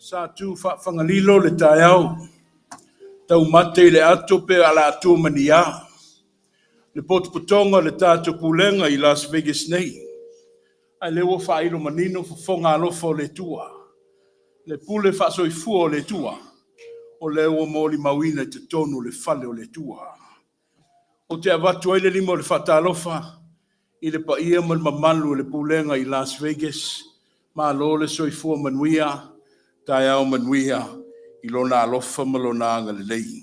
Sa tu whangalilo le tai au. Tau mate le ato pe ala ato mania. Le potopotonga le tato pulenga I Las Vegas nei. Ai lewa whailo manino whafonga alofo le tua. Le pule whasoifua o le tua. O lewa moli mawina te tonu le fale o le tua. O te avatu ai le limo le whatalofa. I le pa ia man mamalu le pulenga I Las Vegas. Ma lo le soifua manuia. Tai au manuia. I lona alofa malona anga le lei.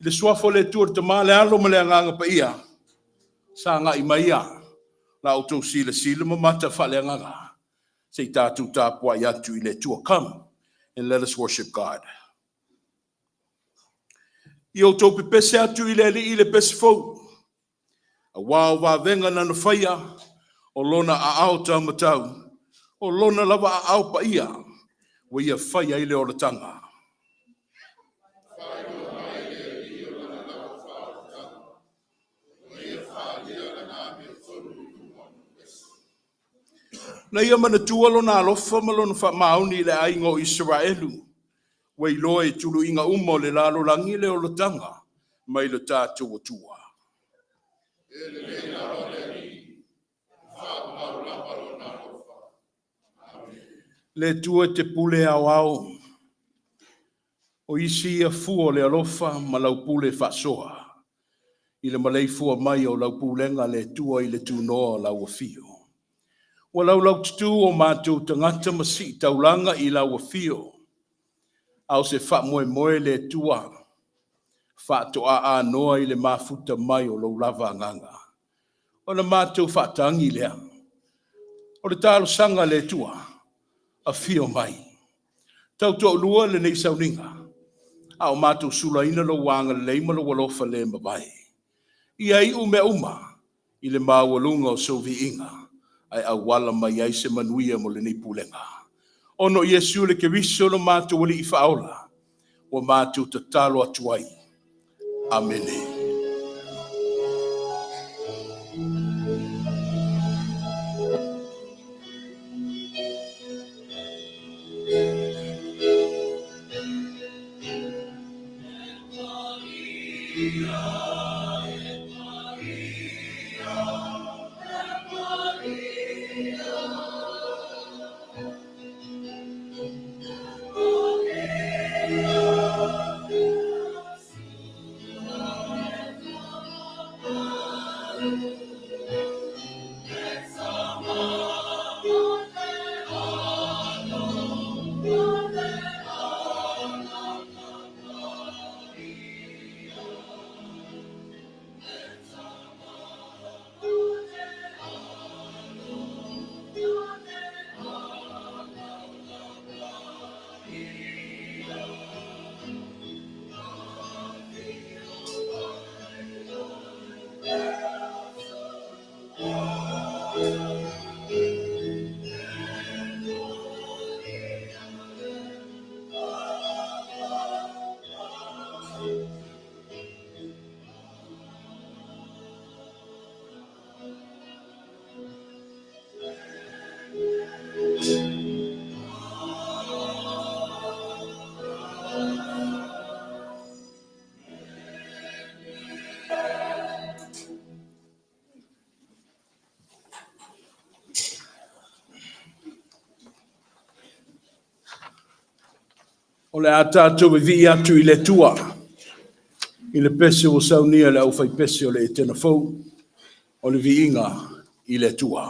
Le suafo le tua te male alo male anga pa ia. Sa nga I maia. La auto sila sila mamata fale anga. Sei tatu tapua yatu I le tua. Come and let us worship God. I auto pepese atu I le pese fou. A wao wa venga na whaia. O lona a au tamatau. O lona lava a au pa ia. Wa ia whaia I le o tanga. Na ia mana tualo na alofa malona wha mauni le aingo Israelu. Wei loe tulu inga umo le lalo langi le o tanga. Mai le tātou o tua. Le tua te pule au au. O isi ia fua le alofa ma lau pule whasoa. I le malei fua mai o lau pulenga le tua I le tunoa lau afio. Wa lau tutu o mātou tangata masi taulanga I lau afio. Au se wha moe le tua. Wha toa a noa I le mafuta mai o lau lava nganga. O na mātou wha tangi lea. O le talo sanga le tua. A fio mai. Tau tau lua le nei sauninga. A o mātou sula ina lo wanga le leima lo walofa le mawai. Ia I ume uma. I le mawalunga o sovi inga. Ai awala mai ai se manuia mo le nei pulenga. Ono Yesu le kewiso lo mātou wali I whaola. O mātou te talo atuai. Amene. O le atatou e vi atu I le tua. I le pese o saunia le au fai pese o le Etena Fou. O le viinga I le tua.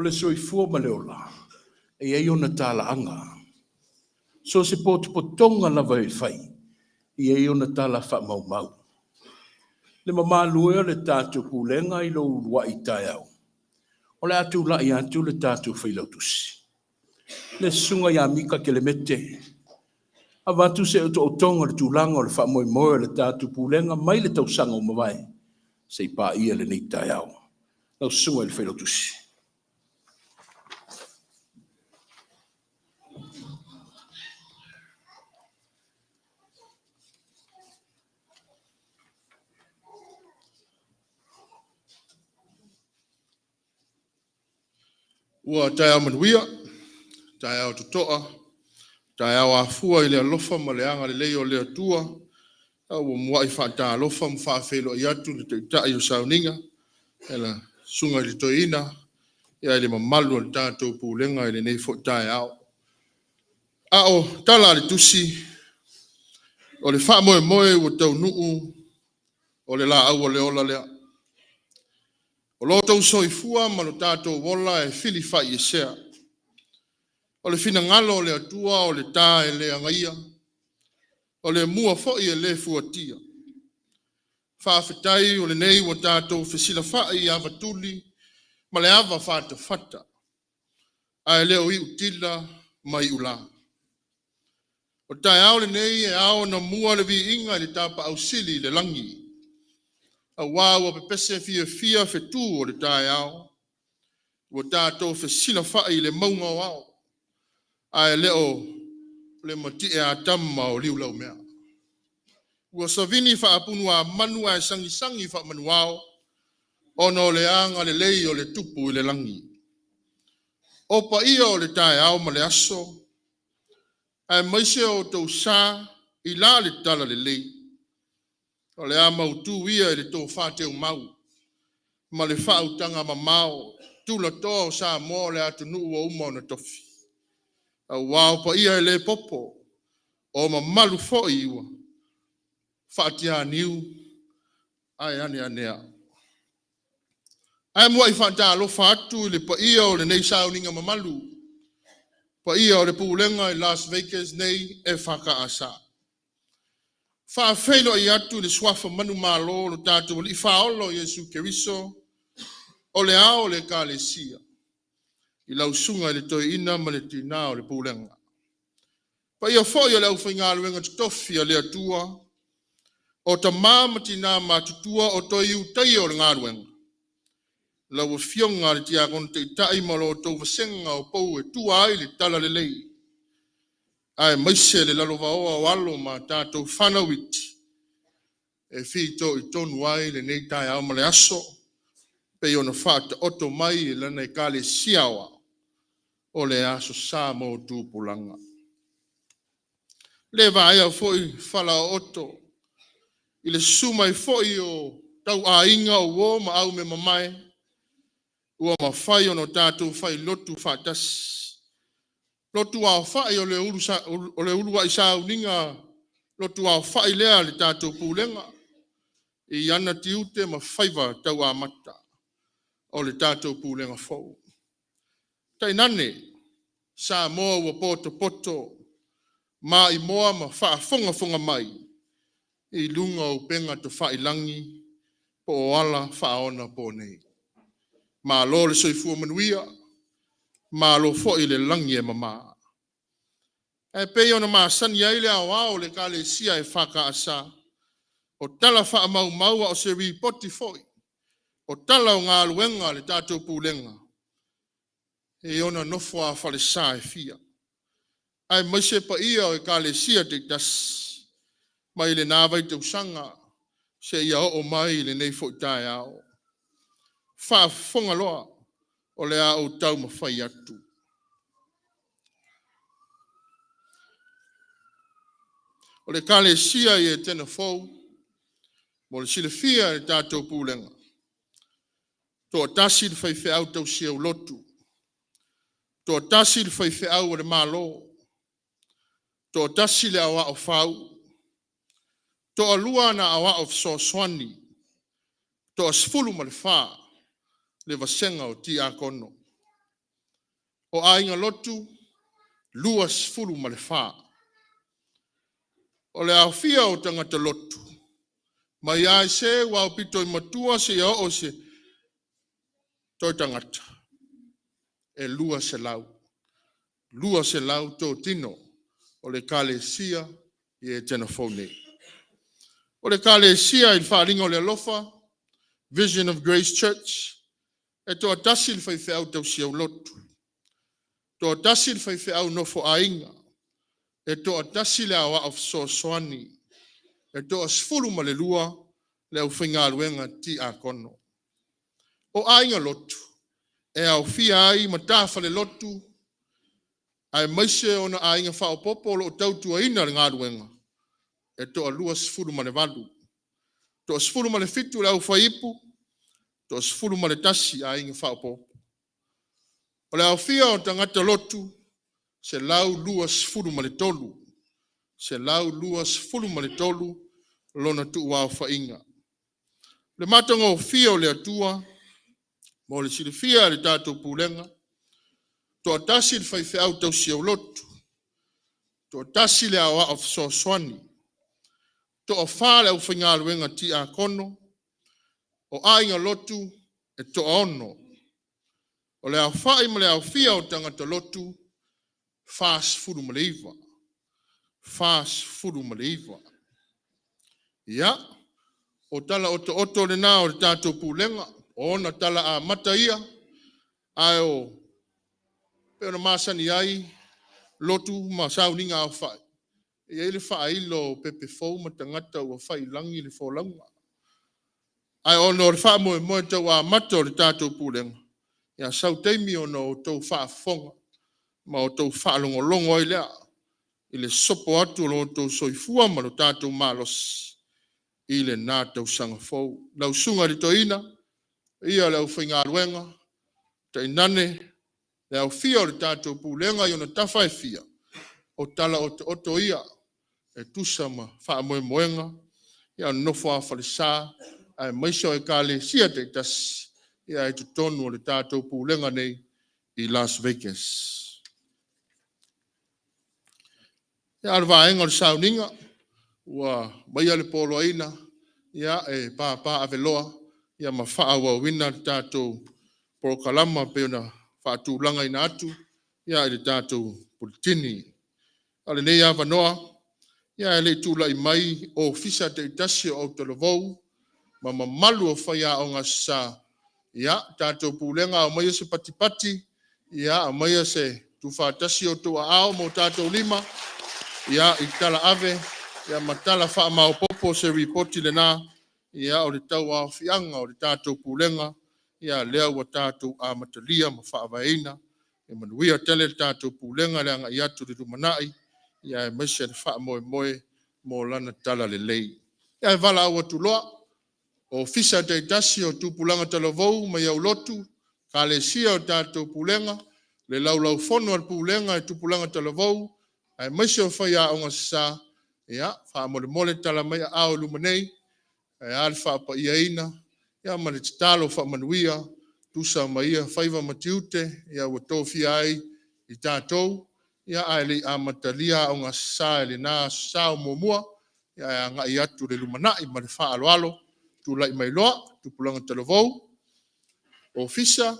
le soifua ma le ola. E ai ona tala anga. So se potonga lava e fai. I ai ona tala wha mau mau. Le mama lua le tātou pulenga I lo ua I tai au. O le atu la I atu le tātou whailautusi. Le sunga ia mika ke le mete. A watu se o tonga le tūlanga o le wha moe moe le tātou pulenga mai le tausanga o mawai. Se pā ia le nei tai au. Lau sunga le whailautusi. Ua tai au manuia, tai au tutoa, tai au afua I le alofa ma le anga le leo le atua, au mua I whata alofa ma whawhelo I atu le teitai o sauninga, ela sunga I le toina, ia I le mamalu al tātou pūlenga I le nei fo tai au. A o tala le tusi, o le wha moe moe o tau nuu, o le la au o le ola lea. O lo tau soifua ma lo tātou wola e fili whai e sea. O le fina ngalo o le atua o le tā e le angaia. O le mua fai e le fuatia. Whawhetai o le nei o tātou whesila whai a vatuli ma le awa whata whata. A e leo I utila mai ula. O tai au le nei e ao na mua le vi inga le tapa au sili le langi. A wāua pe pese fia fetu o le tai au. O tātou whesila whai le maunga o au. A e leo le mati e a tamma o liu lau mea. Ua savini wha apunu a manu a sangi wha manuao. Ono le anga le lei o le tupu I le langi. Opa ia o le tai au ma le aso. A maise o tau sa I la le tala le lei. O le a mautu ia I le tō whāteu mau. Ma le whautanga ma mau. Tula tō sa mō le atunu ua uma na tofi. A wao pa ia le popo o ma malu fo iwa fatia niu ai ane ai mo I fata lo fatu le pa ia o le nei sauninga ma malu pa ia o le pulenga I Las Vegas nei EFKAS fa felo I atu le swafa manu malo lo tatu li faolo Yesu Keriso o le ao le kalesia I lau sunga I le toi ina ma le tina o le pulenga. Pa ia foi le ufinga luenga tofi le atua o ta mama tina matutua o toi utai o le ngaruenga. La wo fionga le tia kon te tai malo to vasenga o pou e tua ai le tala le lei. Ai maise le lalo vaoa walo ma tato whanawiti. E fito I tonu ai le nei tai au male aso. Pe ona whata oto mai le nei kale siawa. O le aso sa mo tupulanga. Le vai au foi fala oto. I le suma I foi o tau a inga o wo ma au me mamai. Ua ma fai ono tātou fai lotu whatas. Lotu au fai o le ulu wa isa uninga. Lotu au fai lea le tātou pulenga. I ana tiute ma faiva tau a mata. O le tātou pulenga fau. Tai nane. Sa moa ua poto. Ma I moa ma whaafonga mai. I lunga o penga to whailangi. Po o ala whaona po nei. Ma lo le soifua manuia. Ma lo fo I le langi e mama. E pei ona ma sani ai le awao le kale sia e whakaasa. O tala wha maua o se ripoti foi. O tala o ngā luenga le tātou pulenga. E ona nofo a whale sa e fia. Ai maise pa ia o kale sia te tas. Mai le nāwai te usanga. Se ia o mai le nei fo tai au. Wha fonga loa. O le a o tau ma whai atu. O le kale sia I Etena Fou. Mo le sile fia le tātou pulenga. Tō tasi le whai whai au tau sia ulotu. Tō tasi le whai whai au o le malo. Tō tasi le awa o whau. Tō alua na awa o soaswani. Tō asfulu ma le wha. Le vasenga o ti a kono. o ainga lotu, luas fulu malefa. O le awhia o tangata lotu. Mai ai se wa pito I matua se o se toi tangata. E lua se lau. Lua se lau tō tino o le kalesia I Etena Fou nei. O le kalesia I wharinga o le alofa, Vision of Grace Church, e tō atasi le whaiwhi au tau si au lotu. Tō atasi le whaiwhi au nofo ainga, e tō atasi le awa of soaswani, e tō asfuru ma le lua le au whinga aluenga ti a kono. O ainga lotu, e au fia ai matafa le lotu, ai maise ona ainga whao popolo o tautua ina le ngā aluenga, e tō alua asfuru ma le valu. Tō asfuru ma le fitu le au whaipu, tō asfuru ma le tasi ainga whao popo. O le au fia o tangata lotu, se lau lua asfuru ma le tolu, se lau lua asfuru ma le tolu, lona tu wao whainga. Le matanga o fia o le atua, mo le silifia le tātou pulenga, tō atasi le whaiwhi au tau si au lotu, tō atasi le awa of soaswani, tō o whale au whainga aluenga ti a kono, o ainga lotu e tō ono. O le au whai ma le au fia o tangata lotu, fast furu ma le iwa. Fast furu ma le iwa. Ia, o tala oto le nā o le tātou pulenga, o na tala a mata ia, ai o peona masani ai, lotu ma sauninga au whai. Ia ele whai ilo pepe fau ma tangata ua whai langi le whaulanga. Ai ono le wha moe tau a mata o le tātou pulenga. Ia sau teimi ono o tau wha fonga, ma o tau wha longo ai lea. I le sopo atu o tau soifua ma lo tātou malos. I le nā tau sanga fau. Lau sunga li toina, ia lau whainga aruenga, ta inane, le au fia o le tātou pulenga i ona tawhai fia. O tala oto ia, e tusa ma wha moenga, ia nofo a whalisa, ai maiso e kale sia te tasi, ia e tutonu o le tātou pulenga nei I Las Vegas. Ia arwa enga le sauninga, ua maia le polo aina, ia e pā aveloa, ia ma wha awa wina le tātou porokalama peona wha tūlanga ina atu, ia le tātou pulitini. Ale nei awa noa, ia le tūla I mai o fisa te itasi o Autolovou, ma malu o whaia o ngā sa, ia tātou pūlenga o maia se patipati, ia o maia se tūwhātasi o tua ao mo tātou lima, ia I tala ave, ia matala wha mao popo se ripoti le nā, ia o le tau a whianga o le tātou pūlenga, ia lea ua tātou a matalia ma wha avaina, e manuia tele le tātou pūlenga le anga I atu le rumanai, ia e maise le wha moe mo lana tala le lei. Ia e vala awa tuloa, o fisa te itasi o tūpulanga talavou ma iau lotu, ka le sia o tātou pūlenga, le laulau fono al pūlenga e tūpulanga talavou, ai maise o whaia o ngā sa, ia, wha mole tala mai ao lumanei, ai al wha pa ia ina, ia ma le titalo wha manuia, tusa ma ia whaiva matiute, ia ua tōwhia ai I tātou, ia ai le a matalia o ngā sa e le nā sa o muamua, ia e anga I atu le lumanai ma le wha alo, tu lai mai loa, tūpulanga talavou, ofisa,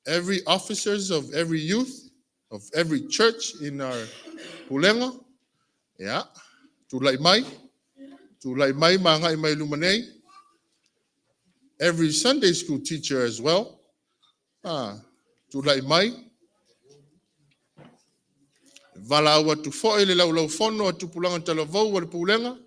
every officers of every youth, of every church in our pulenga, yeah, tu lai mai ma ngai mai lumanei, every Sunday school teacher as well, tu lai mai, vala awa tu foe le lau fono a tupulanga talavou wa le pulenga,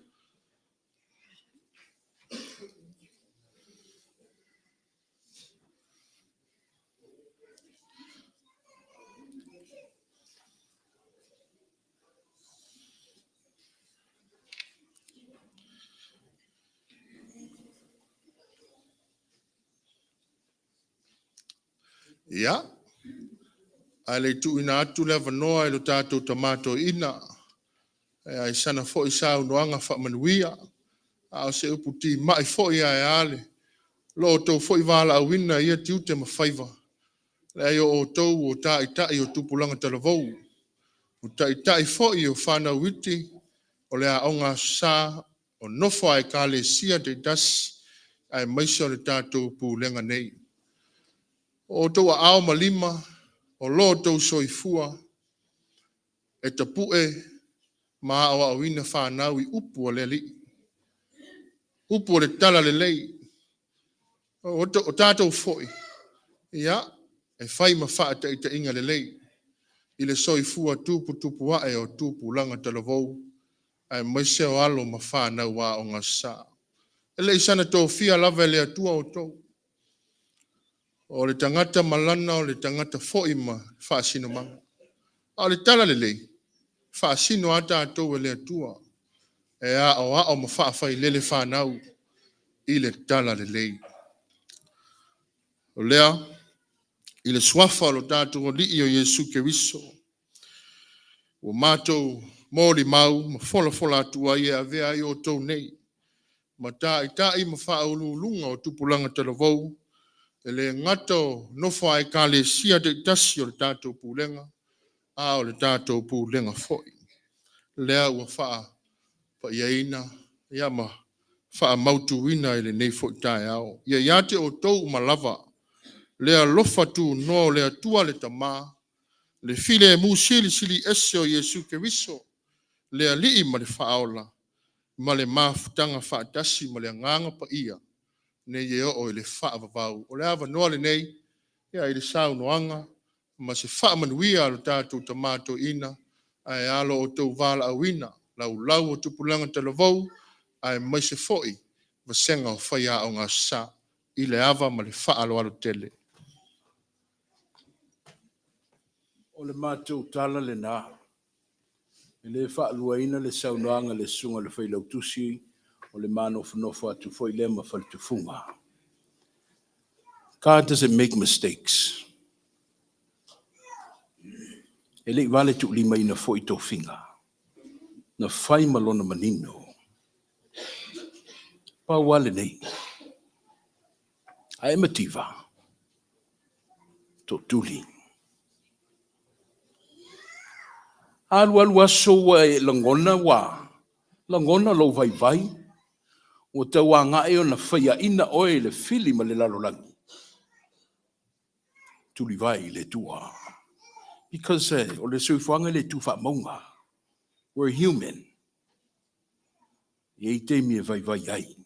ia, ale tu ina atu le vanoa lo tātou tamato ina, ai sana fo isa unoanga wha manuia, a se uputi mai fo ia e ale, lo tau fo I vala a wina ia tiute ma whaiva, Le o tau o tai o tupulanga talavou. O tai foi o whana witi o le aonga sa o nofo ai ka le sia te das ai maisa o le tātou pulenga nei. O tau a ao malima o lo tau soifua e tapue ma o awina whanau I upu o le li. Upu o le tala le lei. O tātou foi. Ia, e whai ma wha te ita inga le lei. I le soifua tupu ae o tupu langa talavou. Ai maise o alo ma whanau wa o ngā sa. E le isana tō fia lava le atua o tō. O le tangata malana o le tangata foi ma whaasino manga. O le tala le lei. Whaasino ata atou le atua. E a o ma whaafai lele whanau. I le tala le lei. O lea, I le swafa lo tātou o li o Yesu Keriso. O mātou mōri mau, ma fola atua I a vea I o tau nei. Ma tai ma whaululunga o tupulanga talavou. E le ngato nofo ai ka le sia te tasi o le tātou pulenga. A o le tātou pulenga foi. Lea ua wha pa iaina. Ia ma wha mautuina I le nei foi tae ao. Ia iate o tau malava. Lea lofa tu no lea tua le tama. Le file musili sili ese o Yesu Keriso. Lea lii ma le whaola. Ma le mafutanga whaatasi ma le nganga pa ia. Nei e o le whaavavau. O le awa noa le nei. Ia I le sau noanga. Ma se whaamanuia lo tātou tamato ina. Ai alo o tau vala awina. Lau o tupulanga talavou. Ai maise foi. Vasenga o whaia o ngā sa. I le awa ma le whaalo alo tele. O le mātou tala le nā. E le whaaluaina le saunoanga le sunga le whailautusi o le manofo atu foi le mawhalitufunga. God doesn't make mistakes. E le wale tu lima ina foi tō whinga. Na whai malona manino. Pa wale nei. Ai mativa. Tō tuli. Alu aso e langona wa. Langona lo vai. O te wanga e o na whaia ina oe le fili ma le lalolangi. Tuli vai le tua. Because o le suifuanga le tu wha maunga. We're human. Ie te mi e vai ai.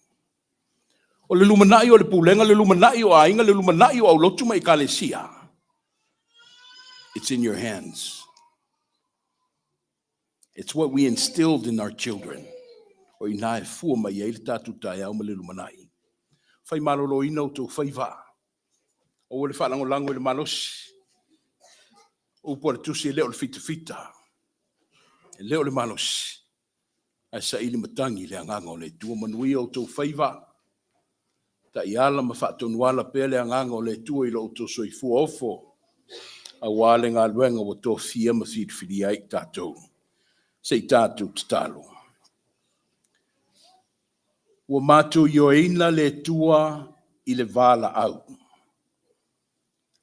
O le lumanai o le pulenga, le lumanai o ainga, le lumanai o au lotu mai ka le sia. It's in your hands. It's what we instilled in our children. O ina e fua mai e le tatu tae au ma le lumanai. Whai marolo ina o tō whaiva. O le whalango lango le malosi. O po le tusi e leo le fita. E leo le malosi. A sa ili matangi le anganga o le tua manui o tō whaiva. Ta iala ma whaatonuala pe le anganga o le tua ilo o tō soifua ofo. A wale ngā luenga o tō fia ma whiri ai tātou. Sei tātou tatalo. Ua mātou ioeina le tua I le vala au.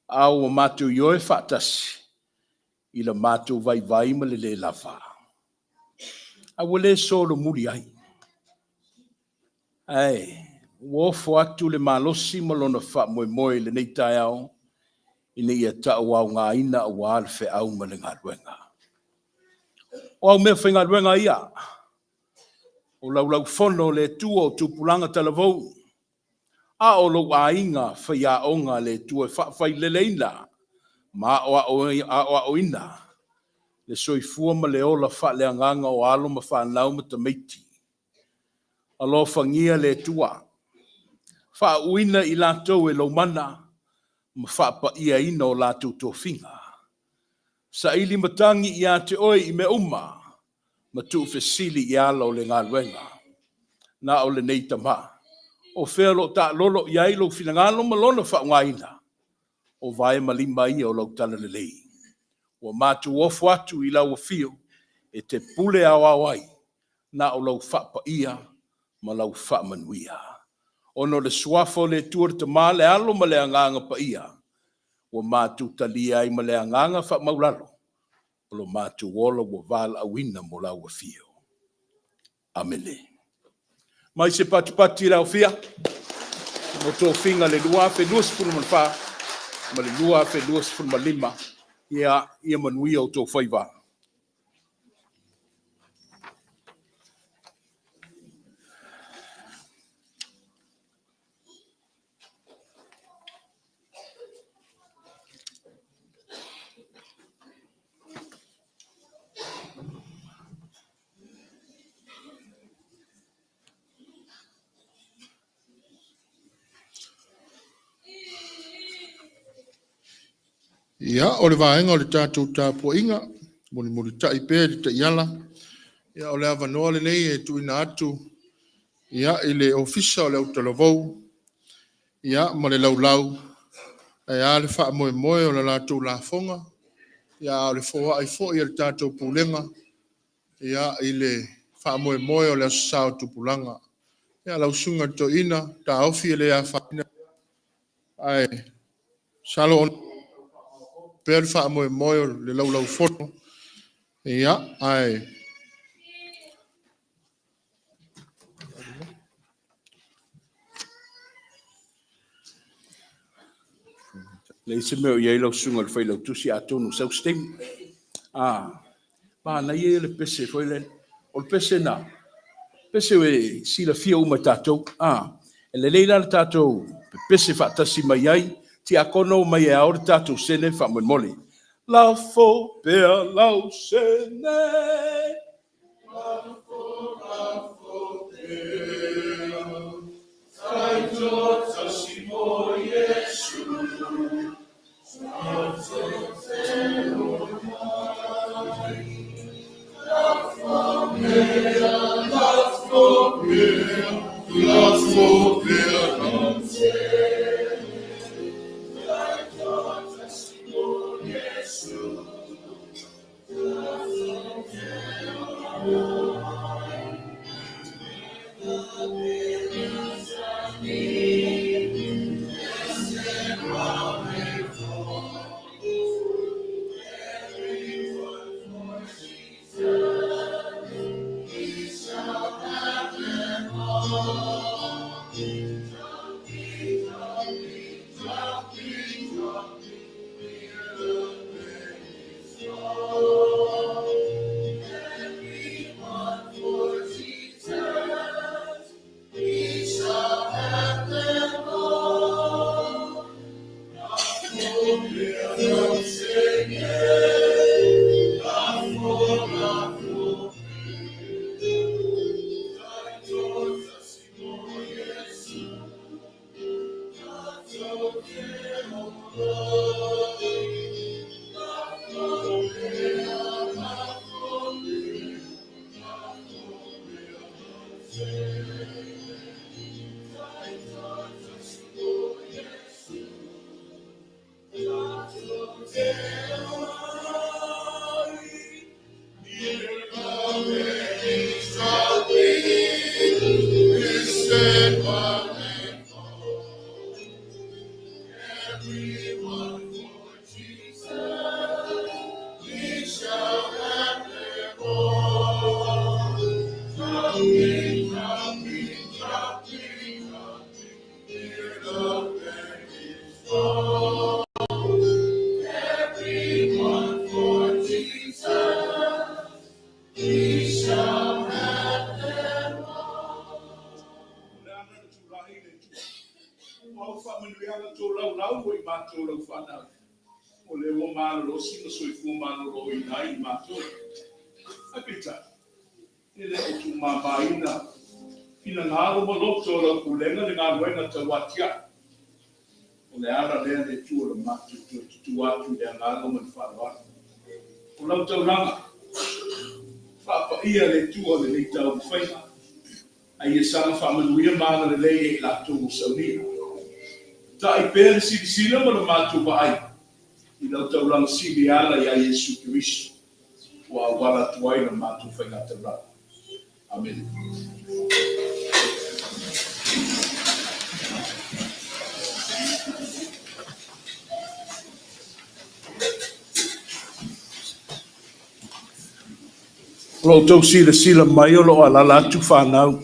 A ua mātou ioe whaatasi I le mātou vai ma le lava. A ua le solo muri ai. Ai, uofo atu le malosi malona wha moe le nei tai au. Ina ia tau au ngā ina a wāle whe au ma le ngā ruenga. O au mea whi ngā ruenga ia. O lau whono le tua o tupulanga talavou. A o lau a inga whi a onga le tua whai leleina. Ma o ina. Le soifua ma le ola wha le anganga o alo ma whanau ma tamaiti. Alo whangia le tua. Wha uina I lātou e lau mana. Ma wha pa ia ina o lātou tō whinga. Sa ili matangi ia te oe I me uma. Ma tu fesili I ala o le ngā luenga. Na o le nei tama. O whea lo ta lolo I ailo whinangalo ma lona wha ngaina. O vai malima ia o lau tala le lei. O mātu ofu atu I lau fio. E te pule au ai. Na o lau wha pa ia. Ma lau wha manuia. Ono le suafo le tuar te male alo ma le anganga pa ia. ua matutalia ai ma le agaga faamaulalo o lo matuola ua valaauina mo lauafio. Amene. Mai se patipati laofia mo tofiga le 2.24 ma le 2.25 ia manuia o tou faiva. Ia, o le vaenga o le tātou tāpuainga, muli tai pēr i te iala. Ia, o le avanoa le nei e tuina atu. Ia, i le ofisa o le Autalavou. Ia, ma le laulau. Ia, le wha moe moe o le lātou la fonga. Ia, o le fōa ai fōi o le tātou pūlenga. Ia, i le wha moe moe o le asasao tupulanga. Ia, lausunga to ina, tā ofi e le a whaina. Ai, salo on. Pēr wha moe moe o le laulau foto. Ia, ai. Le se meo iai lausunga le whailau tusi a tonu sau stem. Pa na ie le pese whaile. O le pese na. Pese we si la fia uma tātou. E le leila le tātou pese whaatasi mai ai. Ti a kono mai e aore tātou sene wha moe moli. La fo pea lau sene. La fo pea. Tātou tasi mo Yesu. Tātou te o mai. La fo pea, la fo pea, la fo pea lau sene. Tātou tasi mo Yesu. Tātou te o mai. Ina ngalo mo loto la kulenga le ngalo wenga te watia. O le ara lea le tua le matu tu atu le ngalo mo whanua. O lau tau langa. Whapa ia le tua le le tau whaina. Ai e sanga whamanuia mana le lei e la tu saunia. Ta i pēr sila mo le matu wa ai. I lau tau langa sili ala ia Yesu Kiristo. Wa wala tuai na matu whaina te rau. Amen. Lo tau sila mai o lo alala atu whanau.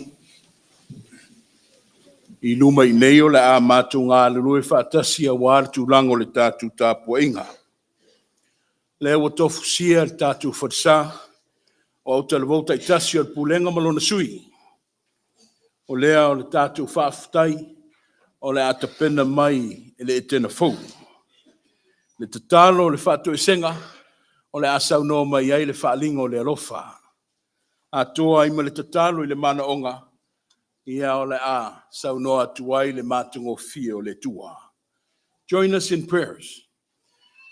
I luma I nei o le a mātou ngā lulu e whaatasi a wāra tūlango le tātou tāpua inga. Le wa tofu sia le tātou whatsa o au talawauta I tasi o le pulenga malona sui. O lea o le tātou whaafutai o le atapena mai e le Etena Fou. Le tatalo le whaatou e senga o le asau no mai ai le whaalinga o le alofa. A toa ima le tatalo I le mana onga ia o le a sau noa tuai le mātungo fia o le tua. Join us in prayers.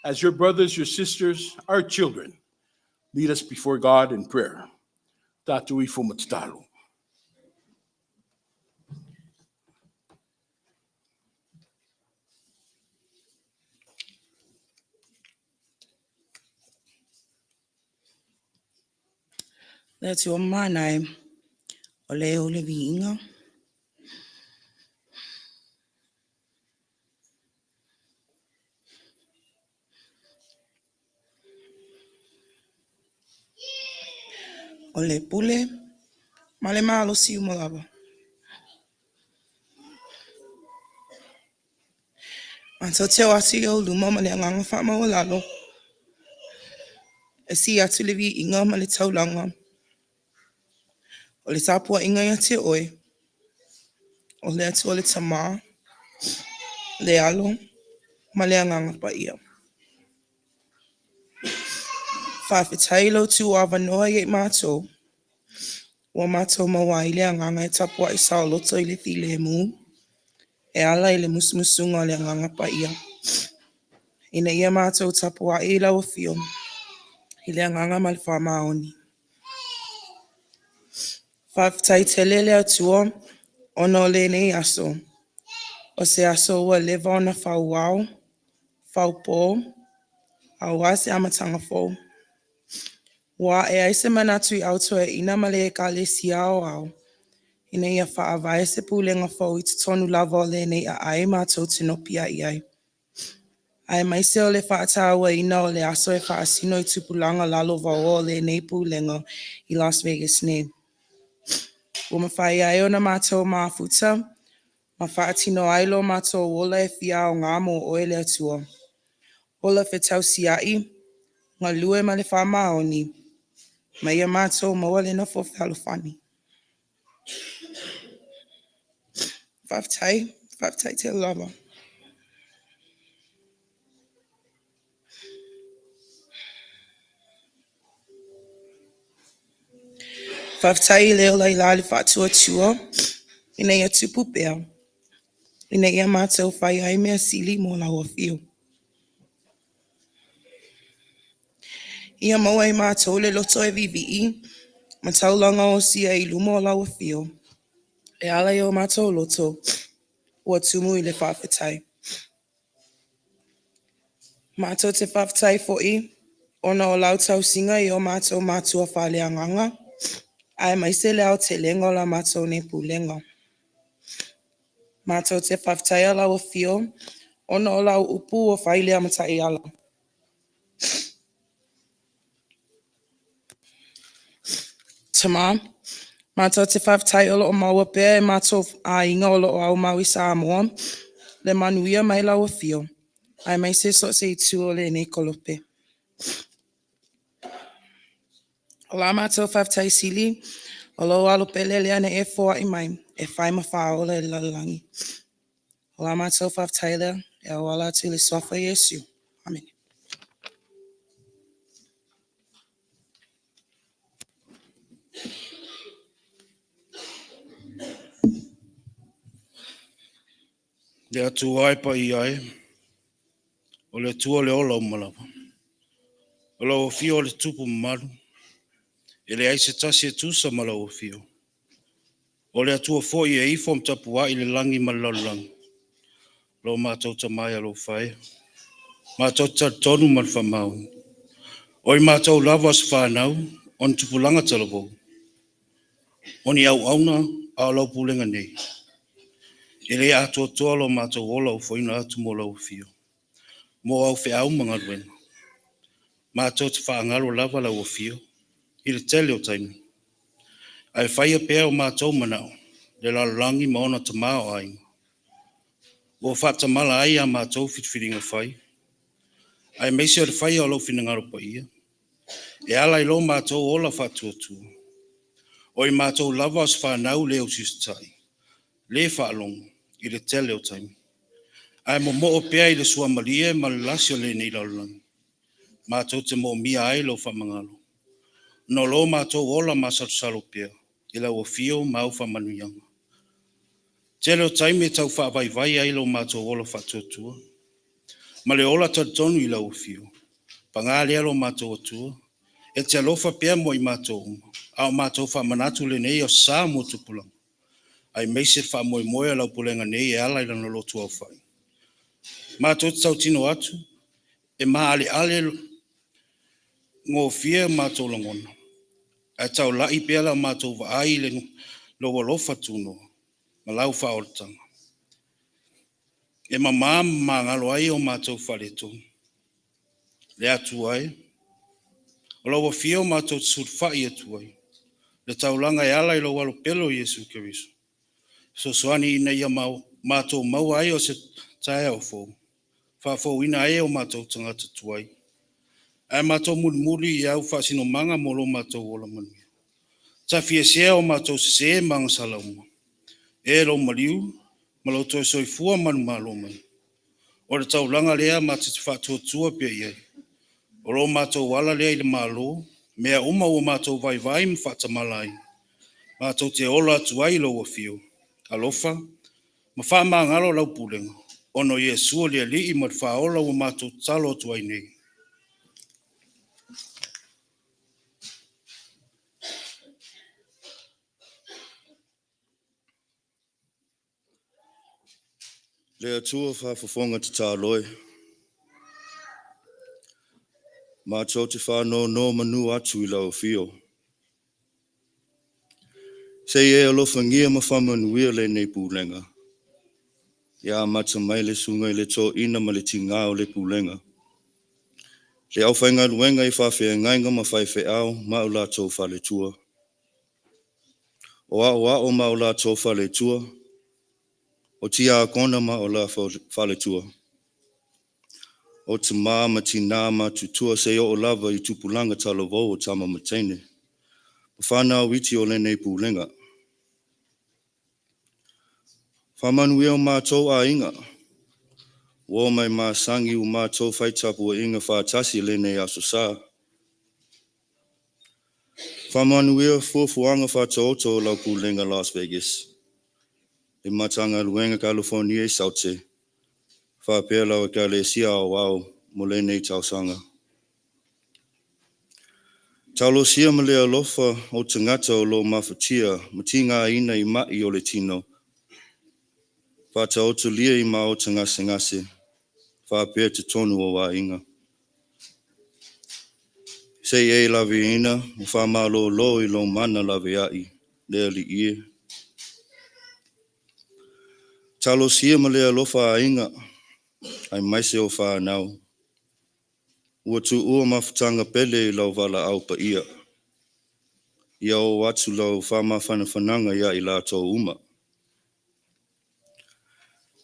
As your brothers, your sisters, our children, lead us before God in prayer. Tātou I fu matatalo. That's your manai. Ole ole vinga. Ole pule. Male malo si umolava. Anto te wasi o luma male nganga whama o lalo. E si atu levi inga male taulanga. Ole tapua inga ia te oe. Ole atu ole tama. Le alo. Male nganga pa ia. Whawhitailo tu awa noa i mātou. Wa mātou mawa I lea nganga e tapua I sao loto I le thile e mū. E ala I le musmusunga le nganga pa ia. Ina ia mātou tapua I lau fio. I lea nganga mal whamaoni. Whawhitai te lele atua. Ono le nei aso. O se aso ua lewa ona whau wau. Whau pō. Au wase amatanga fō. Wa e aise manatu I auto e ina male e ka le si ao au. Ina ia whaawai se pūlenga fō I tonu lava o le nei a ai mātou tino pia I ai. Ai maise o le whaatawa ina o le aso e whaasino I tupulanga lalo vau o le nei pūlenga I Las Vegas nei. Ua mawhai ai o na mātou maafuta. Ma whaatino ailo mātou wola e fia o ngā mo o ele atua. Ola whetau siai. Ngā lue ma le whamaoni. Ma ia mātou maua le na whawhalofani. Whawtai te lava. Whawtai leo lai lali whaatua tua. Ina ia tupu pea. Ina ia mātou whai ai mea sili mō lau a whio. Ia maua I mātou le loto e vivi. Ma taulanga o sia I lumo o lau a whio. E ala I o mātou loto. Ua tumu I le whawhitai. Mātou te whawhitai fo'i. Ona o lau tau singa I o mātou mātua whalea nganga. Ai maise leo te lenga o la mātou ne pulenga. Mātou te whawhitai a lau a whio. Ona o lau upu o whailea matai ala. Tama. Mātou te whawhitai o lo o maua pēr e mātou a inga o lo o au mau I Samoa. Le manuia mai lau a whio. Ai maise so se I tu o le nei kolope. O la mātou whawhitai sili. O lo alo pele lea ne e fōa I mai. E whai mawha o le lalangi. O la mātou whawhitai lea. E o ala tu le sofa Yesu. Amen. Le atu ai pa I ai. O le tua le ola umalapa. O la o fio le tupu malu. E le aise tasi e tusa mala o fio. O le atua fo I e ifo mtapua I le langi malalangi. Lo mātou tamai alo whai. Mātou tonu man whamau. Oi mātou lava as whanau. On tupulanga talabo. Oni au auna a lau pulenga nei. E le atua toa lo mātou ola o whaina atu mo lau fio. Mo au whi au mga ruena. Mātou te whaangaro lava lau o fio. I le tele o taimi. Ai whaia pēr o mātou manao. Le lalangi ma ona tamao ai. Wo whatamala ai a mātou whitwhiringa whai. Ai meisi o le whaia o lau whinangaro pa ia. E ala I lo mātou ola whatuatua. O I mātou lava as whanau leo sistai. Le whaalongo I le tele o taimi. Ai mo o pēr I le sua malie ma le lasi o le nei laulangi. Mātou te mo mia ai lo whamangalo. No lo mātou ola masalo pēr. I lau o fio mau whamanuyanga. Tele o taimi e tau whaavai ai lo mātou ola whatuatua. Ma le ola tatonu I lau o fio. Pangā lea lo mātou atua. E te alofa pēr mo I mātou uma. Ao mātou whamanatu le nei o sā mo tupulanga. Ai meise wha moe lau pulenga nei e ala I lana lotu au whai. Mātou te tau tino atu. E maa ale ngō fia mātou langona. Ai tau lai pēr la mātou wa ai le lo walofa tuno. Ma lau whaoratanga. E mamā ngalo ai o mātou whareto. Le atu ai. O lau wa fia o mātou tsut whai atu ai. Le taulanga e ala I lo walo pelo Yesu Keriso. So soani ina ia mātou mau ai o se tae au fōu. Whafou ina ai o mātou tangata tuai. Ai mātou muri I au whasino manga molo mātou ola manu. Ta fia sea o mātou se manga salauma. E lo maliu, malo toi soifua manu malo mai. O le taulanga lea mātou te whatuatua pia iai. O lo mātou wala lea I le malo, mea uma o mātou vai mwhatamalai. Mātou te ola atu ai lo wa fio. Alofa, ma wha ngalo lau pulenga. Ono Yesu o lea li I mat whaola o mātou talo atu ai nei. Le atua whafafonga te tāloi. Mātou te whanau no manu atu I lau fio. Sei e alofa ngia ma whamanuia le nei pulenga. Ia mata mai le sunga I le tō ina ma le tinga o le pulenga. Le au whainga luenga I whawhia ngainga ma whaiwhe au ma o la tō whale tua. O o ma o la tō whale tua. O tia kona ma o la whale tua. O te ma tina ma tutua se o lava I tupulanga talavou o tama matene. Whana witi o le nei pulenga. Whamanuia o mātou a inga. Wo mai māsangi o mātou whaitapu o inga whātasi le nei aso sā. Whamanuia fuafuanga whātauto o lau pulenga Las Vegas. E matanga luenga California I saute. Whapea lau e ka le sia o wau mo le nei tausanga. Taulo sia ma le alofa o tangata o lo mawhatia ma tinga ina I mai o le tino. Whata o tu lia I ma o tangase ngase. Whapea te tonu o wa inga. Sei e lawe ina, o whamalo lo I lo mana lawe ai, lea li ie. Talo sia ma lea lofa a inga, ai maise o whanau. Ua tu ua mawhatanga pele I lau wala au pa ia. Ia o watu lau whama whananga ia I la tō uma.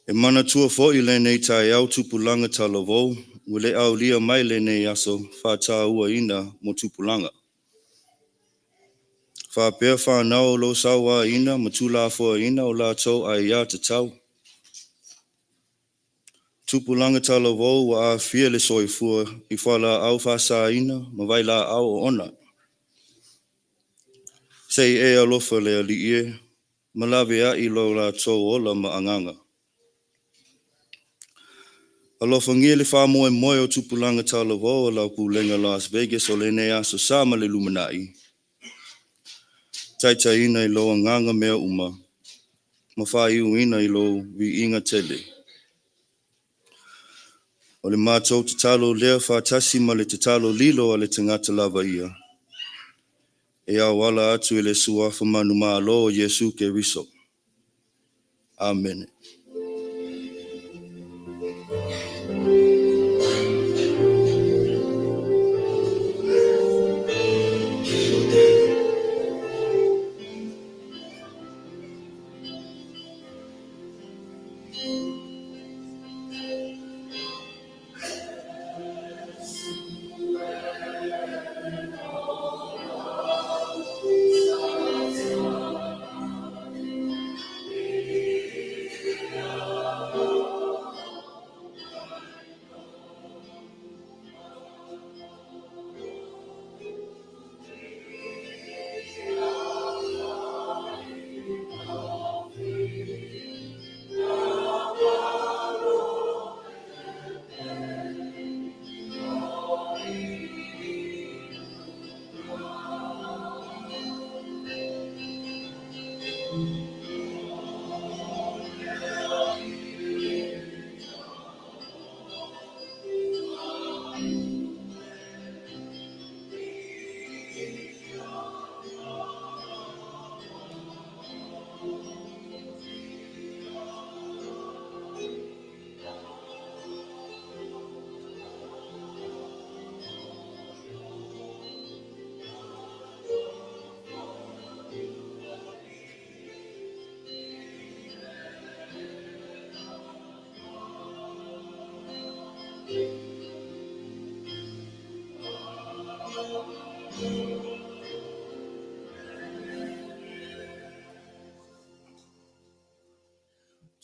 E mana tua fo I le nei tai au tupulanga talavou, ule au lia mai le nei aso whata ua ina mo tupulanga. Whapea whanau lo sawa ina, ma tula fo ina o la tō ai ia te tau. Tupulanga talavou wa a fia le soifua I whala au whasa ina, ma vai la au o ona. Sei e alofa le ali ie, ma lawe a I lo la tō ola ma anganga. Alofa ngia le wha moe o tupulanga talavou o lau pulenga Las Vegas o le nei aso sama le lumanai. Taita ina I lo nganga mea uma, ma wha iu ina I lo vi inga tele. O le mātou te talo lea whātasi ma le te talo lilo a le tangata lava ia. E a wala atu I le suafa manu maa lo o Yesu Keriso. Amen. Today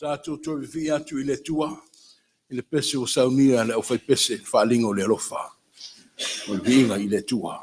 Tātou tō vi atu I le tua, I le pese o saunia le au fai pese, whaalinga o le alofa. O le vinga I le tua.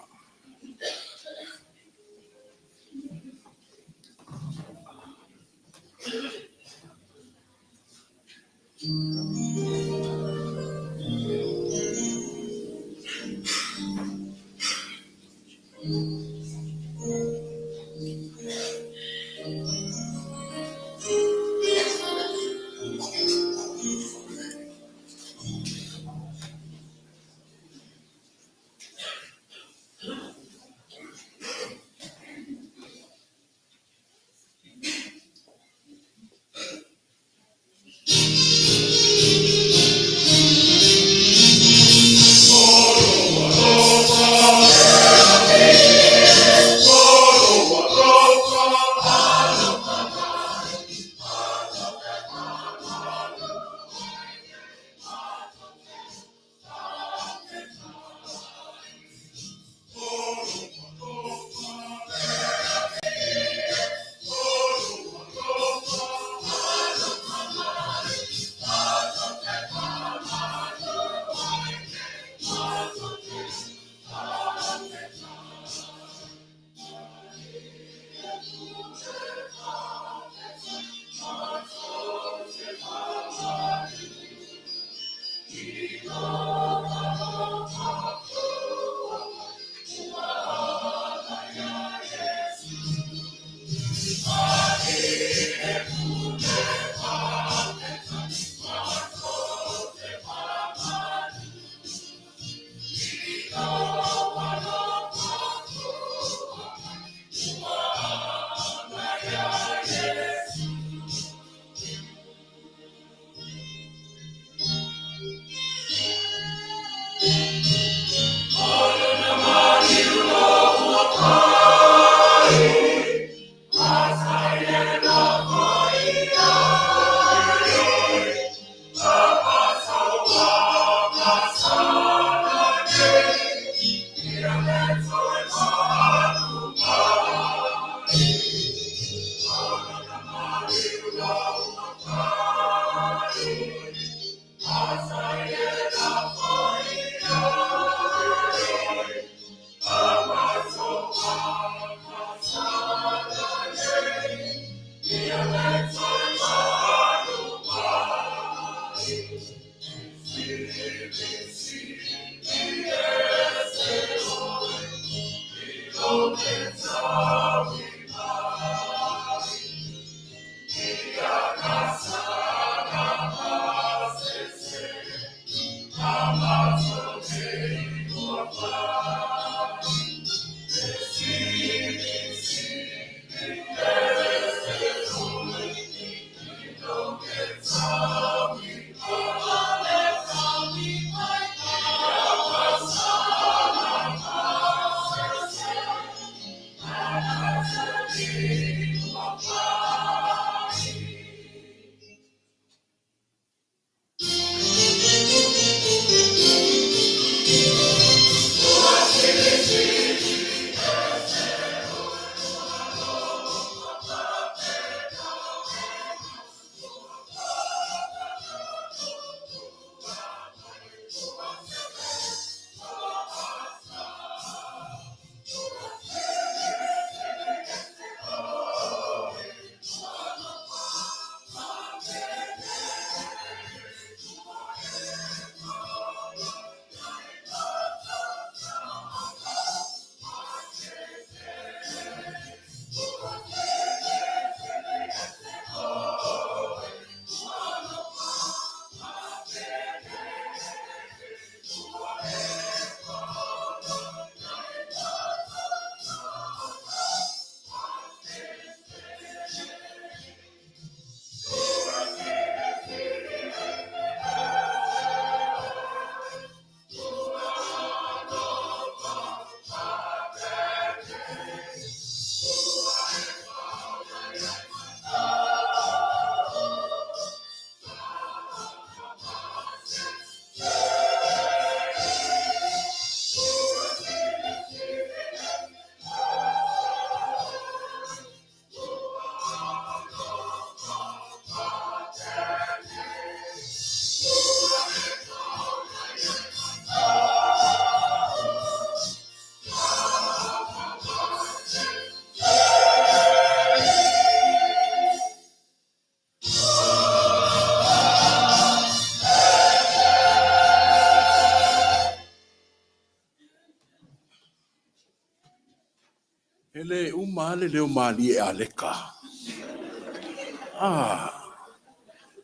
Ele umale leo mali e aleka.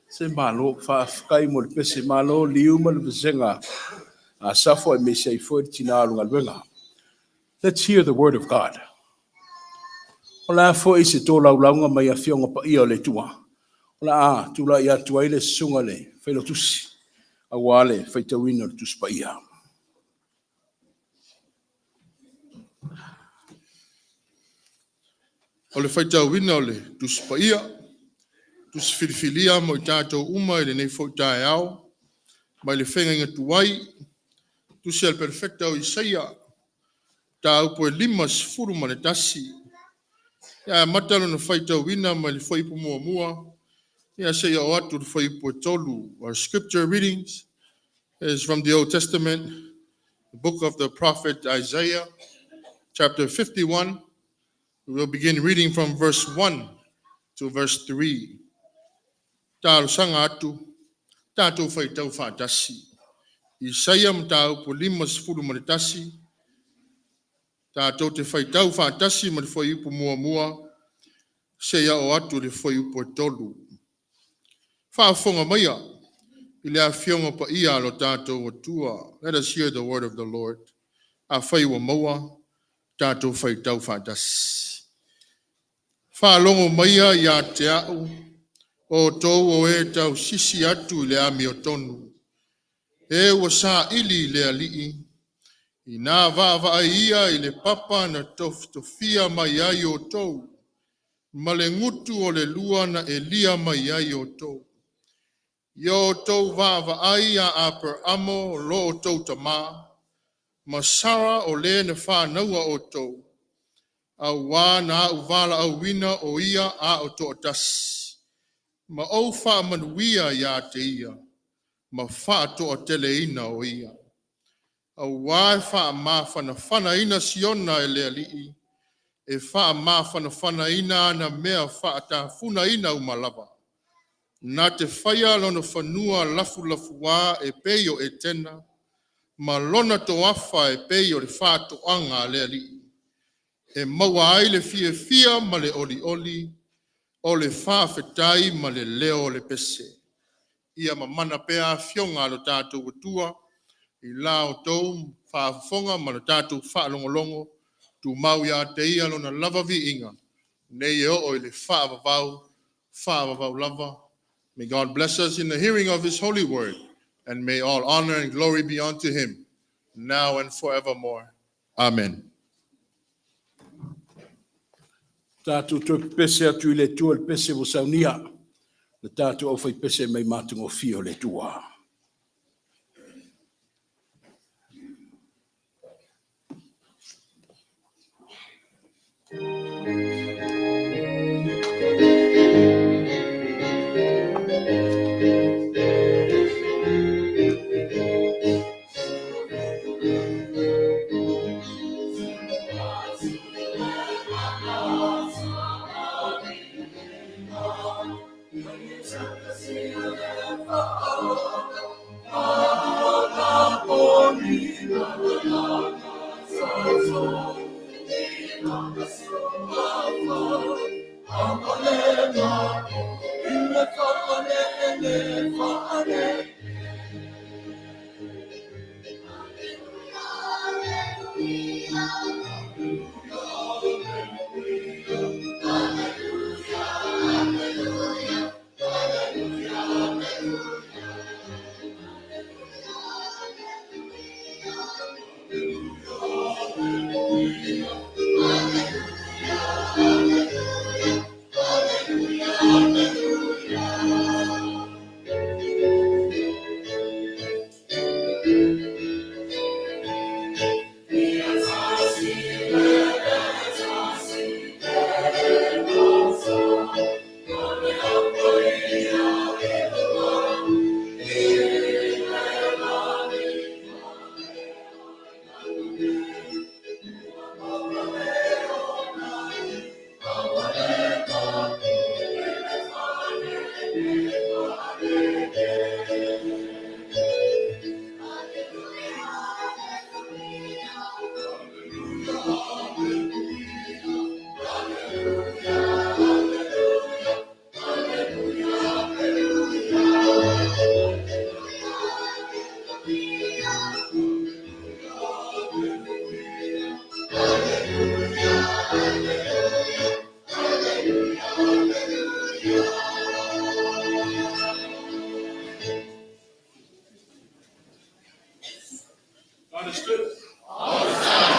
Se malo fa kai mo pese malo liu mo besenga. Safo e me sei foi tina lunga luenga. Let's hear the word of God. Ola fo ise to laulanga mai a fionga pa ia le tua. Ola tula ia tua ile sunga le, fai lo tusi. A wale, fai te wino le tusi pa ia. O le whaita wina o le tus pa ia, tus whiriwhiria mo i tātou uma i le nei whauta e ao, mai le whenga inga tuai, tus al perfecta o Isaia, tā upo e lima sifuru ma le tasi. Ia matalo na whaita wina mai le whaipu mua mua, ia seia o atu le whaipu e tolu. Our scripture readings is from the Old Testament, the book of the prophet Isaiah, chapter 51. We will begin reading from verse 1 to verse 3. Tālo sanga atu, tātou whaitau whātasi. Isaia mtau po lima sifuru ma le tasi, tātou te whaitau whātasi ma le whaipu mua mua, seia o atu le whaipu e tolu. Whaafonga maia, I le awhionga pa ia lo tātou atua. Let us hear the word of the Lord. A whaiwa maua, tātou whaitau whātasi. Whaalongo maia ia te au, o tau o e tau sisi atu I le ami o tonu. E wa sa ili le alii, I nā vāva ia I le papa na tofia mai ai o tau, ma le ngutu o le lua na elia mai ai o tau. Yo tau vāva ai a aper amo lo o tau tamā, ma sara o le ne whānaua o tau, a wā na au wala au wina o ia a o to tas. Ma au wha manuia ia te ia, ma wha to o tele ina o ia. A wā wha ma whana ina siona e lea lii, e wha ma whana ina na mea wha ta funa ina umalava. Na te whaia lona whanua lafu wā e peio e tena, ma lona to awha e peio le wha to anga lea lii. E maua ai le fia ma le oli, o le wha whetai ma le leo le pese. Ia ma Malepeai fionga lo tātou watua, I lao tou whaafonga ma lo tātou whaalongolongo, tu mau ia te ia lona lava vi inga. Nei e o le whaavavau lava. May God bless us in the hearing of his holy word, and may all honor and glory be unto him, now and forevermore. Amen. Tātou tō pese atu I le tua le pese o saunia. Le tātou au whai pese mai mātungo fio le tua.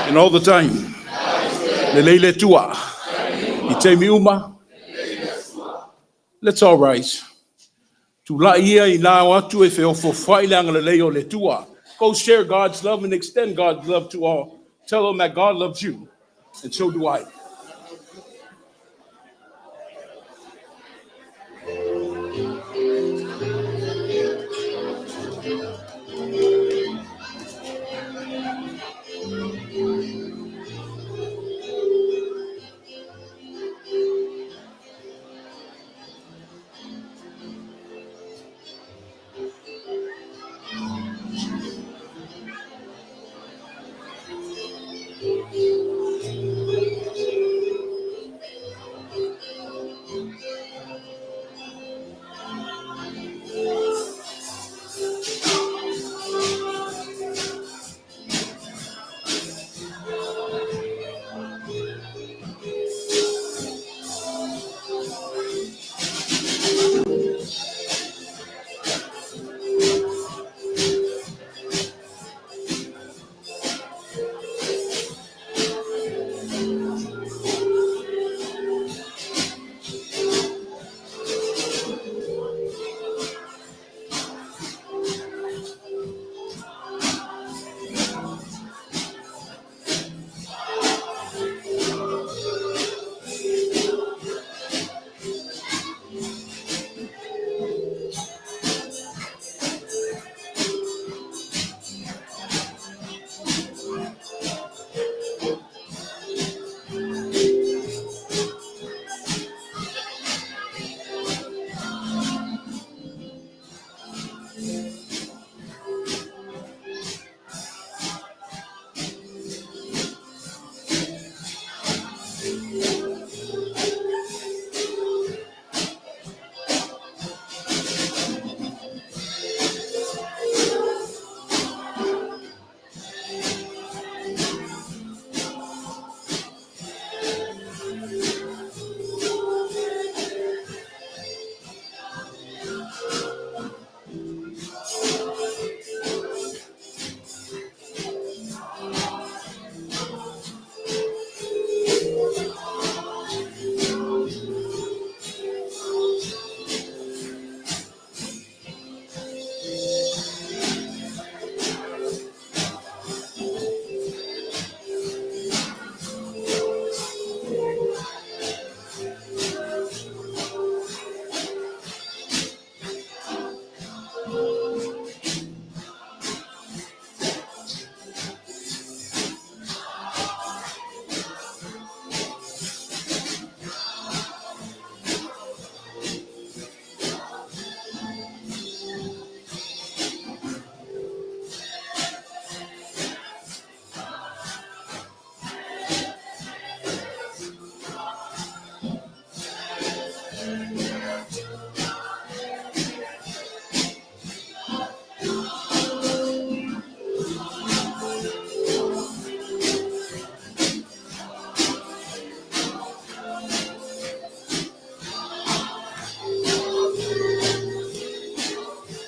And all the time. Le leile tua. I te miuma. Let's all rise. Tu la ia I nā watu e whiofo whailanga le leo le tua. Go share God's love and extend God's love to all. Tell them that God loves you. And so do I.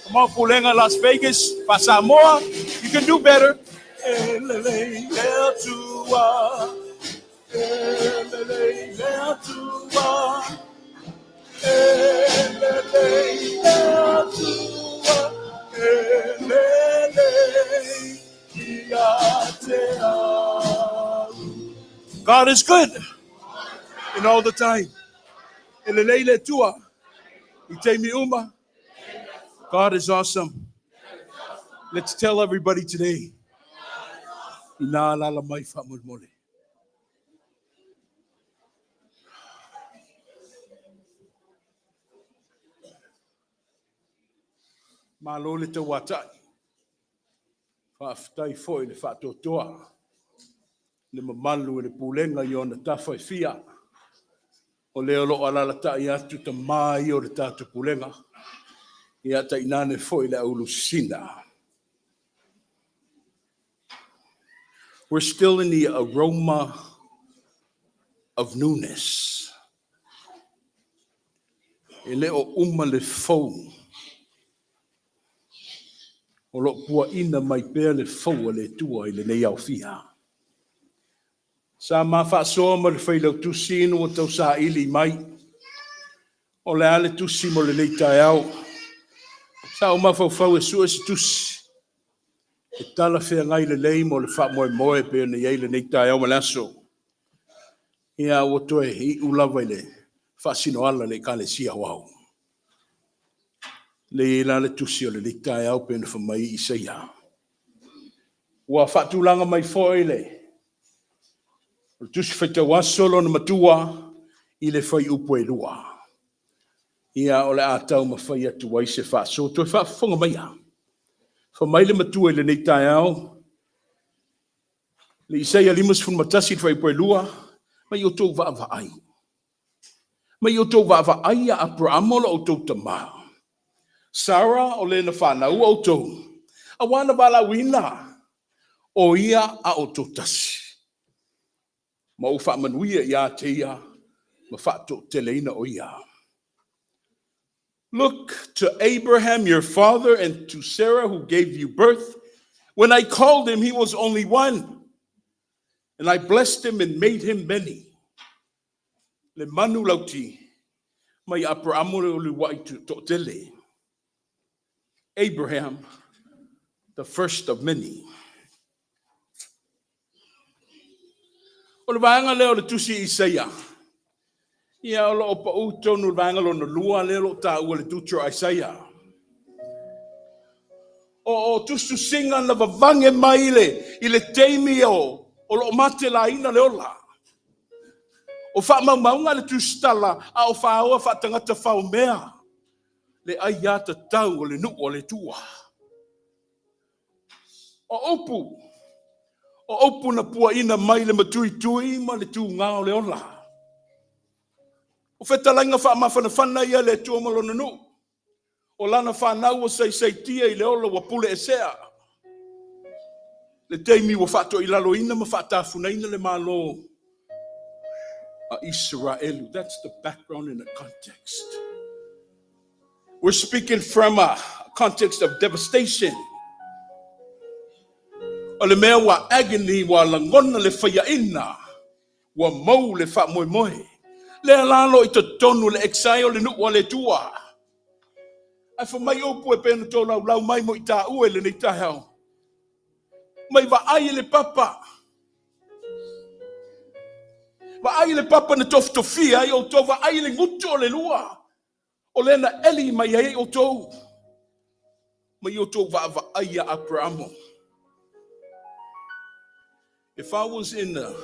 Come on, Pulega A Las Vegas, pa Samoa. You can do better. God is good and all the time. God is awesome. Let's tell everybody today. Malole te watai. Whaftai foi le whatotoa. Le mamalu le pulenga i ona tawhai fia. O leo lo alala tai atu ta mai o le tatu pulenga. Ia ta inane foi le aulusina. We're still in the aroma of newness. E leo uma le fou. O lo pua ina mai pēr le fou le tua i le nei au fia. Sa mawhaasoa mo le whailau tusi no o tau sa ili mai. O le ale tusi mo le leitai au. Sa o mawhauwhau e sua si tusi. E tala whea ngai le lei mo le wha moe moe pe ne iei le leitai au malaso. Ia o toe i ulawa le wha sino ala le ka le sia wau. Le la le tusi o le leitai au pe ne whamai i seia. Ua whaatulanga mai foi le. O tusi whaita wasolo na matua i le whai upo e lua. Ia o le atau ma whai atu wai se whaaso. Toi whaafonga mai a. Whamai le matua i le leitai au. Le Isaia limas fun matasi fai po lua, mai o tau va ai. Mai o tau va ai a Abraham o tau tama. Sarah o le na fana o tau. A wana bala wina o ia a o tau tasi. Ma o fa manuia ia te ia, ma fa to teleina o ia. Look to Abraham your father and to Sarah who gave you birth. When I called him, he was only one. And I blessed him and made him many. Le manu lauti, mai Abraham o le wai to tele. Abraham, the first of many. O le vaanga leo le tusi Isaia. Ia o lo pa uto no vaanga lo no lua leo ta ua le tutro Isaia. O tusu singa na vavange maile i le teimi o lo mate la ina le ola. O wha maunga le tustala a o wha aua wha tangata whao mea. Le aiata tau o le nu o le tua. O opu na pua ina mai le matui tui ma le tu ngā o le ola. O whetalainga wha mawhana whana ia le tua malona nu. O lana whanau o sei tia i le ola wa pule e sea. Le teimi wa whato i lalo ina ma whatafuna ina le malo. Israel. That's the background and the context. We're speaking from a context of devastation. O le mea wa agony wa langona le whaiaina. Wa mau le wha moe moe. Le alalo i to tonu le exile le nuwa le tua. Ai wha mai opu e pēna tō lau mai mo i tā ue le nei tahau. Mai wa ai le papa. Wa ai le papa na tofia i o tō wa ai le ngutu o le lua. O le na eli mai ai o tō. Mai o tō wa ai a Abrahamo. If I was in the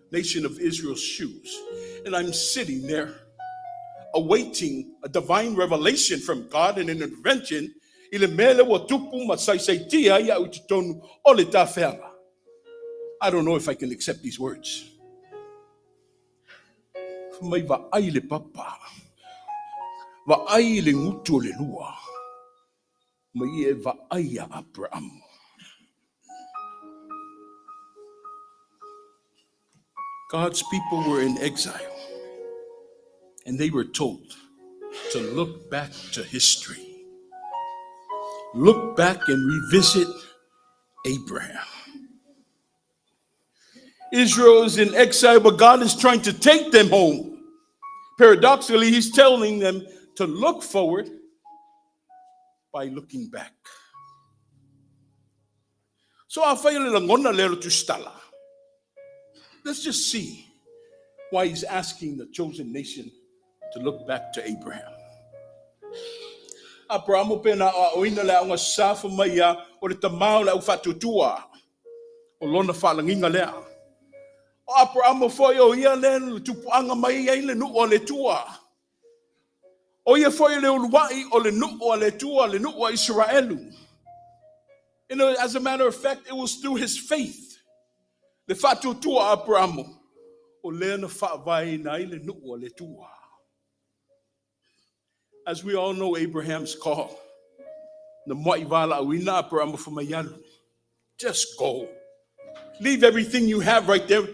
nation of Israel's shoes and I'm sitting there awaiting a divine revelation from God and an intervention, I don't know if I can accept these words. Mai va ai le papa. Va ai le ngutu le lua. Mai e va ai a Abraham. God's people were in exile, and they were told to look back to history. Look back and revisit Abraham. Israel is in exile, but God is trying to take them home. Paradoxically, he's telling them to look forward by looking back. So let's just see why he's asking the chosen nation to look back to Abraham. Abraham pena oina le anga safa mai o le tamau le ufatutua o lona falanginga lea. O Abraham foi o ia le tupuanga mai ai le nu o le tua. O ia foi le uluai o le nu o le tua le nu o Israelu. You know, as a matter of fact, it was through his faith. Le fatutua Abraham o le na vai nai le nu o le tua. As we all know, Abraham's call. Just go. Leave everything you have right there.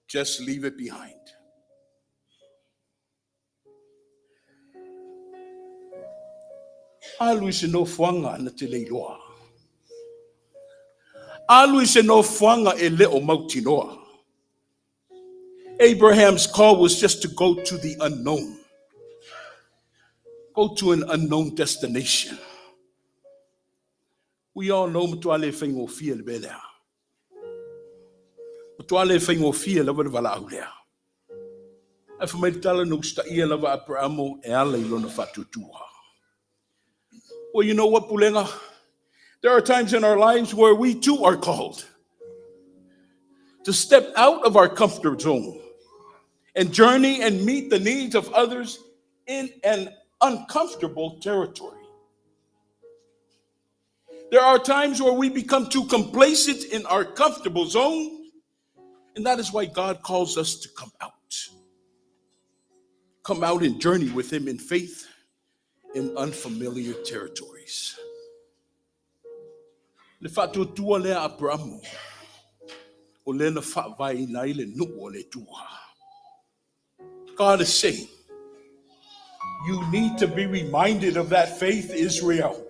Just leave it behind. Alu I se no fuanga na te leiloa. Alu I se no fuanga e leo mautinoa. Abraham's call was just to go to the unknown. Go to an unknown destination. We all know matuale whaingo fia le belea. Matuale whaingo fia le wala aulea. E whamaitala no sta ia lava Abramo e ala I lona whatutua. Well, you know what, Pulega? There are times in our lives where we too are called to step out of our comfort zone and journey and meet the needs of others in an uncomfortable territory. There are times where we become too complacent in our comfortable zone, and that is why God calls us to come out. Come out and journey with Him in faith in unfamiliar territories. Le whatutua lea Abramo, o le na whaavai nai le nu'u o le tua. God is saying, you need to be reminded of that faith, Israel.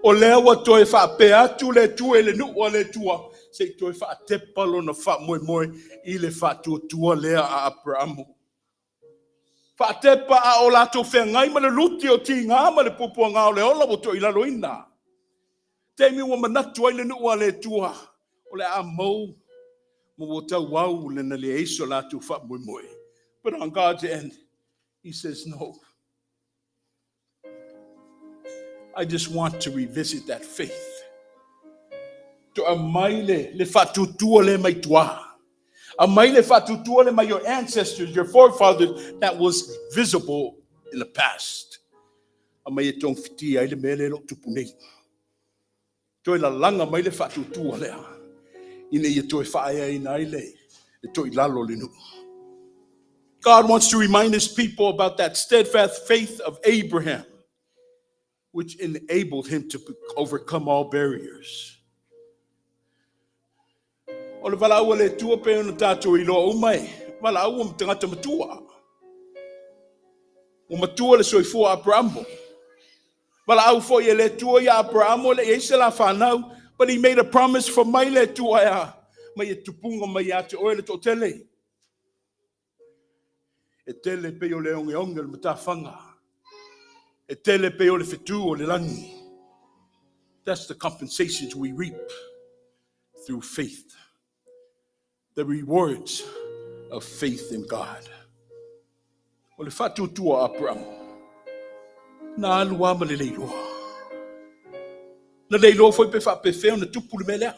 O lea wa toe whaapea atu le tua le nu'u o le tua, se toe whaatepa lo na wha moe moe I le whatutua lea a Abramo. Whaatepa a o lato whengai ma le luti o ti ngā ma le pupu ngā o le ola o to I laloina. Te mi wa manatu ai le nu'u o le tua, o le a mau, mo o tau wau le na le eiso lato wha moe moe. But on God's end, He says, no. I just want to revisit that faith. To amaile le whatutua le mai tua. Amaile whatutua le mai your ancestors, your forefathers, that was visible in the past. Amai e tong whiti ai le mele lo tupunei. Toi la langa mai le whatutua lea. Ine I toi whaia I nai le. E toi lalo le nu. God wants to remind His people about that steadfast faith of Abraham, which enabled him to overcome all barriers. O le walaua le tua pe ona tātou I loa umai. Walaua ma tangata matua. O matua le soifua Abramo. Walaau fo I le tua ia Abramo le eise la whanau, but He made a promise for mai le tua ia. Mai e tupunga mai ate oe le totele. E tele pe o le onge onge le matawhanga. E tele pe o le whetu o le langi. That's the compensations we reap through faith. The rewards of faith in God. O le whatutua Abramo. Na alua ma le leiloa. Na leiloa foi pe whapewheo na tupu le melea.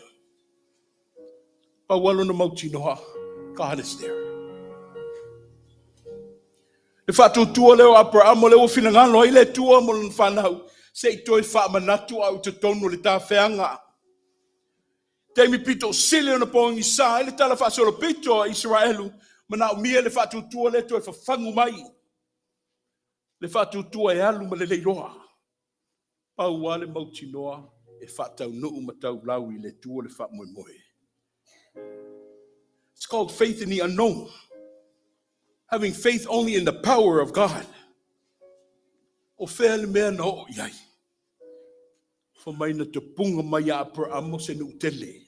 Pa walo na mautinoa. God is there. Le whatutua leo Abramo leo whinangalo I le tua mo le whanau. Se toi whamanatu au te tonu le tā wheanga. Te mi pito sile na pongi sa. Ele tala whasolo pito a Israelu. Mana o mia le whatutua le toi whafangu mai. Le whatutua e alu ma le leiroa. Pau wale mautinoa e whatau nuu matau lau I le tua le whamoe moe. It's called faith in the unknown. Having faith only in the power of God. O whea le mea na o iai. Whamai na te punga mai a Abramo se nu tele.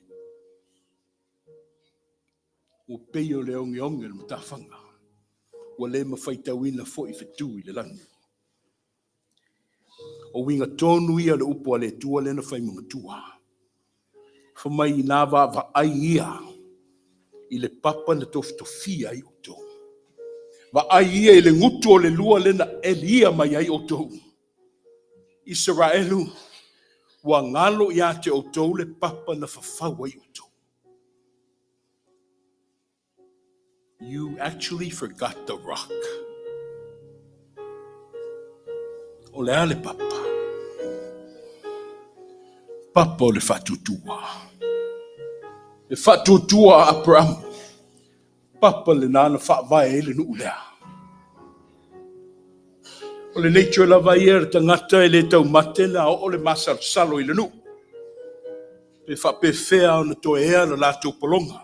O peo le onge onge le matawhanga. Wa le mawhaitawina fo I whetu I le langi. O winga tonu ia le upo a le tua le na whaimunga tua. Whamai I nā wa ai ia. I le papa na tofitofia I o tō. Wa ai ia I le ngutu o le lua le na elia mai ai o tō. Israelu. Wa ngalo ia te o tō le papa na whawhau ai o tō. You actually forgot the rock. O le ale papa. Papa o le whatutua. Le whatutua Abraham. Papa le nana whaavai le nuu lea. O le nature lava ia le tangata le tau mate na o le masal salo I le nuu. Pe whapewhea o na toe ea na lātou polonga.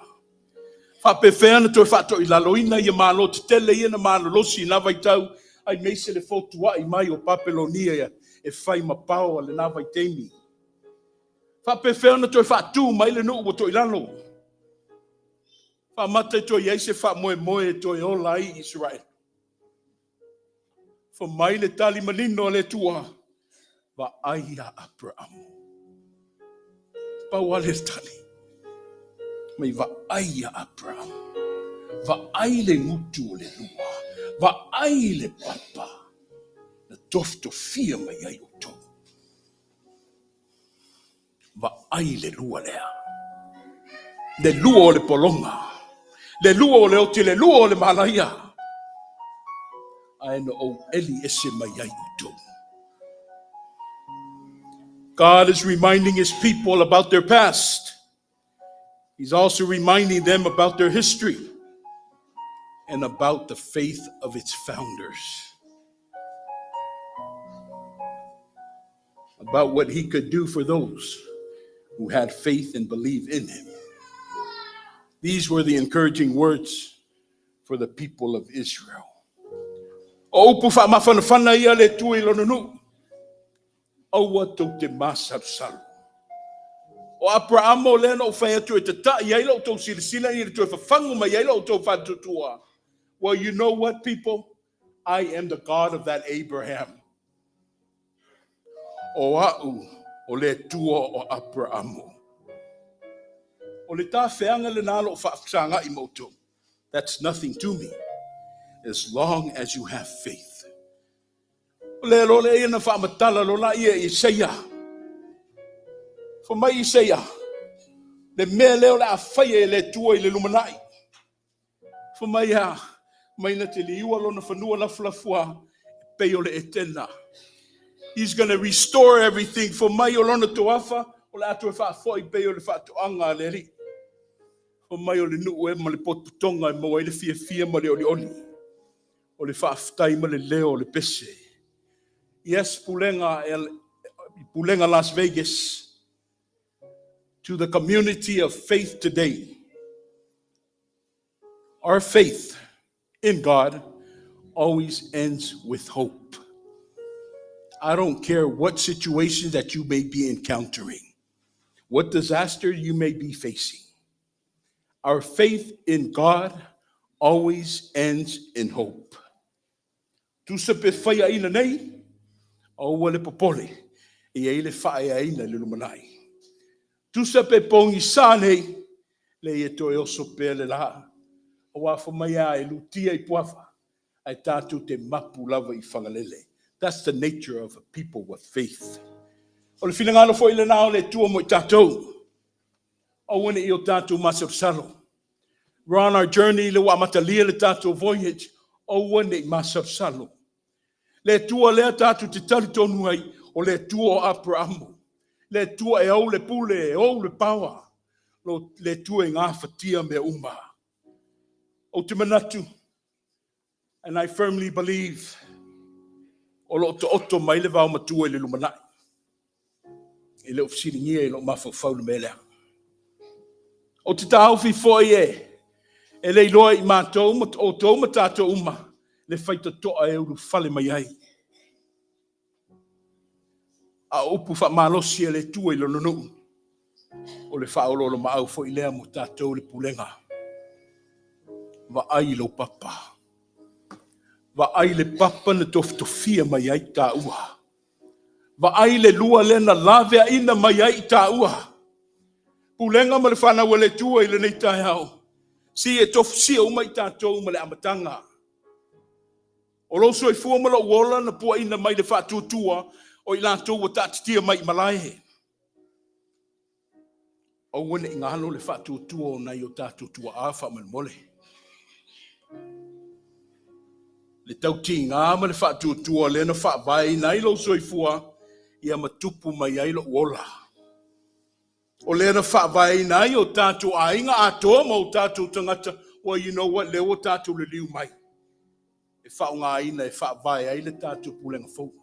Whapewhea na toe whato I laloina ia malo te tele ia na malo losi na vai tau ai meise le fotua I mai o Papelonia ia e whai mapao le nā vai teimi. Whapewhea na toi whātū mai le nuu o toi lalo. Whamata toi eise wha moe moe toi ola i Israel. For mai le tali manino le tua, wa aia Abraham. Pau ale tali. Mai va aia Abraham. Va ai le mutu o le lua. Va ai le papa. Na tofto fia mai ai o tō. Va ai le lua lea. Le lua o le polonga. Le lua o le oti, le lua o le malaia. Aeno o eli ese mai ai o tō. God is reminding his people about their past. He's also reminding them about their history and about the faith of its founders. About what he could do for those who had faith and believed in him. These were the encouraging words for the people of Israel. O upu whaamawhanawhana ia le tui lononu. O watu te masapsalu. O Abraham o lena o whai atu e te ta i aila o tau sirisila i le tui whawhangu mai aila o tau whatutua. Well, you know what, people? I am the God of that Abraham. O au o le tua o Abraham. O le tā whianga le nalo o whaafsanga i moto. That's nothing to me, as long as you have faith. O le lo le ina whaamatala lo la ia Isaiah. For mai Isaiah, le mea leo le a whaia le tua i le lumanai. For mai a, mai na te liua lo na whanua la flafua, pe o le etena. He's going to restore everything. For mai o lona toafa, o le atu e whaafoi pe o le whaatoanga le ri. O mai o le nuu e ma le potputonga e maua i le fia ma le oli. O le whaaftai ma le leo le pese. Yes, Pulega A Las Vegas. To the community of faith today. Our faith in God always ends with hope. I don't care what situation that you may be encountering, what disaster you may be facing. Our faith in God always ends in hope. Tu se pe whaia ina nei, o wale popole, e eile whaia ina le lumanai. Tu se pe pongi sa nei, le e toi oso pe le la. O wafo mai a e lutia I puafa, ai tātou te mapu lava I whangalele. That's the nature of a people with faith. O le whilangalo fo I le nao le tua mo I tātou. O wane I o tātou masapsalo. We're on our journey le wa matalia le tātou voyage. O wane I masapsalo. Le tua lea tātou te tali tonu ai, o le tua o Abraham. Le tua e au le pule, e au le pawa. Le tua I ngā whatia me umba. O te manatu. And I firmly believe o lo to oto mai le vau matua I le lumanai. I le ofisiringia I lo mawhawhau le melea. O te tau fi foi e le iloa I mātou o tō matatou uma le whaita toa e uru whale mai ai. A upu wha malosi e le tua I lo nonu. O le whaololo maau foi lea mo tātou le pulenga. Va ai lo papa. Va ai le papa na toftofia mai ai tā ua. Va ai le lua lena lavea ina mai ai tā ua. Pulenga ma le whana wa le tua I le nei tai hao. Si e tofsia uma I tātou ma le amatanga. O loso I fua ma lo wola na pua ina mai le whatutua o I lātou wa tātitia mai malae. O wane I ngalo le whatutua o nei o tātou tua awha ma le mole. Le tauti ngā ma le whatutua le na whaavai nei lo soifua I matupu mai ai lo wola. O le na whaavai nei o tātou ainga atoa ma o tātou tangata. Well, you know what, leo o tātou le liu mai. E whao ngā ina e whaavai ai le tātou Pulega Fou.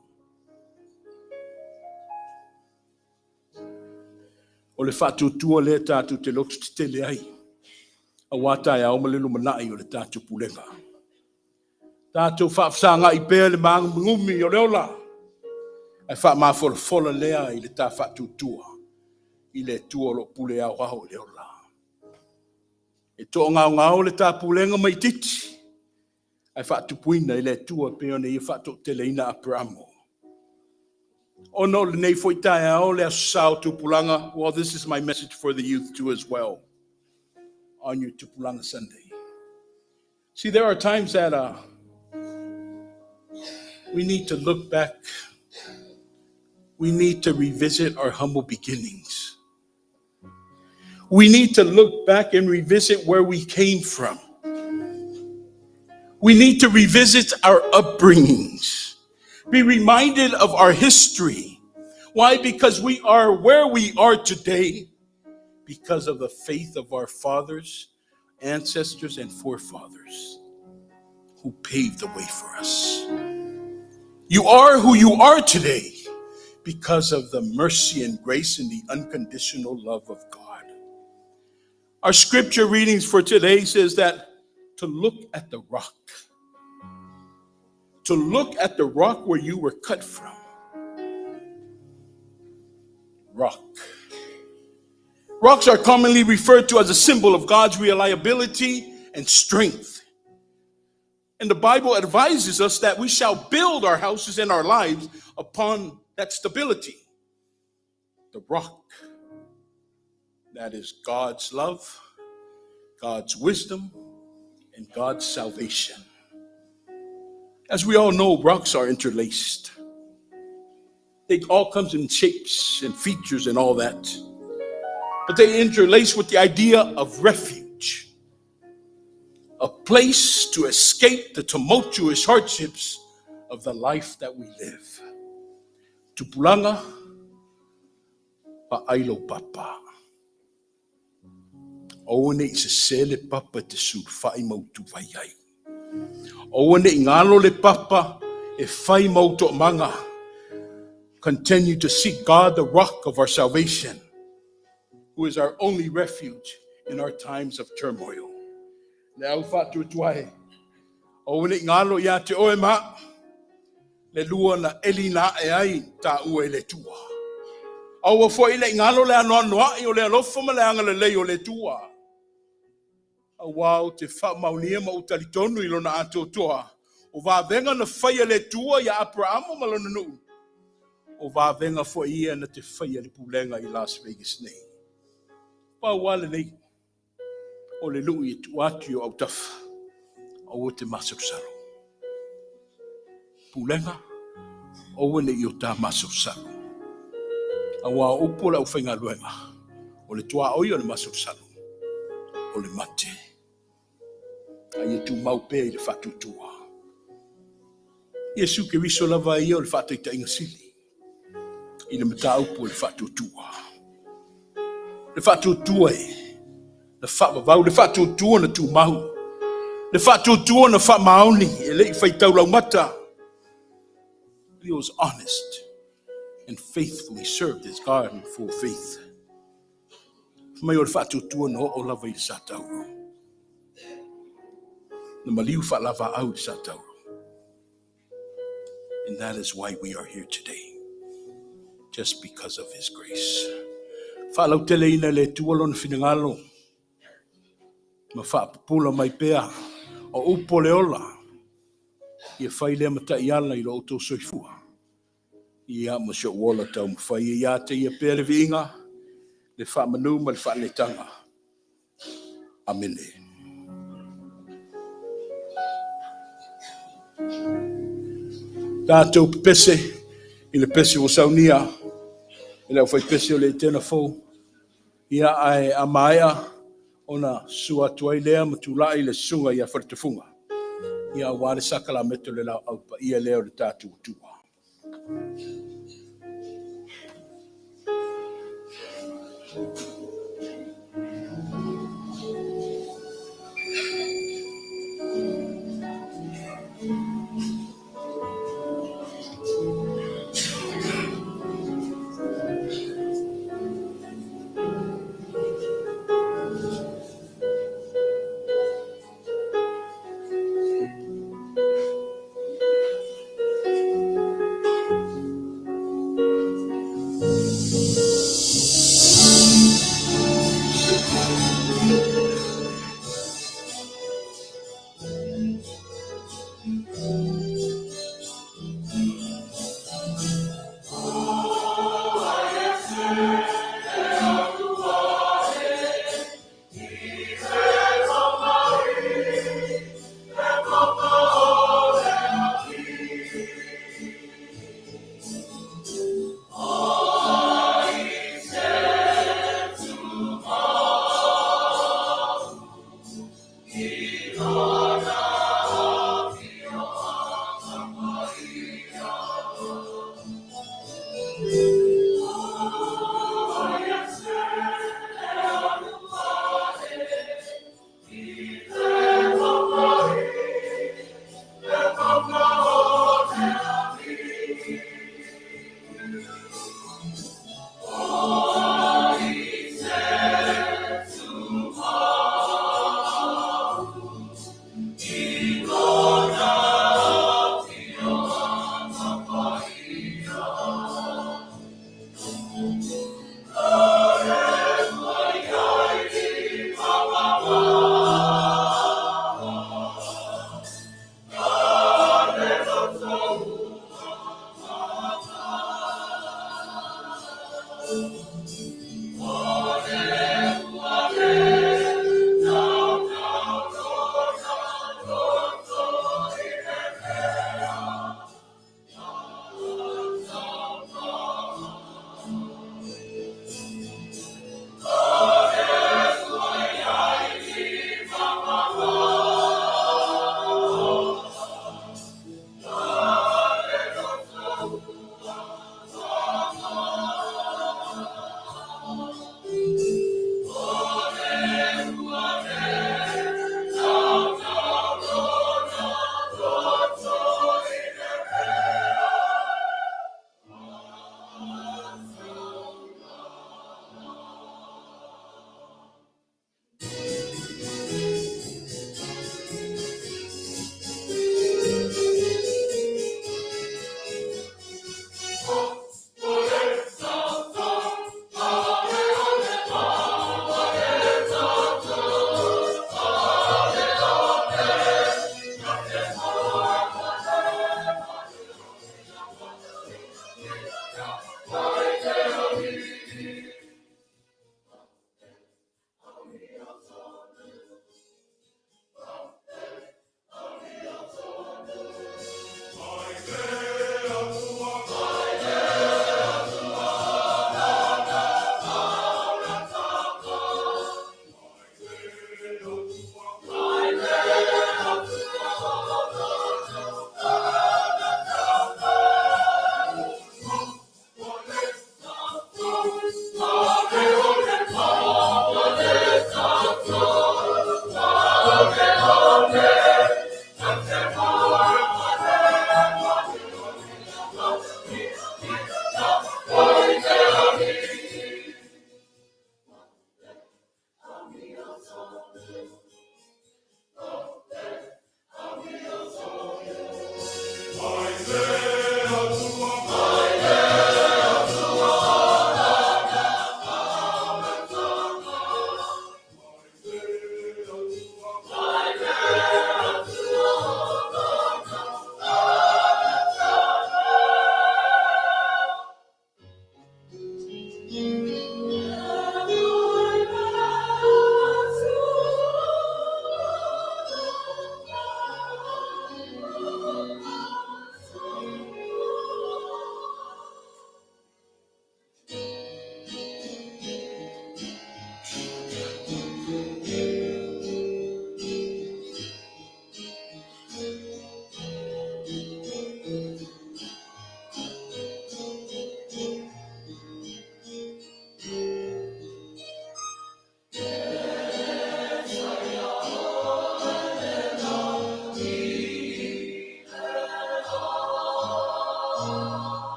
O le whatutua le tātou te lotu te tele ai. A wātai au ma le lumanai o le tātou Pulega. Tātou whaafsanga I pēr le maanga ngumi o leola. Ai wha mafola lea i le tā whatutua, i le tua lo pule au aho le ola. E tō ngau le tā pulenga mai titi, ai whatupuina i le tua peone i whatu te leina apramo. O no le nei foi tae au le asau tupulanga. Well, this is my message for the youth too as well on your Tupulanga Sunday. See, there are times that we need to look back. We need to revisit our humble beginnings. We need to look back and revisit where we came from. We need to revisit our upbringings. Be reminded of our history. Why? Because we are where we are today because of the faith of our fathers, ancestors, and forefathers who paved the way for us. You are who you are today because of the mercy and grace and the unconditional love of God. Our scripture readings for today says that to look at the rock. To look at the rock where you were cut from. Rock. Rocks are commonly referred to as a symbol of God's reliability and strength. And the Bible advises us that we shall build our houses and our lives upon that stability. The rock. That is God's love, God's wisdom, and God's salvation. As we all know, rocks are interlaced. They all come in shapes and features and all that. But they interlace with the idea of refuge. A place to escape the tumultuous hardships of the life that we live. Tupulanga Ailao Papa. Oone I se sele papa te surfai mautu vaiai. Oone I ngalo le papa e fai mautu manga. Continue to seek God, the rock of our salvation, who is our only refuge in our times of turmoil. Le au fatu tuahe. Oone I ngalo ia te oe ma. Le lua na elina e ai ta ue le tua. Aua fo I le ngalo le anoa noa I o le alofa ma le anga le lei o le tua. Wow, te wha maunia ma utalitonu I lona ato toa. O va venga na whaia le tua ia Abraham ma lona nuu. O va venga fo ia na te whaia le Pulega I Las Vegas nei. Pa wale nei. O le nuu I tu atu au tafa. O te masarusalo. Pulega. O ne I o ta masarusalo. Awa upo la uwhainga luenga. O le tua oi o le masarusalo. O le mate. Ai tu Malepeai le whatutua. Iesu ke riso lava I o le whataita inga sili. I le mata upo le whatutua. Le whatutua e. Le whamavau, le whatutua na tu mahu. Le whatutua na whamaoni. E le I whaitau lau mata. He was honest and faithfully served his God in full faith. Mai o le whatutua na o lava I le satauro. And that is why we are here today. Just because of his grace. Whalau tele ina le tuolon finangalo. Ma whapapula mai pea. O upo le ola. Ia whai lea mata I ala I lo auto soifua. Ia ma sio wola tau ma whai ia te ia pea le viinga. Le whamanu ma le whaletanga. Amene. Tātou pese, I le pese o saunia, I le au whai pese o le Etena Fou, ia ai a maia, ona sua tuai lea matulai le sunga ia whartafunga. Ia wale sakala meto le lau au pa ia leo le tātou tua.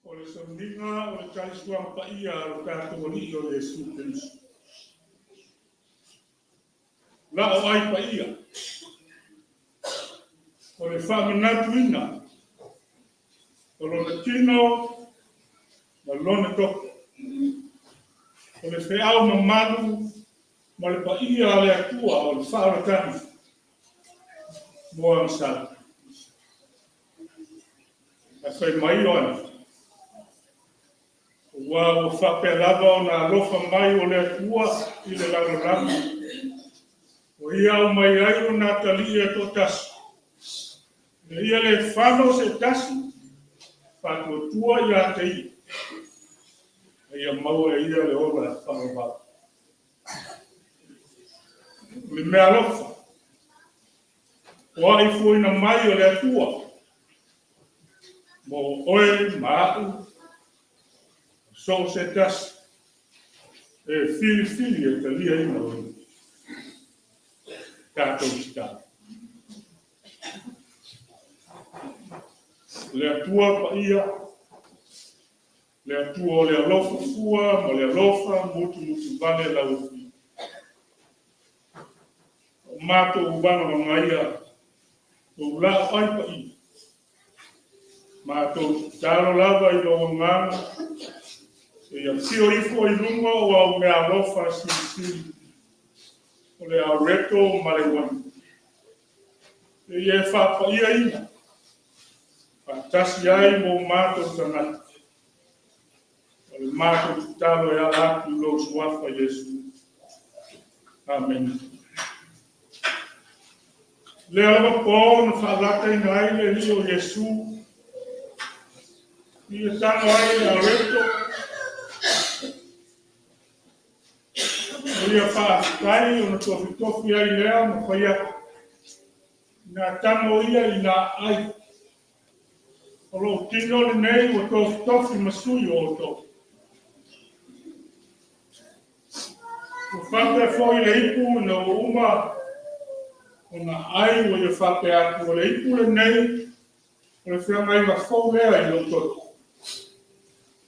O le soninga o le taisua pa ia o tātou ni o Yesu Kristo. La o ai pa ia. O le whamanatuina. O lona tino, ma lona toko. O le whiau ma manu, ma le pa ia le atua o le whaoratani. Moa msala. A whai mai o ana. Ua o whapea lava o na rofa mai o le atua I le laurarama. O ia o mai ai o nā tali e tō tasu. Le ia le whano se tasu, whato tua ia te I. E ia mau e ia le ora whanobau. Le mea lofa. O ai fuina mai o le atua. Mo oe maau. So se tasu. E fili e te lia ina o I. Tātou sita. Le atua pa ia, le atua o le alofa fua, ma le alofa mutu vane la ufi. O mato ubana mangaia, o la ai pa I. Mato taro lava I lo ngana, e ia sio ifo I lunga o au me alofa sili. O le aureto ma le wani. E ia whapa ia ina. Tasi ai mo mato tanata. O le mato tutalo e ala atu lo suafa Yesu. Amen. Le awa po na whalata ina ai le li o Yesu. I e tano ai le aureto. Ia whaakai o na tofi ai lea ma whaia. Nā tamo ia I nā ai. O lo tino le nei o tofi masui o to. O whakea fwoi le ipu na o uma o na ai o ia whakea atu o le ipu le nei o le whiangai ma fwou lea I lo to.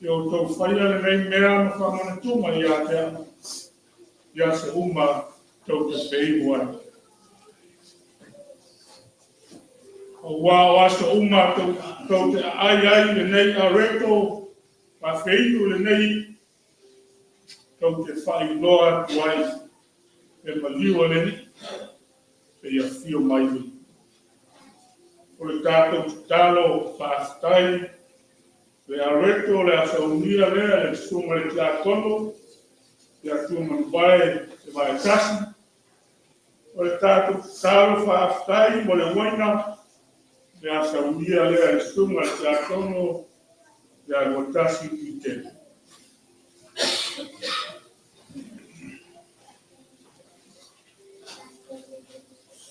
I o tau whaia le nei mea ma whamana tuma I a te ama. Ia se uma tau te peimu ai. Wa so uma to te ai le nei a reto pa feitu le nei to te fai loa tuai e maliu le ni e ia fio mai ni. O le tātou talo whāstai, le a reto le a saunia lea le sunga le tia tono, le a tua manubae se vai kasi. O le tātou talo whāstai mo le waina, le a saunia lea le sunga le tia tono, le a ngotasi i tēne.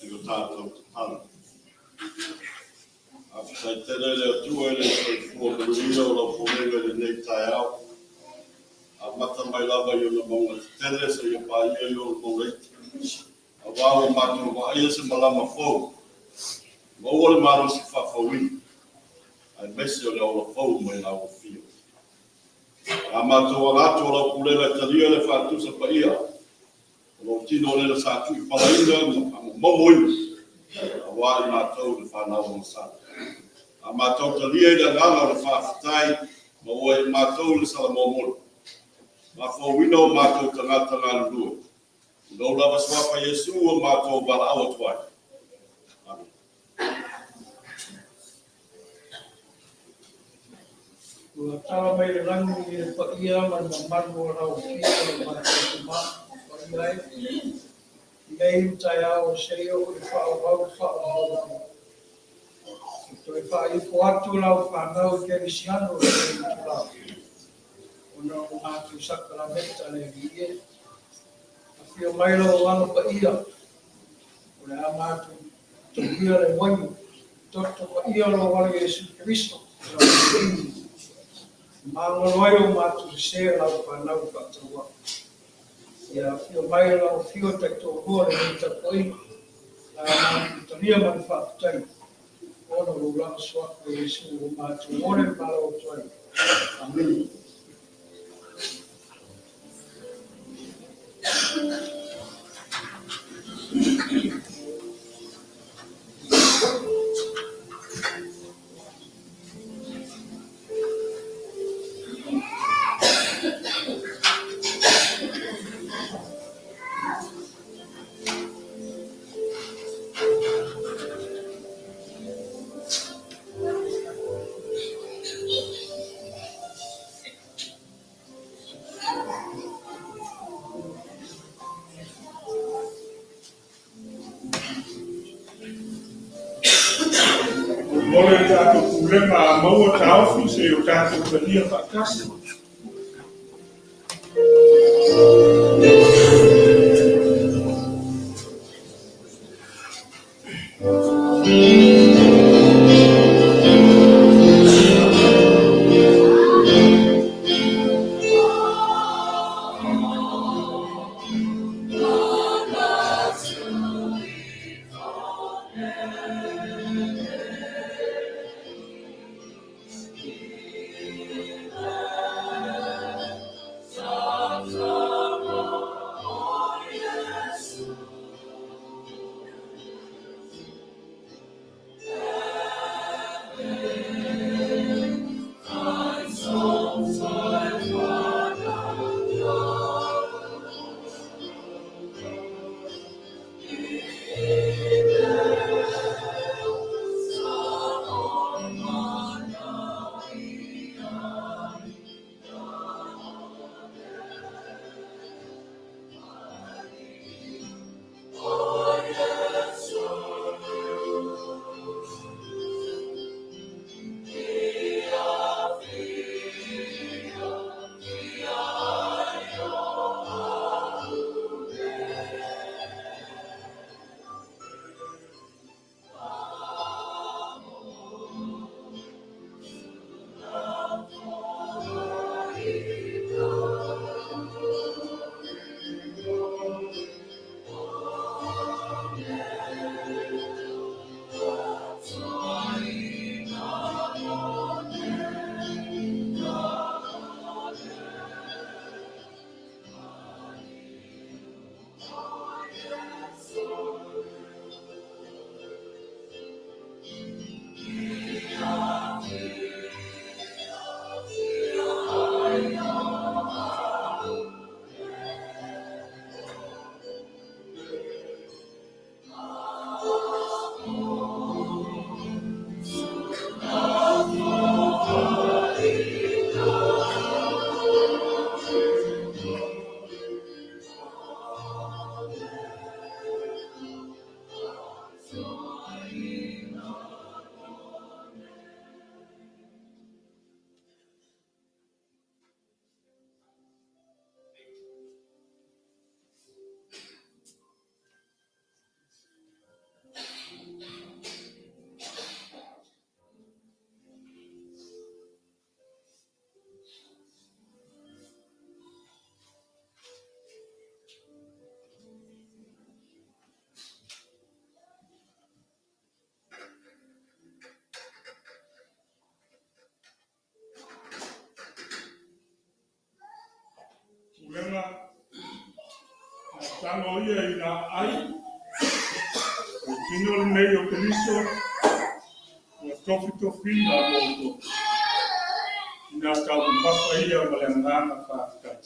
Iko tātou talo. After tere le tua le for the video of Pulega le nei tai au. A mata mai lava yo na monga tere se yo pa yo ko le. A wa matu wa ia se malama fo. Mo ole maro se fa fo wi. Ai mesi ole o fo mo na o fio. A matu wa to la Pulega tali le fa tu se pa ia. O tino le sa tu pa ina mo mo. A wa matu le fa na o sa. A mātou te lia i da ngana o le whaafitai, ma ua i mātou le salamomolo. Ma whauina o mātou te ngata ngana lua. Nau lava swapa Yesu o mātou wala awa tuai. Amen. Ua tawa mai le rangi i le paia man manu o rau kia o mātou te mā. Waiai, nei utai ao seio i whaau. Toi whai po atu lau whanau ke risiano e te lau. Ona o mātu sakramenta le rie. A whio mailo o anu pa ia. O le a mātu tukia le moinu. Toto pa ia lo wale Jesu Christo. Māngoloi o mātu se lau whanau whataua. Ia whio mailo o whio te tō hua le ni ta koina. La mātu talia man whakatai. Ono rula swak Yesu o mātu ore malo tuai. Amen. Ole tātou Pulega a maua ta ofi se o tātou talia whakasi. ngā ai, o tino le nei o Keriso, o tofi ngā mōto. Ina tau mpapa ia ma le ngāna whākai.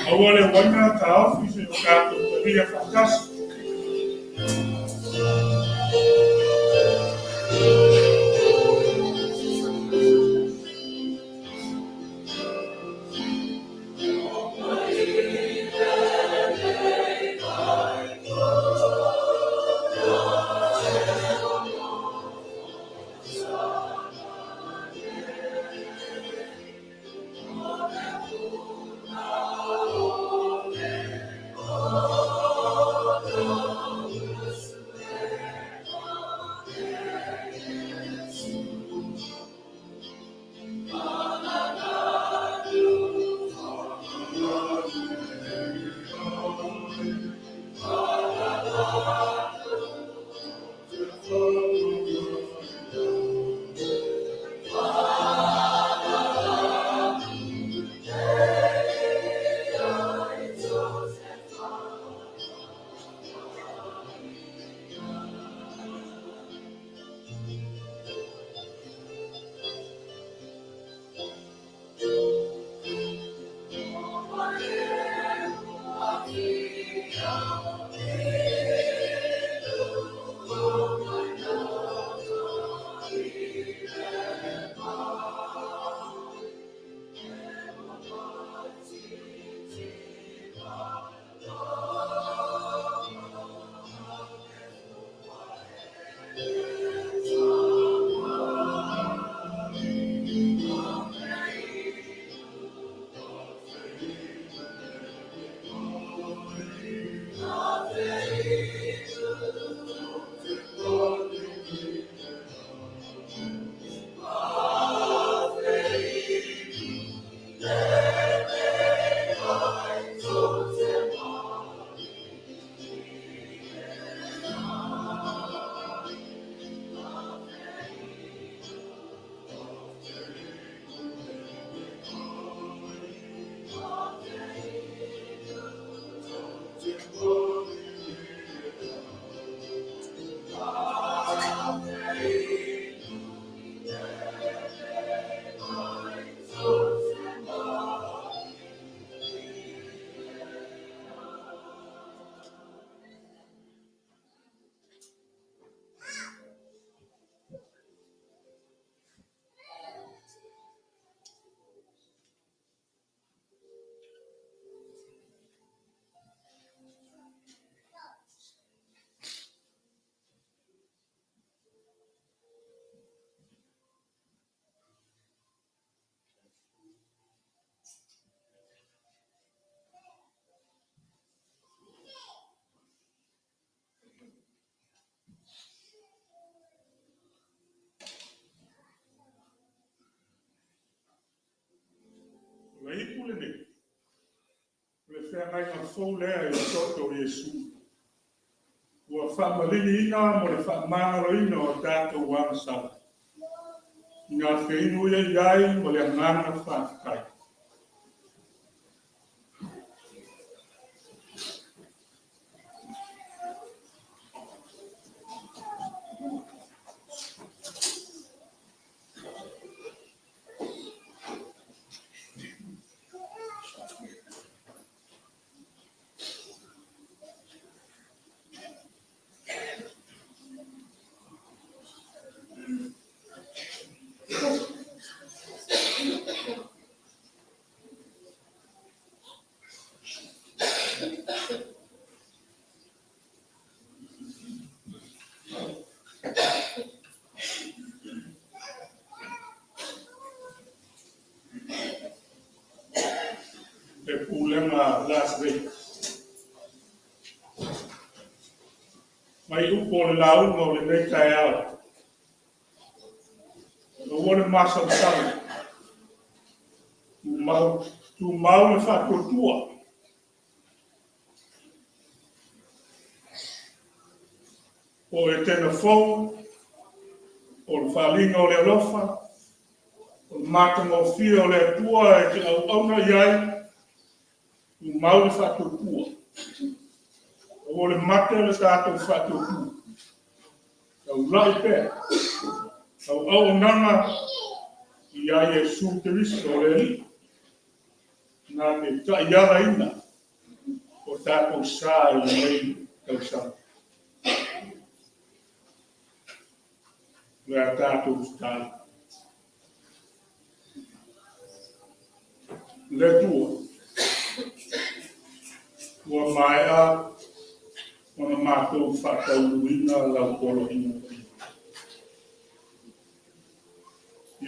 Awale wana ka ofisi o kato talia whakasi. Lei pule ne. Le whea ngai ngā whou lea i toto Iesu. Ua whamalini ina mo le whamangaro ina o tātou wangsala. Ngā whainu ia iai mo le ngāna whākai. mai upo le launga o le nei tai au. No wone masa o tau. Tu mau me whakotua. O Etena Fou, o le whalinga o le alofa, o le matanga o fia o le atua e te au auna iai, tu mau le whakotua. O le mate o le tātou whakotua. Tau lai pēr. Tau au nanga i a Iesu Kristo o le li. Nā te taiara ina o tātou sā i nei tau sā. Le a tātou sā. Le tua. Ua mai a ona mātou whakau luina lau kolo ina.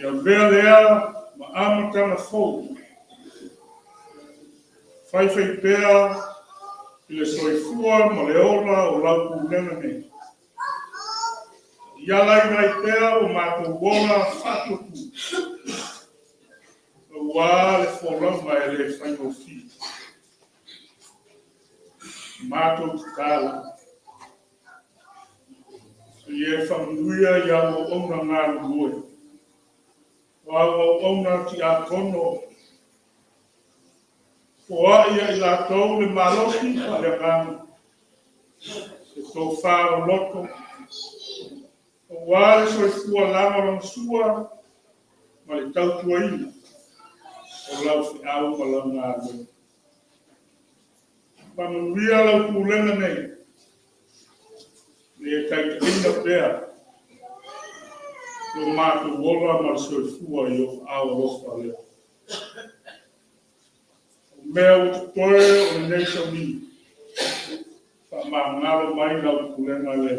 Ia vea ma amatanga fou. Whai pēa i le soifua ma le ora o lau kūnena nei. Ia lai ngai pēa o mātou wona whatuku. Ua le whorau mai le whaingo fi. Mātou tāla. Ie whamuia ia o ona ngā rue. Wa o ona ki a kono. O ia i la tau le maloki pa le kama. Se tō whāro loko. O wāre soi fua lama rong sua. Ma le tau tua ina. O lau fi au ma lau ngā rue. Pa manuia lau kūlenga nei. Ne e taita inda pēr. O mātu wola ma le soi fua i o au rofa leo. Mea o te toe o le neisa mi. Pa maa ngaro mai lau kulenga le.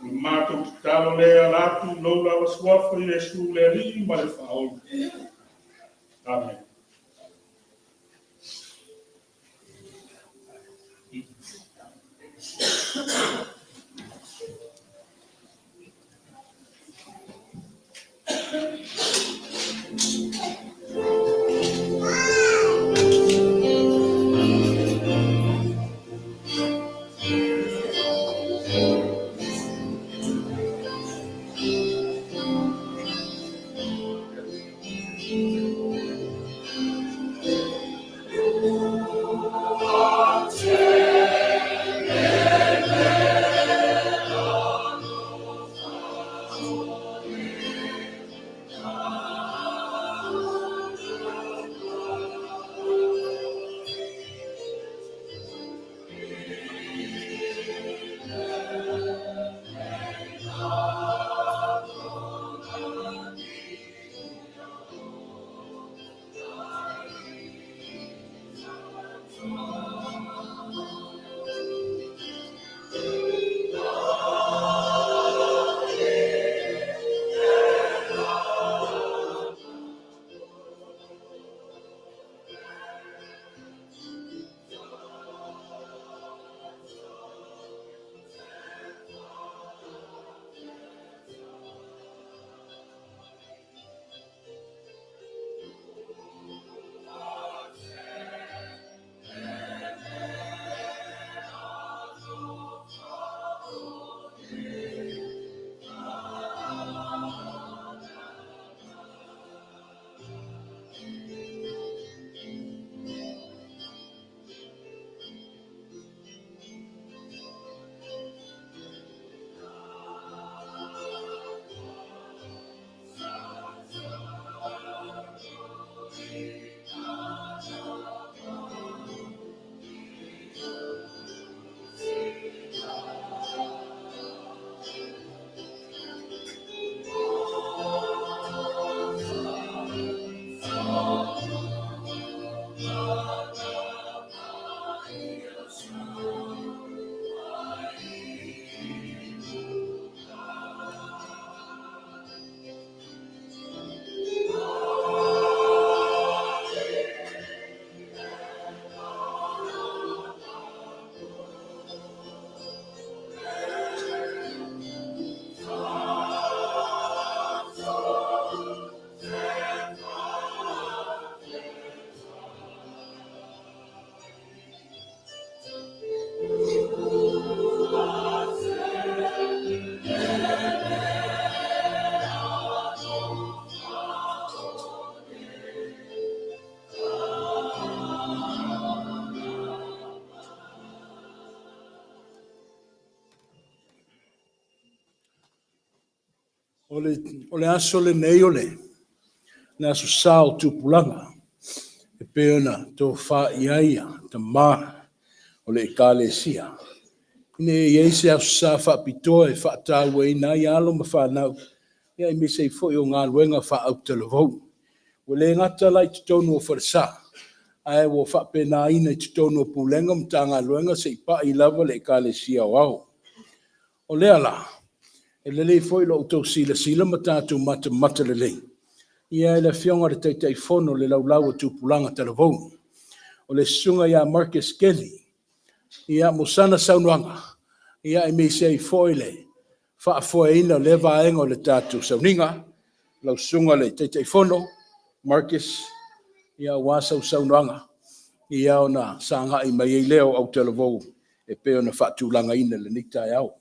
O mātou te talo lea latu lau lawa suafa i Jesu le li ma le whaolu. Amen. ole aso le nei ole. Na aso sao tupulanga. E peona tō wha iaia, ta mā, ole e kālesia. Ine e se aso sa wha pitoa e wha tāua i nai alo ma whanau. Ia i me se fwoi o ngā luenga wha au te lavou. Wale ngata lai te tonu o wharasa. Ai wo wha pena ina te tonu o pulenga mta ngā luenga se i pa i lava le kālesia o au. O lea la, e lele fwoi lo tau sila ma tātou mata lelei. Ia le fionga le teitai fono le laulau o tupulanga talavou. O le sunga ia Marcus Kelly. Ia musana saunuanga. Ia e me sei foile. Fa foina le vaenga o le tatu sauninga. Lau sunga le teitai fono. Marcus. Ia wasa saunuanga. Ia ona sanga i mai leo au talavou. E peo na fatulanga ina le nitai au.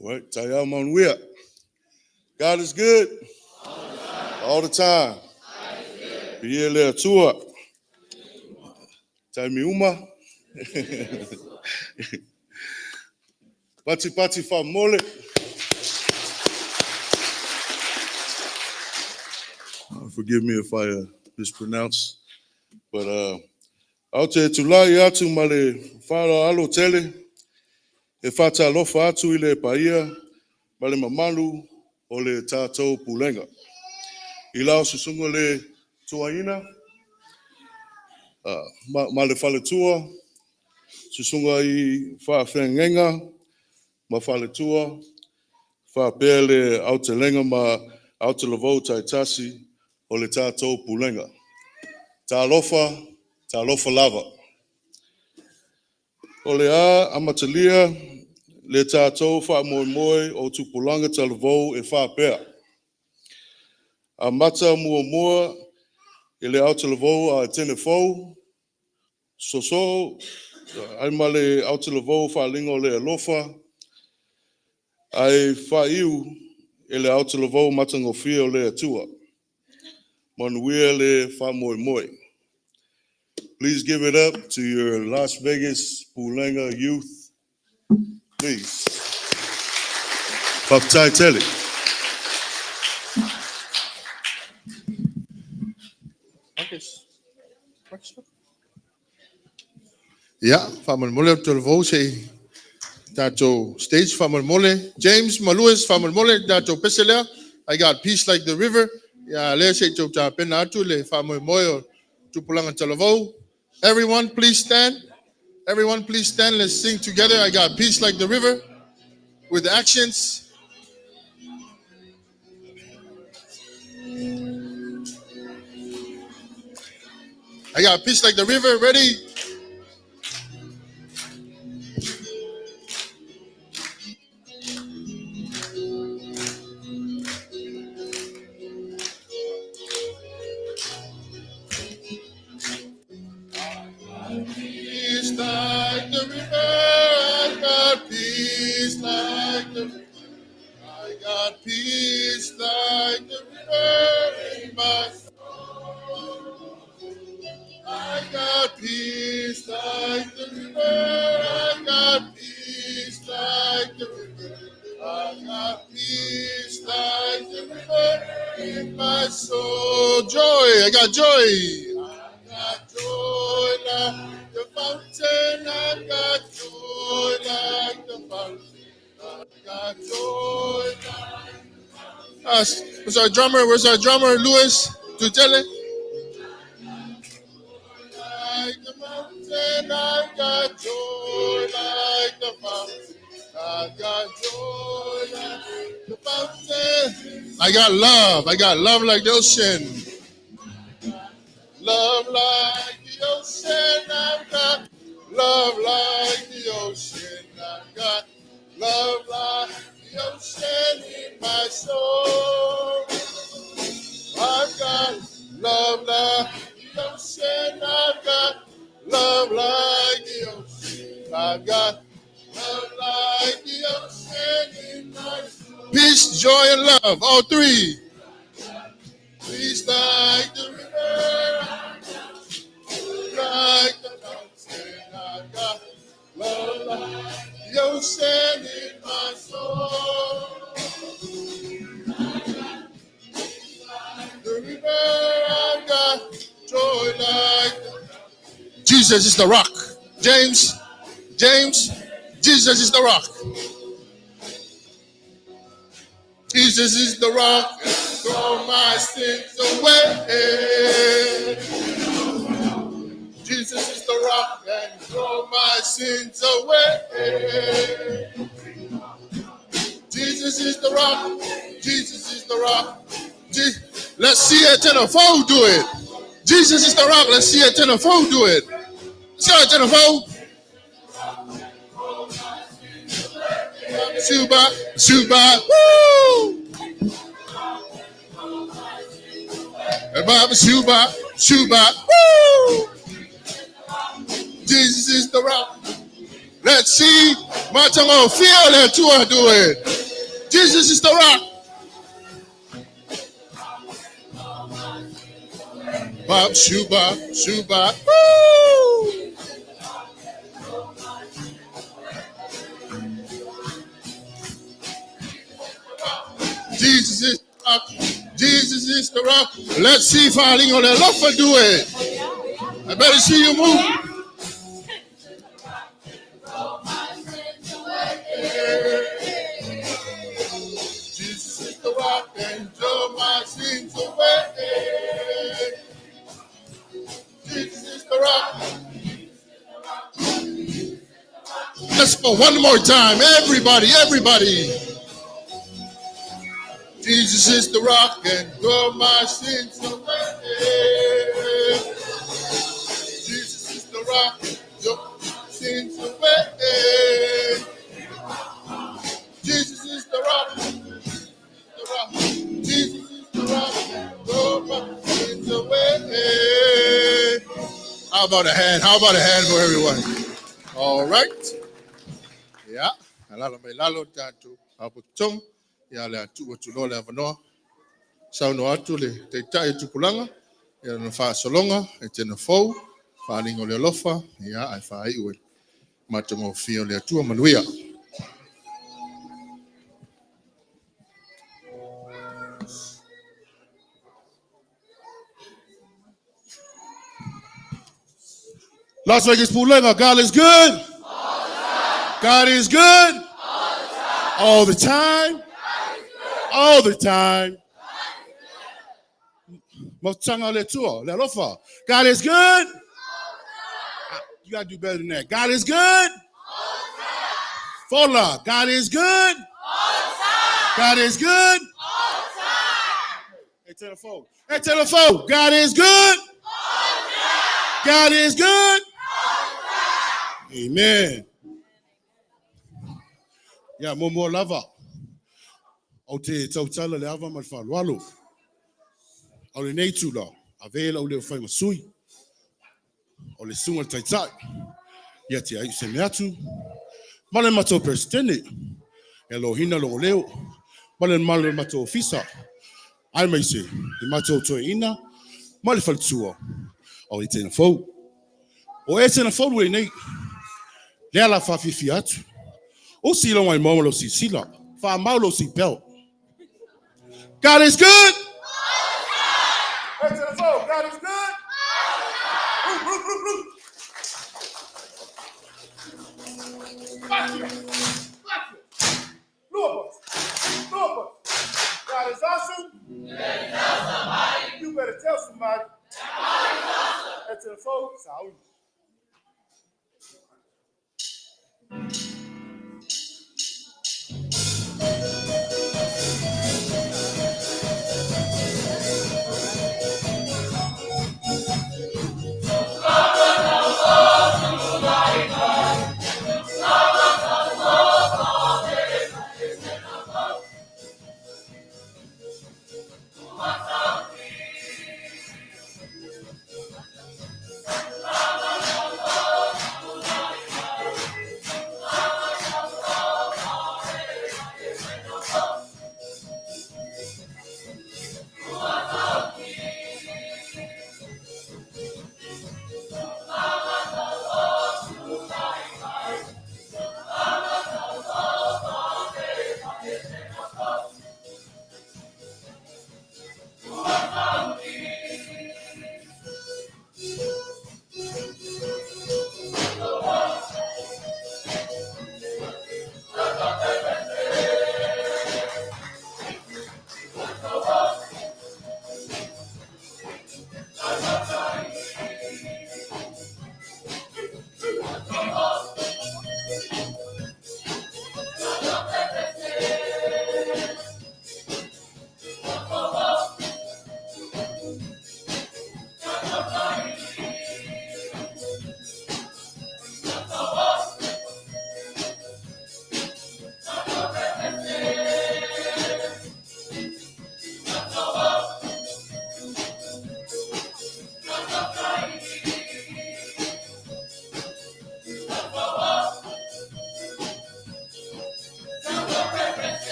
All right, Tayam on Wea. God is good all the time. Pia lea tua. Taimi uma. Pati fa mole. Forgive me if I mispronounce, but au te tulai atu ma le whara alo tele, e whata alofa atu I le paia, ma le mamalu o le tātou pulenga. I lao susunga le tuaina, ma le whale tua, susunga I whaafengenga, ma whale tua, whaapea le au te lenga ma au te lavou taitasi o le tātou pulenga. Tā lofa lava. O le a amatalia, le tātou wha moe o tupulanga ta lavou e whaapea. A mata mua e le au te lavou a Etena Fou. So, ai ma le au te lavou whaalinga o le alofa. Ai whaiu e le au te lavou matangofia o le atua. Manuia le wha moe. Please give it up to your Las Vegas Pulega youth. Please. Papai Tele. Ja, van mijn molle op de voce. Dato stage van mijn molle. James Maluis van mijn molle. Dato Pesela. I got peace like the river. Ja, lees het op de penatule van mijn molle. Tupulanga Telavo. Everyone, please stand. Everyone, please stand. Let's sing together. I got peace like the river. With the actions. I got peace like the river. Ready? Peace like the river. I got peace like the river. I got peace like the river in my soul. I got peace like the river. I got peace like the river. I got peace like the river in my soul. Joy, I got joy. I got joy like the fountain. I got joy like the fountain. I got joy like. Where's our drummer? Louis? To tell it. Like the mountain, I got joy like the mountain. I got joy like the mountain. I got love like the ocean. Love like the ocean, I've got love like the ocean. I've got love like the ocean in my soul. I've got love like the ocean. I've got love like the ocean. I've got peace, joy, and love. All three. Peace like the river, like the mountain I got. Love like the ocean in my soul. The river I got, joy like. Jesus is the rock. James, Jesus is the rock. Jesus is the rock, throw my sins away. Jesus is the rock, and throw my sins away. Jesus is the rock, Jesus is the rock. Let's see Etena Fou do it. Jesus is the rock, let's see Etena Fou do it. Let's go Etena Fou. Suba, woo! Baba, Suba, woo! Jesus is the rock. Let's see Matamo feel and Tua do it. Jesus is the rock. Bob, Suba, woo! Jesus is the rock. Jesus is the rock. Let's see if I on the love for do it. I better see you move. Jesus is the rock and throw my sins away. Jesus is the rock. Let's go one more time. Everybody. Jesus is the rock and throw my sins away. Jesus is the rock, throw my sins away. Jesus is the rock, Jesus is the rock, throw my sins away. How about a hand? For everyone? All right. Yeah. Alalo me lalo tatu aputung. Ya le atu watulo le avanoa. Sauno atu le te tai tupulanga. Ya na fa solonga. Etena Fou. Fa lingo le lofa. Ya ai fa iwe. Matamo fio le atu manuia. Las Vegas Pulega, God is good. God is good. All the time. All the time. God is good. You gotta do better than that. God is good. Fola, God is good. God is good. Etena Fou, God is good. God is good. Amen. Yeah, more lava. Ote tautala le ava malfa walo. O le nei tula, a vela o le whai masui, o le sunga taitai, ia te ai se meatu, male mato presidente, e lo hina lo leo, male mato ofisa, ai mai se, i mato toe ina, male faltua, o Etena Fou. O Etena Fou e nei, le ala whawhiwhi atu, o si longa i maumalo si sila, wha maulo si peo. God is good. Etena Fou, God is good. God is awesome. You better tell somebody. Etena Fou, saúde.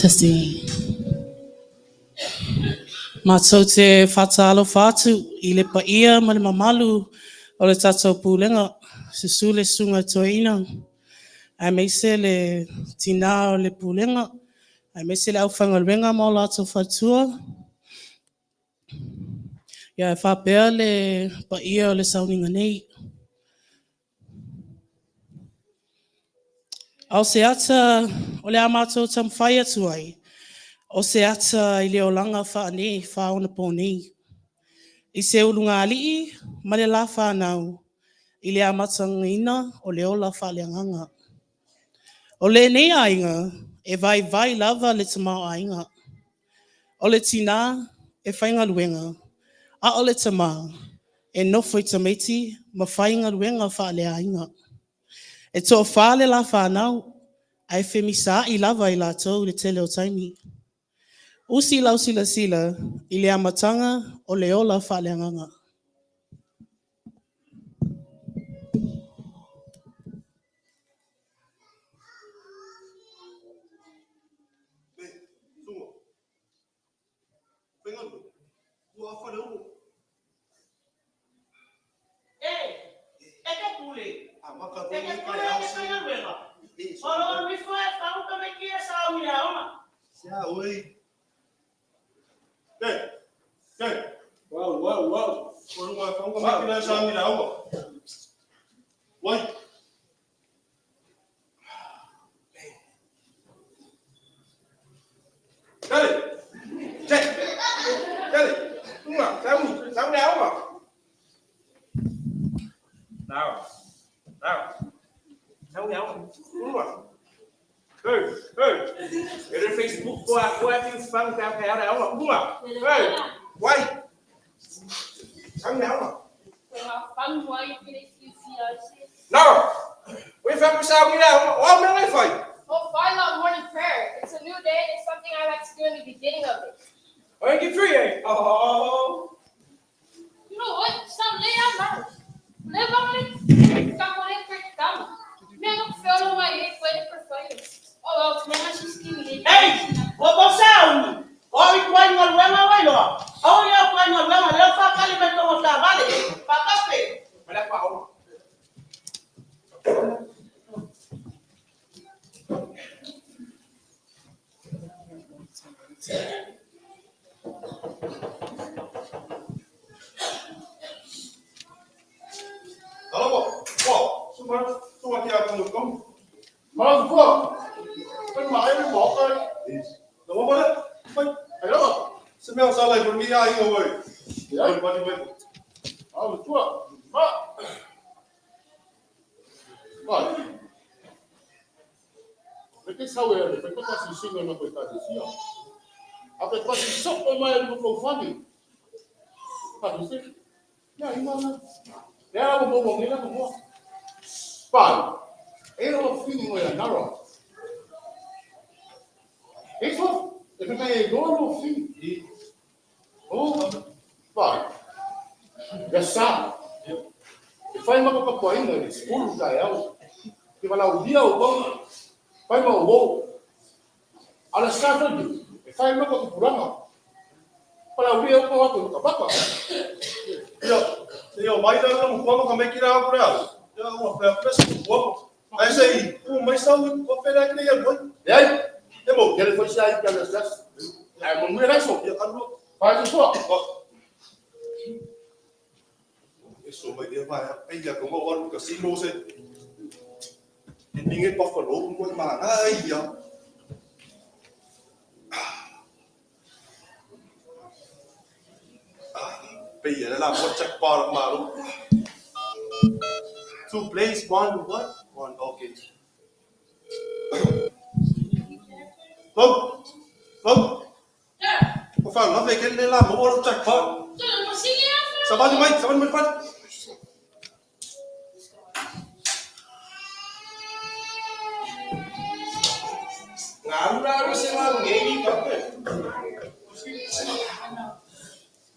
Testing. Mātou te whātalo whātu I le paia ma le mamalu o le tātou pūlenga se sule sunga toina. A meise le tina o le pūlenga Ai mesele au whangarenga mo lātou whatua. Ia e whapea le pa ia o le sauninga nei. Au se ata o le amatou tam whai atu ai. O se ata I le olanga wha nei, wha ona pō nei. I se ulunga alii, ma le la whanau. I le amatanga ina o le ola wha le anganga. O le nei ainga, e vai lava le tamau ainga. O le tina, e whainga luenga. A o le tamau, e nofo I tamaiti, ma whainga luenga wha le ainga. E tō wha le la whanau, ai whemisa I lava I lātou le tele o taimi. Usi lau sila, I le amatanga o le ola wha le anganga. Wow. Vamos máquina essa mira água. Vai. Dale. Dale. Uma, sao đéo mà. Nào. Sao đéo. Đúng rồi. Cái trên Facebook qua cái fan cao kéo đéo mà. Đúng rồi. Quay. Sao đéo mà. No. We found sao đi đâu? Ôm nó lấy phải. Oh, I love morning prayer. It's a new day and it's something I like to do in the beginning of it. Ôi cái free ấy. You know what? Someday I'm out. Live on it. Got one in for down. Man, I'm fell on my head waiting for fire. Oh, well, man, she's skinny. Hey! What sound? Oi, quay ngồi quay mà quay rồi. Ôi, quay ngồi quay mà lên phát cái bên trong một tà bá đi. Phát cái gì? Mày đang bảo. Halo, semua dia akan mendukung. Malah gua, kan main mau kan? Đâu có đấy, mày, thấy đó, xem nào sao lại còn đi ai rồi? Đấy, qua đi vậy. Chua, mà, rồi, cái sau này phải có cái gì sinh nó phải ta gì xíu. Apa có gì sốc ở ngoài nó không phát đi, phát đi xí, ya imana, ya một bộ này là một bộ, phải, ấy là một phim người là nào rồi, ấy thôi. E me dono figli. Vai. Já sabe. E faz uma coisa com ainda, escuro da ela. Que vai lá o dia o bom. Faz uma gol. Ela está tudo. E faz uma coisa por ano. Para o dia o bom com o papa. Eu mais da não como como é que era por ela. Eu vou pegar o bom. Aí sei, mas só vou pegar aquele aí. E aí?Emo, ele foi sair para as festas. Aí, não me deixou. Faz isso, ó. Isso vai levar aí já como o ano casino se. Ninguém pode falar com coisa mais. Ai, já. Bây giờ nó làm một check bar mà luôn. 2 plays, 1 what? 1 okay. Vâng. Có phải nó về cái nên làm một ô chặt không? Sao bao nhiêu mấy? Sao bao nhiêu phân? Ngắm ra nó sẽ là nghề đi cắm này.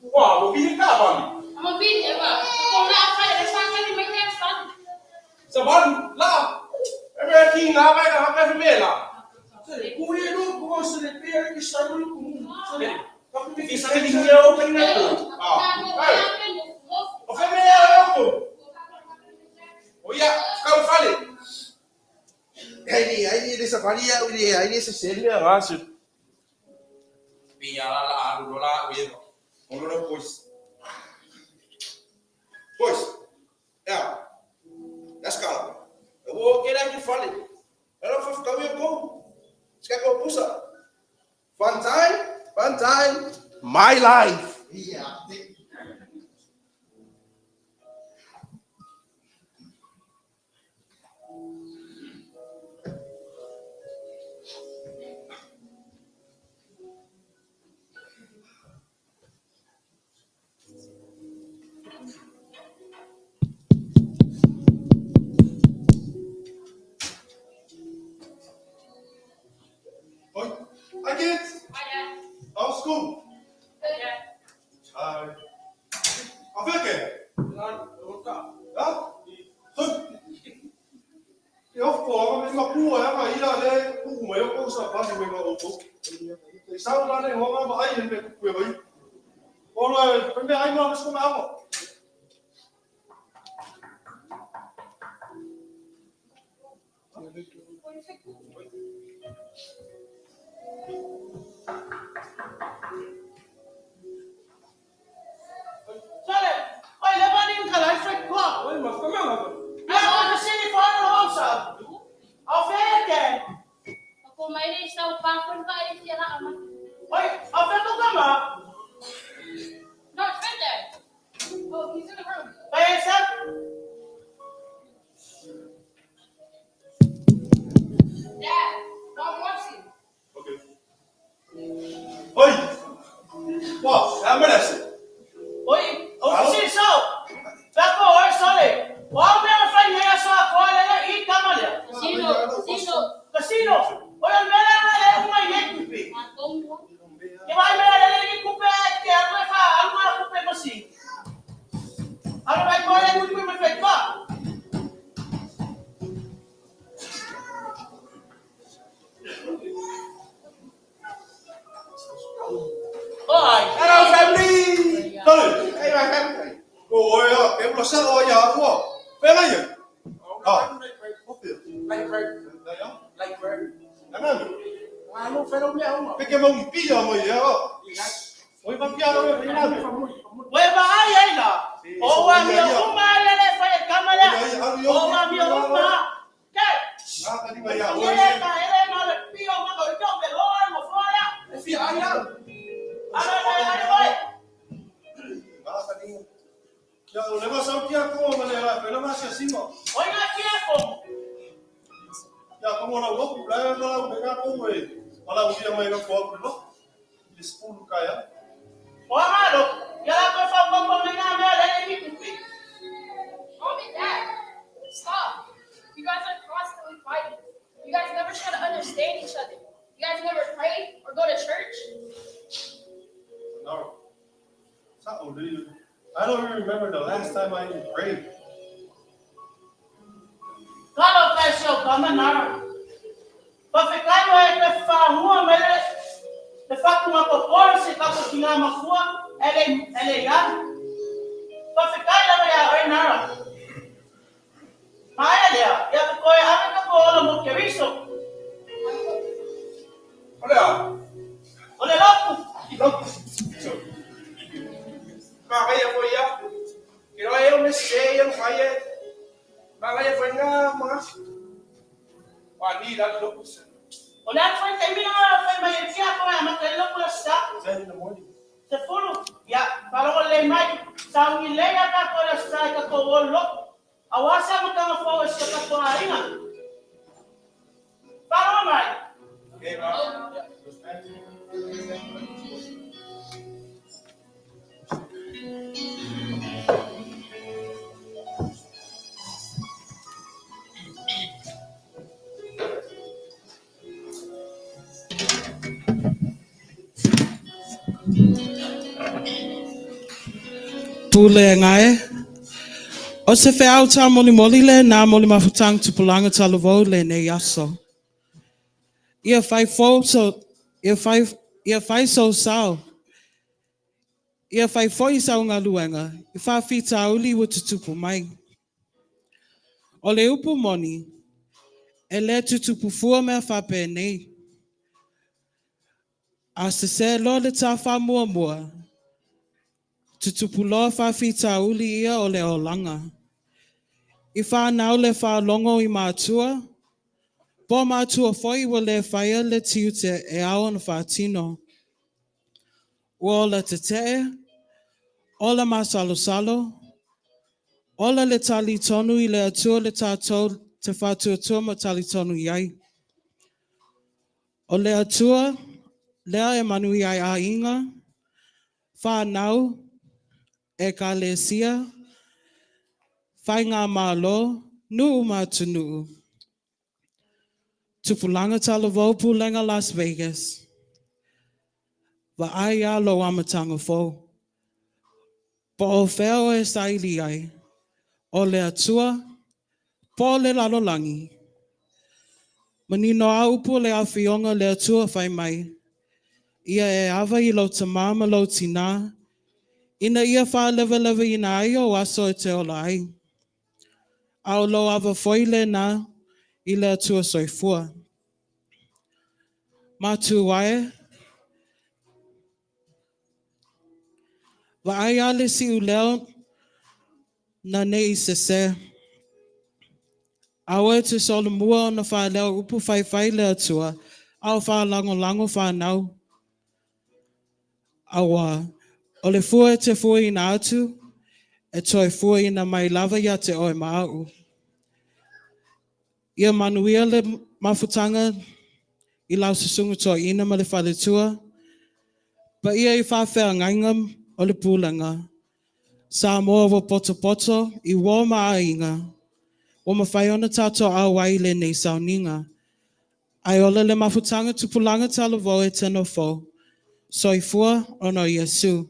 Wow, một viên cả bằng. Một viên vậy mà. Còn là phải để sang cái mấy cái sẵn. Sao bao nhiêu? Là. Em ơi, khi ngắm ai là cái phải là. Cui lu como se le pega que está no comum. Isso que ninguém é o treinador. O feminino é o pô. Olha, fica o fale. Aí nessa varia, aí nessa série, acho. Boys. Boys. Yeah. Let's go. We'll get out you funny. I don't know if come here go. Let's go push up. Fun time. Fun time. My life. Yeah. Hi kids. Hi, Dad. How's school? Good, Dad. Hi. How feel it? Huh? Eu falo, mas uma rua é uma ilha, né? O meu povo faz o meu povo. E sabe lá, né? Vamos lá, aí ele com o meu. Olha, primeiro aí nós vamos comer. Sale, oi, leva ali um calai fresco. Oi, mas como é, mano? Ah, você me fala no roça. Oferta. Ako may isa upakon ka rin siya na ama. Oi, oferta ka ma? No, it's right there. Oh, he's in the room. Oi, sir. Dad, Mom wants you. Oi! Pô, é a merece. Oi, oficina só. Tá com oi, sole. O homem vai fazer a sua coisa e camalha. Casino. Casino. Oi, o melhor é uma equipe. Matong. Que vai melhor ele coupe que a vai fazer alguma coupe assim. Ano vai correr muito me fez pá. Oi, Hello family. Thôi, hey my family. Rồi em là sao rồi giờ đúng không? Phê mấy gì? like bird. Đáng lắm. Ah, não foi o meu, Cái kia mông bị giờ mày vậy không? Ôi bác kia đâu phải nào? Oi, vai aí lá. Ou a minha uma ele faz câmera. Ou a minha uma. Que? À, cái đi mày à? Ôi. Ele não é pio, mas eu tô de longe, mo fora. Esse aí à? Ai. À, cái đi. Ya, nếu mà sao kia có mà lại phải nó mà sẽ xin mà. Oi, aqui é como? Ya, como la voz la la venga como wala usia mai na kwa kulo. Dispun kaya. Oi, amado. E ela foi falando com minha mãe, ele me cumpri. Mom and Dad, stop. You guys are constantly fighting. You guys never try to understand each other. You guys never pray or go to church. No. I don't even remember the last time I even prayed. Kalau kasih kamu nara. Pafikai wa ele fahu mele. De fato uma popora se tá com tinha uma rua, ele já. Pafikai lá vai a nara. Mas ele já ficou a que cola muito que isso. Olha louco. Makanya po ya. Kira ayaw na siya yung kaya. Makanya po nga mga. Wani lang lupus. Olha foi terminar foi mais dia com a matéria por esta. Then in the morning. Se foram, ya, para o lemai, sa ngileya ka ko la sa ka ko lo. Awasa mo ka fo sa ka ko ainga. Para mai. Okay, ma. Pulega e. O se whea ta moli moli le, nā moli mawhutang tupulanga talavou le nei aso. Ia whai fo so, ia whai so sao. Ia whai fo I sao ngā luenga, I whawhita uli wa tutupu mai. O le upu moni, e le tutupu fua mea whape nei. A se lo le tā wha mua mua. Tutupuloa wha whita uli ia o le olanga. I wha nau le wha longo I mātua. Po mātua foi wa le whaia le tiute e ao na wha tino. Ua o la te te, o la masalo salo, o la le tali tonu I le atua le tātou te whātua ma tali tonu iai. O le atua, lea e manu iai a inga, whanau, e ka le sia, whai ngā mālo, nuu mātunu. Tupulanga tala vau Pulega A Las Vegas. Wa ai alo amatanga fo. Po o wheo e saili ai, o le atua, po le lalolangi. Manino au pu le awhionga le atua whai mai. Ia e awa I lo tamama lo tina. Ina ia wha lewa ina ai o aso e te ola ai. Au lo awa foi le na I le atua soifua. Matu wae. Wa ai ale si u leo na nei se se. Awe te solo mua na wha leo upu whai le atua. Au wha lango wha nau. Awa, o le fua te fua ina atu, e toi fua ina mai lava ia te oe maau. Ia manuia le mafutanga I lau susungu toa ina ma le whale tua, pa ia I whawhea ngaingam o le pūlanga. Samoa wa poto I wā maa inga, o ma whai ona tātou awai le nei sauninga. Ai ola le mafutanga tupulanga tala vau Etena Fou. Soifua ono Yesu.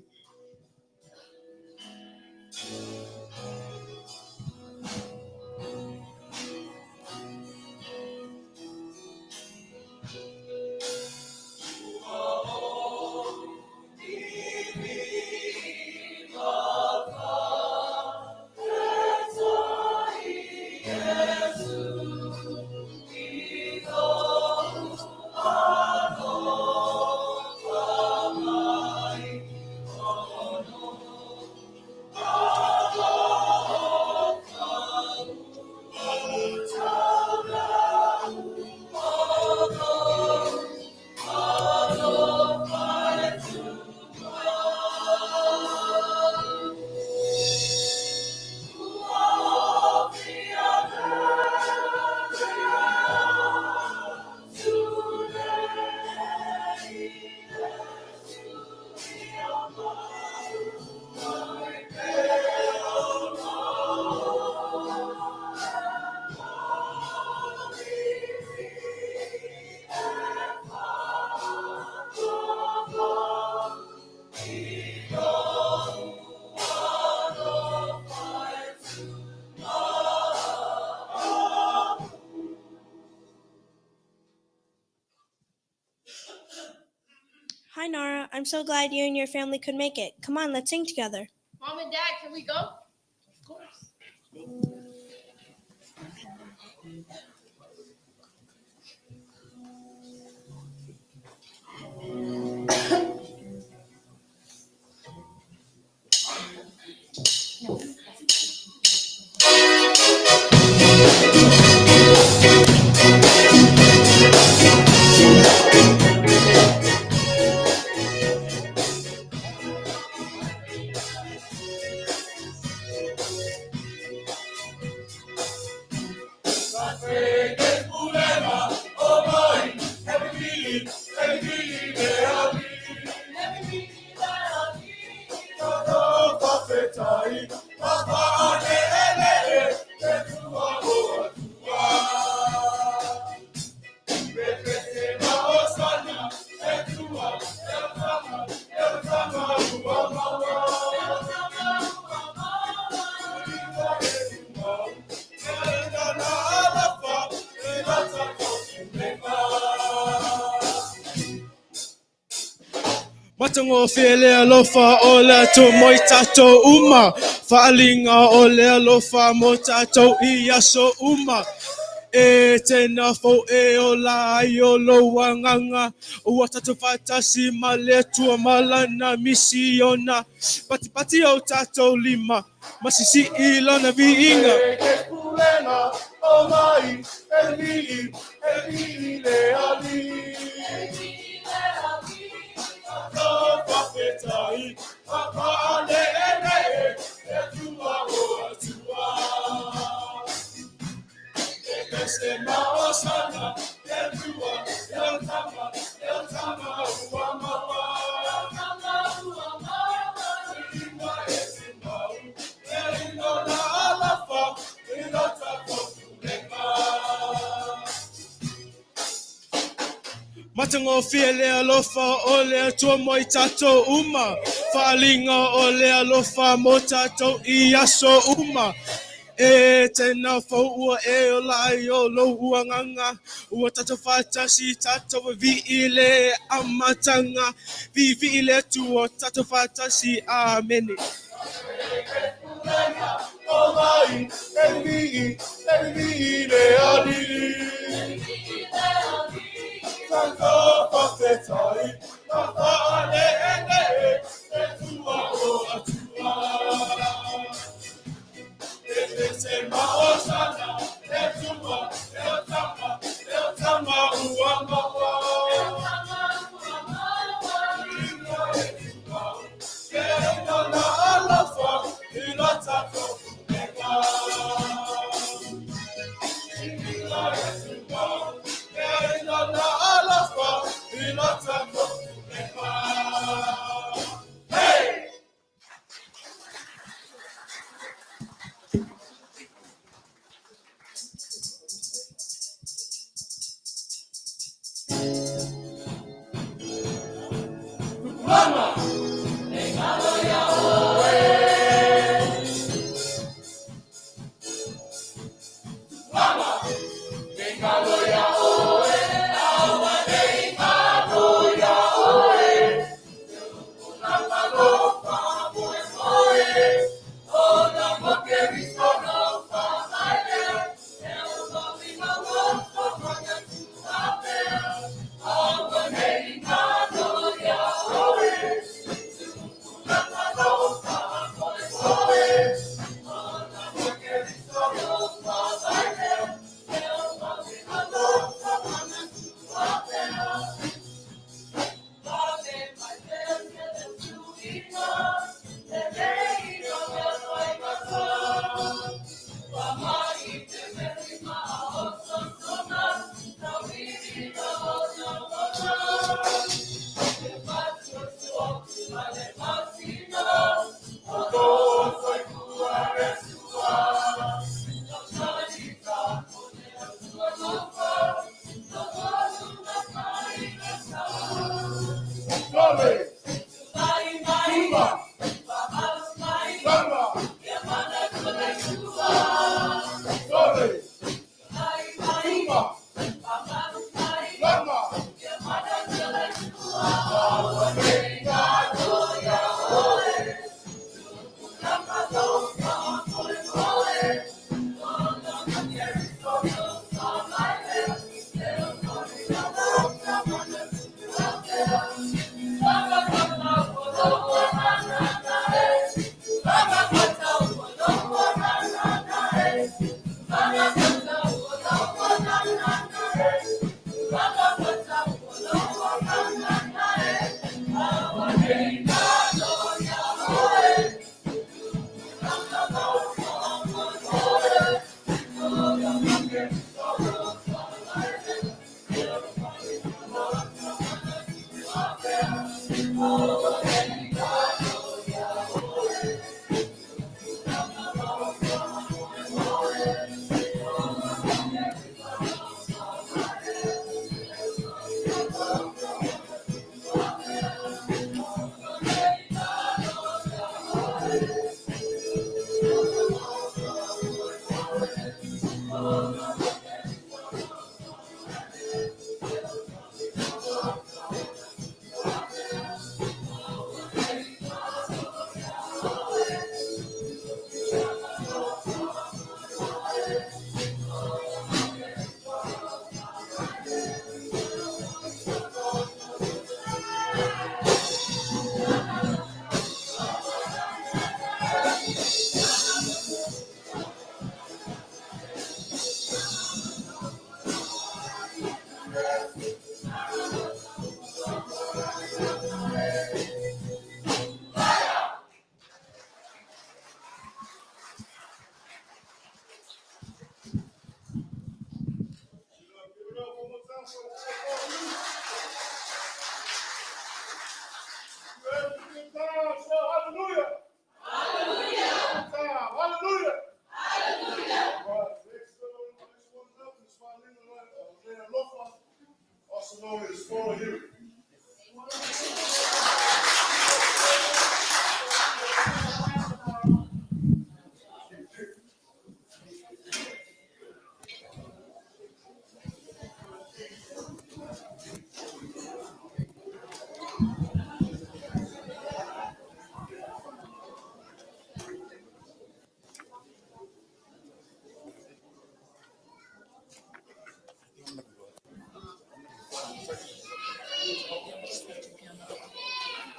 Hi, Nara. I'm so glad you and your family could make it. Come on, let's sing together. Mom and Dad, can we go? Of course. Matango fele alofa o le to moi tato uma. Faalinga o le alofa mo tato I aso uma. Etena Fou la Ailao Wanganga. Watatu fatasi maletua malana misiona. Pati pati o tato lima. Masisi ilona viinga. Pulega A Las Matango fiele alofa ole tua moi tato uma. Falinga ole alofa mo tato iaso uma. Etena Fou la Ailao nganga. Ua tato fatasi tato viile amatanga. Viile tuo tato fatasi amene.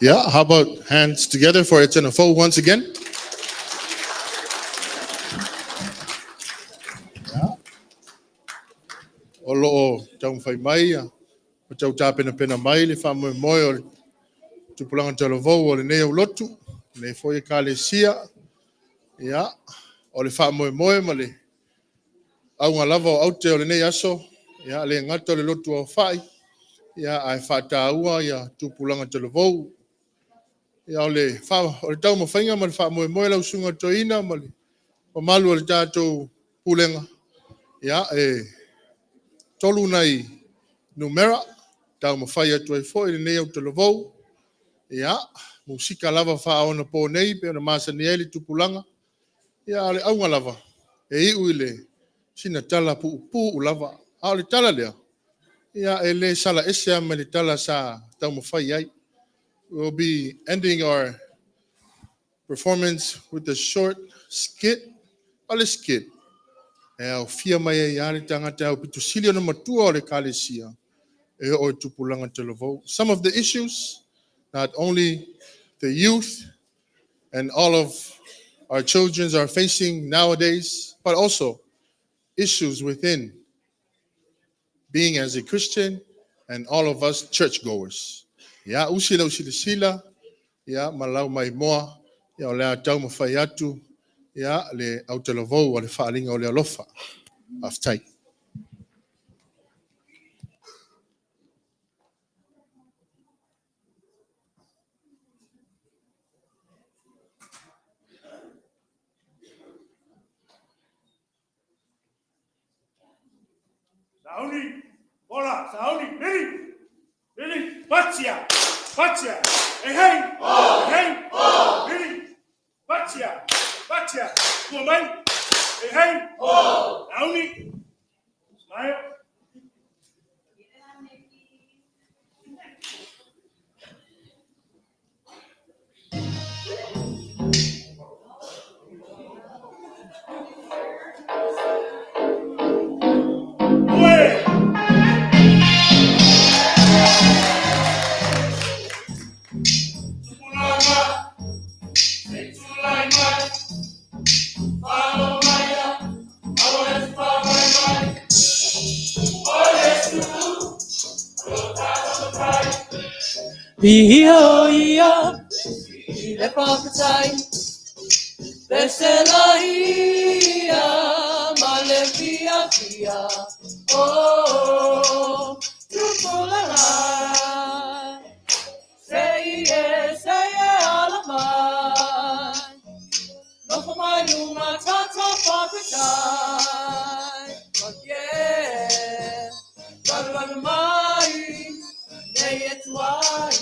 Yeah, how about hands together for Etena Fou once again? Yeah. Olo o tau whai mai, o tau tāpena pena mai, le whamoe moe o tupulanga talo vau o le nei au lotu, le foi ka le sia, ia, o le whamoe moe ma le au ngā lava o aute o le nei aso, ia, le ngata o le lotu o whai, ia, ai whata ua, ia, tupulanga talo vau, ia, o le tau mawhainga ma le whamoe moe lau sunga toina, ma le o malu o le tātou pulenga, ia, tolu nei numera, tau mawhai atu ai fo, i le nei au talo vau, ia, musika lava whaona po nei, pe ona masa ni eli tupulanga, ia, ale aunga lava, iu le sina tala pu lava, a le tala lea, ia, le sala esea me le tala sa tau mawhai ai. We'll be ending our performance with a short skit, ale skit, o fia mai e ale tangata o pitusili ona matua o le kalesia, e o tupulanga te lavou. Some of the issues, not only the youth and all of our children are facing nowadays, but also issues within being as a Christian and all of us churchgoers. Ya usila sila, ya malau mai moa, ya o lea tau mawhai atu, ya le au te lavou o le whaalinga o le alofa. Aftai. Sauni, hola, Sauni, Billy, Patia, hey, Billy, Patia, woman, hey, Sauni, smile. Ia, le papatai, vesela ia, Malepeai, oh, Pulega, say alamai, no for my luma tata papatai, but yeah, run mai, nay it's why.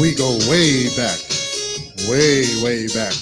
We go way back, way back.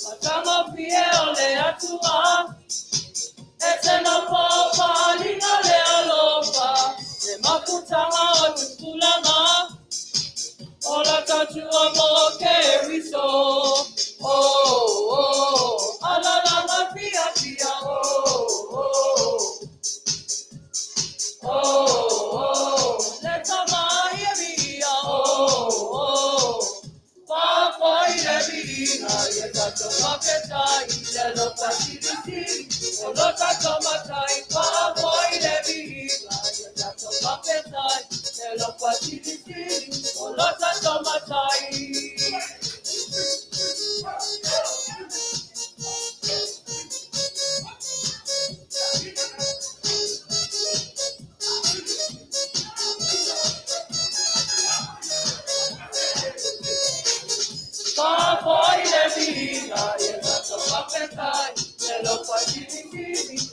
Matama pie ole atua, etena fou lina le alofa, le makutanga o tupulanga, ola tatua mo keriso. Oh, alalanga pia pia, let my hear oh. Papa ile bina yetato mapetai lelo pasiriti olota tomatai papa ile bina yetato mapetai lelo pasiriti olota tomatai. Papa ile bina yetato mapetai lelo pasiriti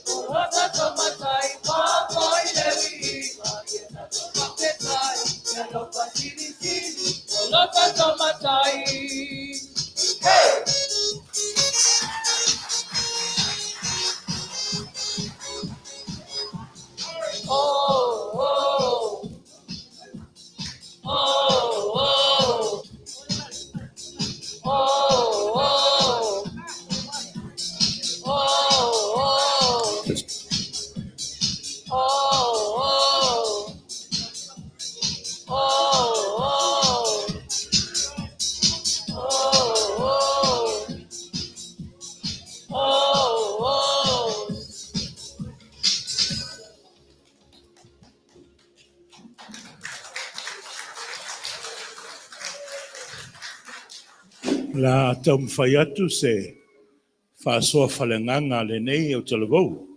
olota tomatai papa ile bina yetato mapetai lelo pasiriti olota tomatai. Hey! Oh. La tam fayatu se fa so falenganga le nei o televou.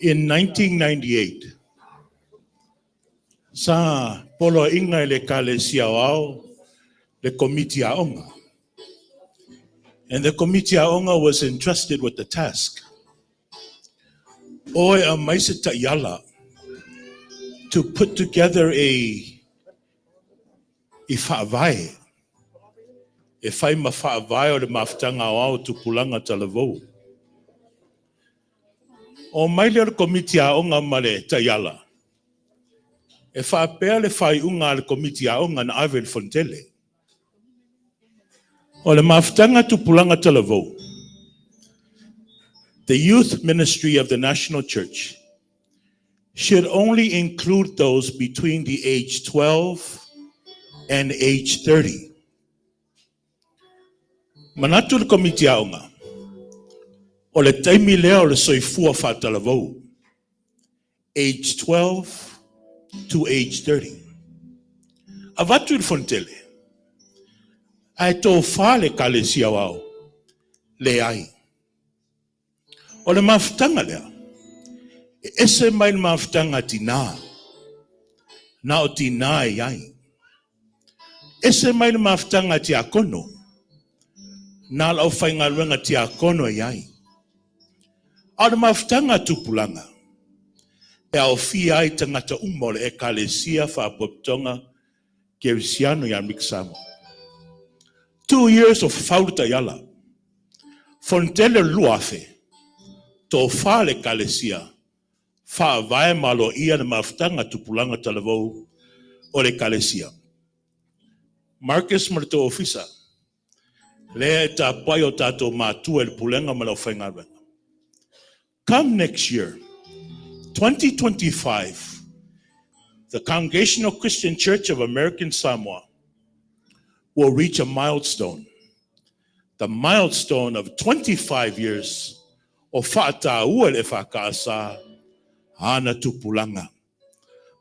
In 1998, sa polo inga le kale siawao the committee aonga. And the committee aonga was entrusted with the task. Oi a maisita yala to put together a ifavai. E fai mawhaawai o le mawhtanga au tu pulanga talevou. O mai le komiti a onga male tayala. E whaapea le whai unga le komiti a onga na Avel Fontele. O le mawhtanga tu pulanga talevou. The youth ministry of the National Church should only include those between the age 12 and age 30. Manatu le komiti a onga. O le taimi leo le soifua whatalavou. Age 12 to age 30. Avatu il fontele. Ai tō whale ka le siawao. Le ai. O le mawhtanga lea. Ese mai le mawhtanga tina. Na o tina e ai. Ese mai le mawhtanga ti akono. Na lau whainga ruenga ti akono e ai. Au le mawhtanga tupulanga. E au fi ai tangata umole e kalesia whaapoptonga Kerisiano ya Miksamo. 2 years of fauta yala. Fontele luafe. To fale kalesia. Fa vae malo ia le mawhtanga tupulanga talevou o le kalesia. Marcus Marto ofisa. Le ta paio tato matua el pulenga malo whainga. Come next year, 2025, the Congregational Christian Church of American Samoa will reach a milestone. The milestone of 25 years of whaatau el EFKAS ana tupulanga.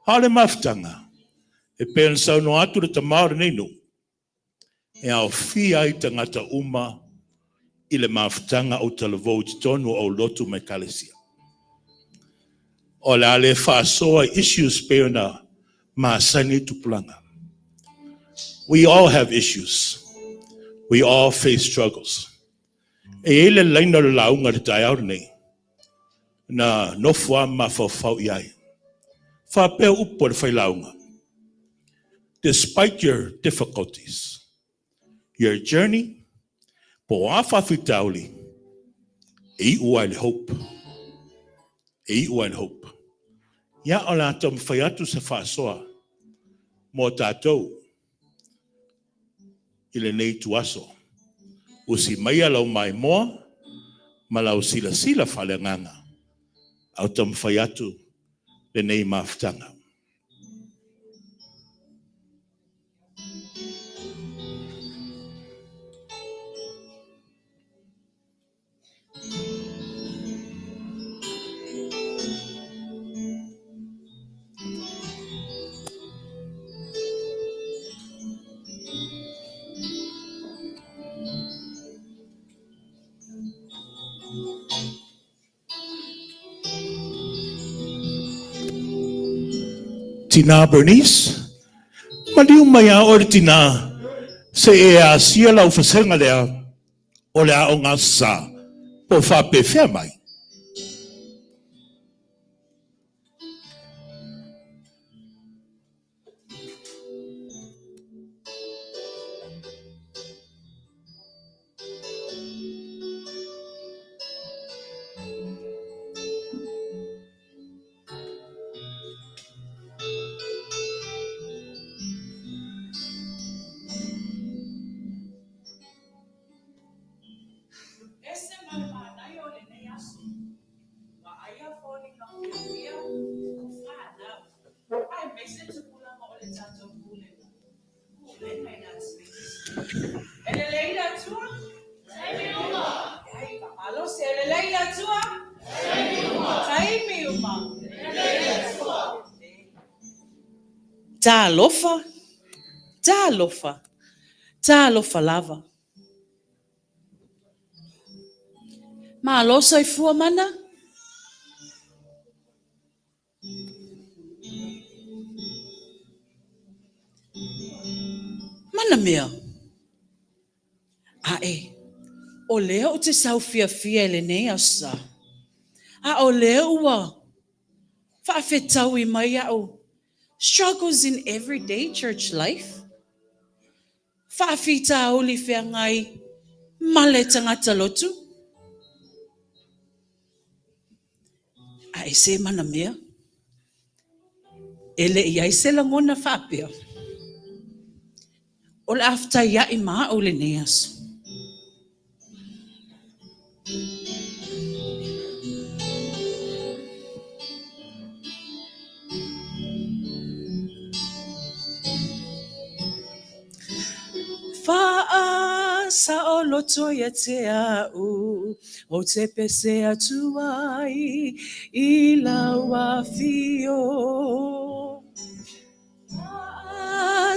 Hale maftanga. E pensa no atu le tamau nenu. E au fia i tangata uma i le maftanga o talevou tonu o lotu me kalesia. O le ale whaasoa issues peona maasani tupulanga. We all have issues. We all face struggles. E ele laina le launga le tai au nei. Na no fua ma fau iai. Fa pe upo le fai launga. Despite your difficulties, your journey, po afa fitauli, e ua le hope. E ua le hope. Ia o la tom fai atu se fa soa. Mo tātou. Ile nei tuaso. Usi maia lau mai moa, ma lau sila sila fale nganga. Au tam fai atu le nei maftanga. Tina Bernice, maliu mai a ori tina se e a sia lau fasenga lea o lea o ngā sa po wha pe whea mai. Talofa, talofa, talofa lava. Ma alosa I fua mana? Mana mea? Ae, o lea o te sau fia le nei asa. A o lea ua, whaafetau I mai au. Struggles in everyday church life. Whaafita oli whea ngai, male tangata lotu. Ae se mana mea. Ele iai se langona whaapea. Ole after ia I maa o le neas. Sa o loto ia te au, o te pese atuai, I laua fio.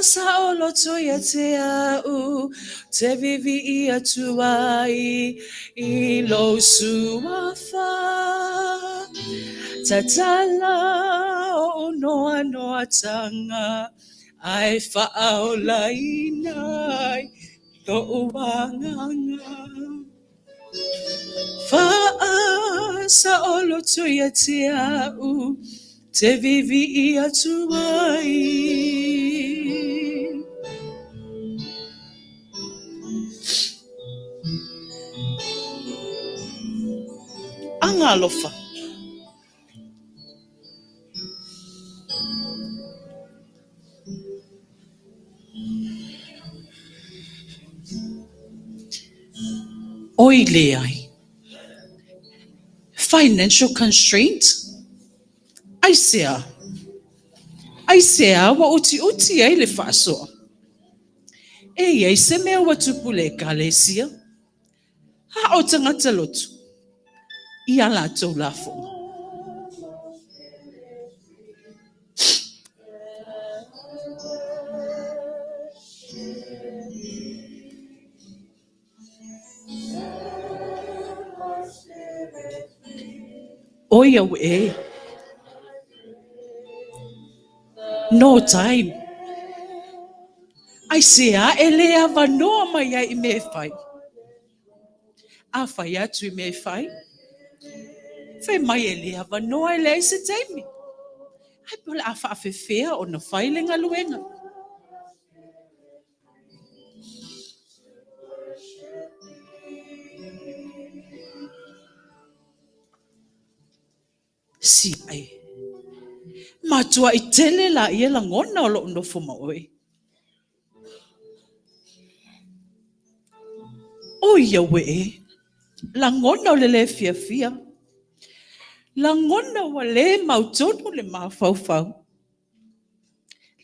Sa o loto ia te au, te vivi I atuai, I lo suafa. Tatala o noa noa tanga, ai whaola inai. Uanganga Sa o loto ia te au, te vivi I atuai. Anga alofa. Oi leai. Financial constraint. Ai sea wa uti ai le whaasoa. E ai se mea watupu le kalesia. Ha o tangata lotu. I ala tau la fonga. Oia we. No time. Ai se a ele ava noa mai ai me fai. A fai atu i me fai. Fai mai ele ava noa ele ai se taimi. Ai pole a whaafewhea o na whailenga luenga. Si ai. Matua i tele la ia la ngona o lo nofo maoe. O ia we la ngona o le fia fia. La ngona wa le mautonu le mawhauwhau.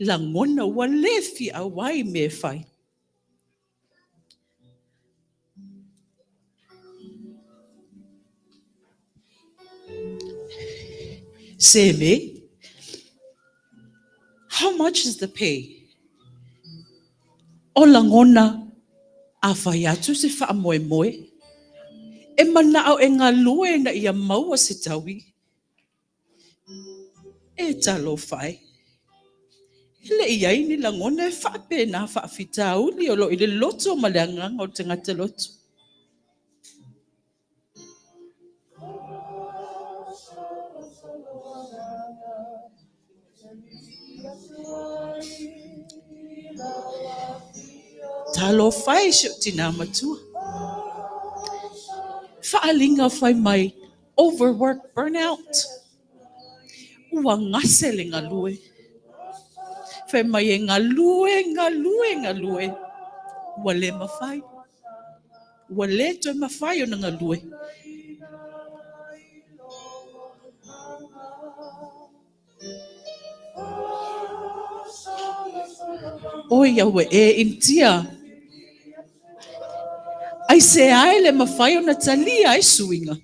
La ngona wa le fia wai me fai. Seme, how much is the pay? O la ngona a whai atu se wha moe moe. E mana au e ngā lue na ia maua se tawi. E talo whai. Ele ia ini la ngona e whape na whaafita uli o lo i le loto ma le anganga o te ngata loto. Talo whai sio tina matua. Whaalinga whai mai overwork burnout. Ua ngase le ngā lue. Whai mai e ngā lue. Ua le mawhai. Ua le toi mawhai o na ngā lue. Oi awe e intia. Ai se ai le mawhai o na talia ai suinga.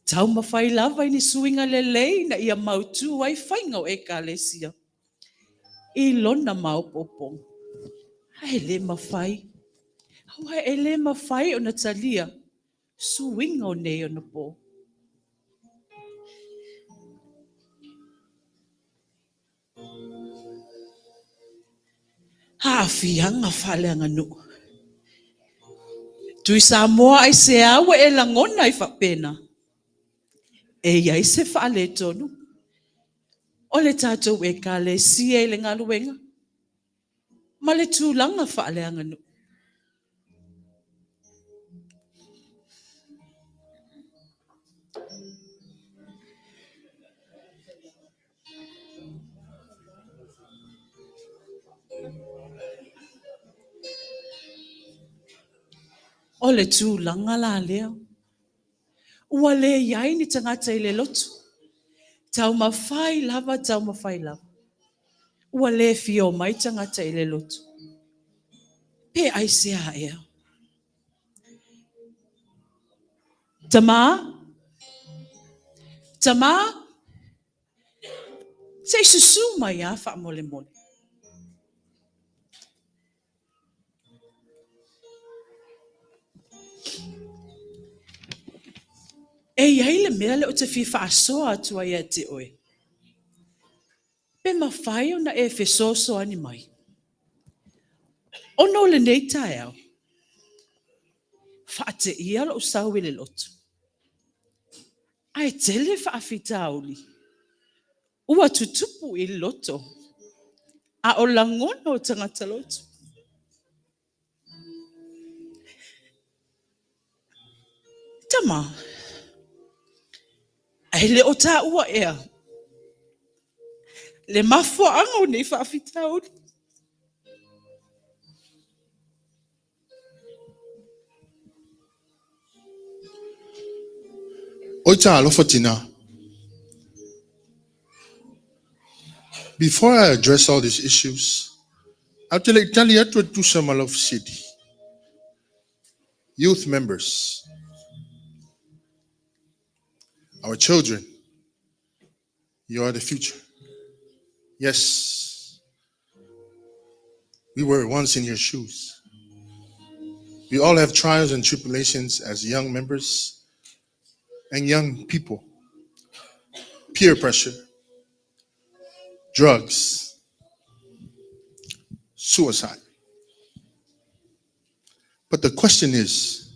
Tau mawhai lava i ni suinga le lei na ia mautu ai whainga o e ka lesia. I lona maupopong. Ai le mawhai. Hawa e le mawhai o na talia. Suinga o ne o na po. Haafianga whale anganu. Tui Samoa ai se awa e langona ai whapena. E iai se whale tonu. O le tātou e ka le sia i le ngaluenga. Ma le tūlanga whale anganu. O le tūlanga la leo. Ua le iai ni tangata i le lotu. Tau mawhai lava. Ua le fio mai tangata i le lotu. Pe ai se a ea. Tama? Se susu mai a wha mole. E iai le mea le o te whiwha asoa atua ia te oe. Pe mawhai o na e whesoso ani mai. Ono le nei tae au. Wha te ia lo usau i le lotu. Ai tele wha awhita auli. Ua tutupu i loto. A o langona o tangata lotu. Tama. Ai le o ta ua ea. Le mafua anga o nei wha awhita auli. Oita alofa tina. Before I address all these issues, I'll tell you to some of city. Youth members, our children, you are the future. Yes, we were once in your shoes. We all have trials and tribulations as young members and young people. Peer pressure, drugs, suicide. But the question is,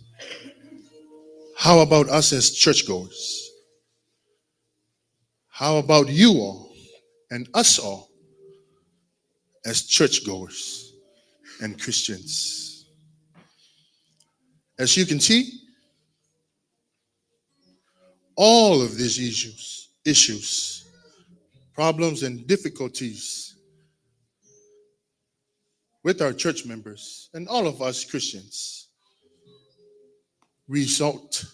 how about us as churchgoers? How about you all and us all as churchgoers and Christians? As you can see, all of these issues, problems and difficulties with our church members and all of us Christians result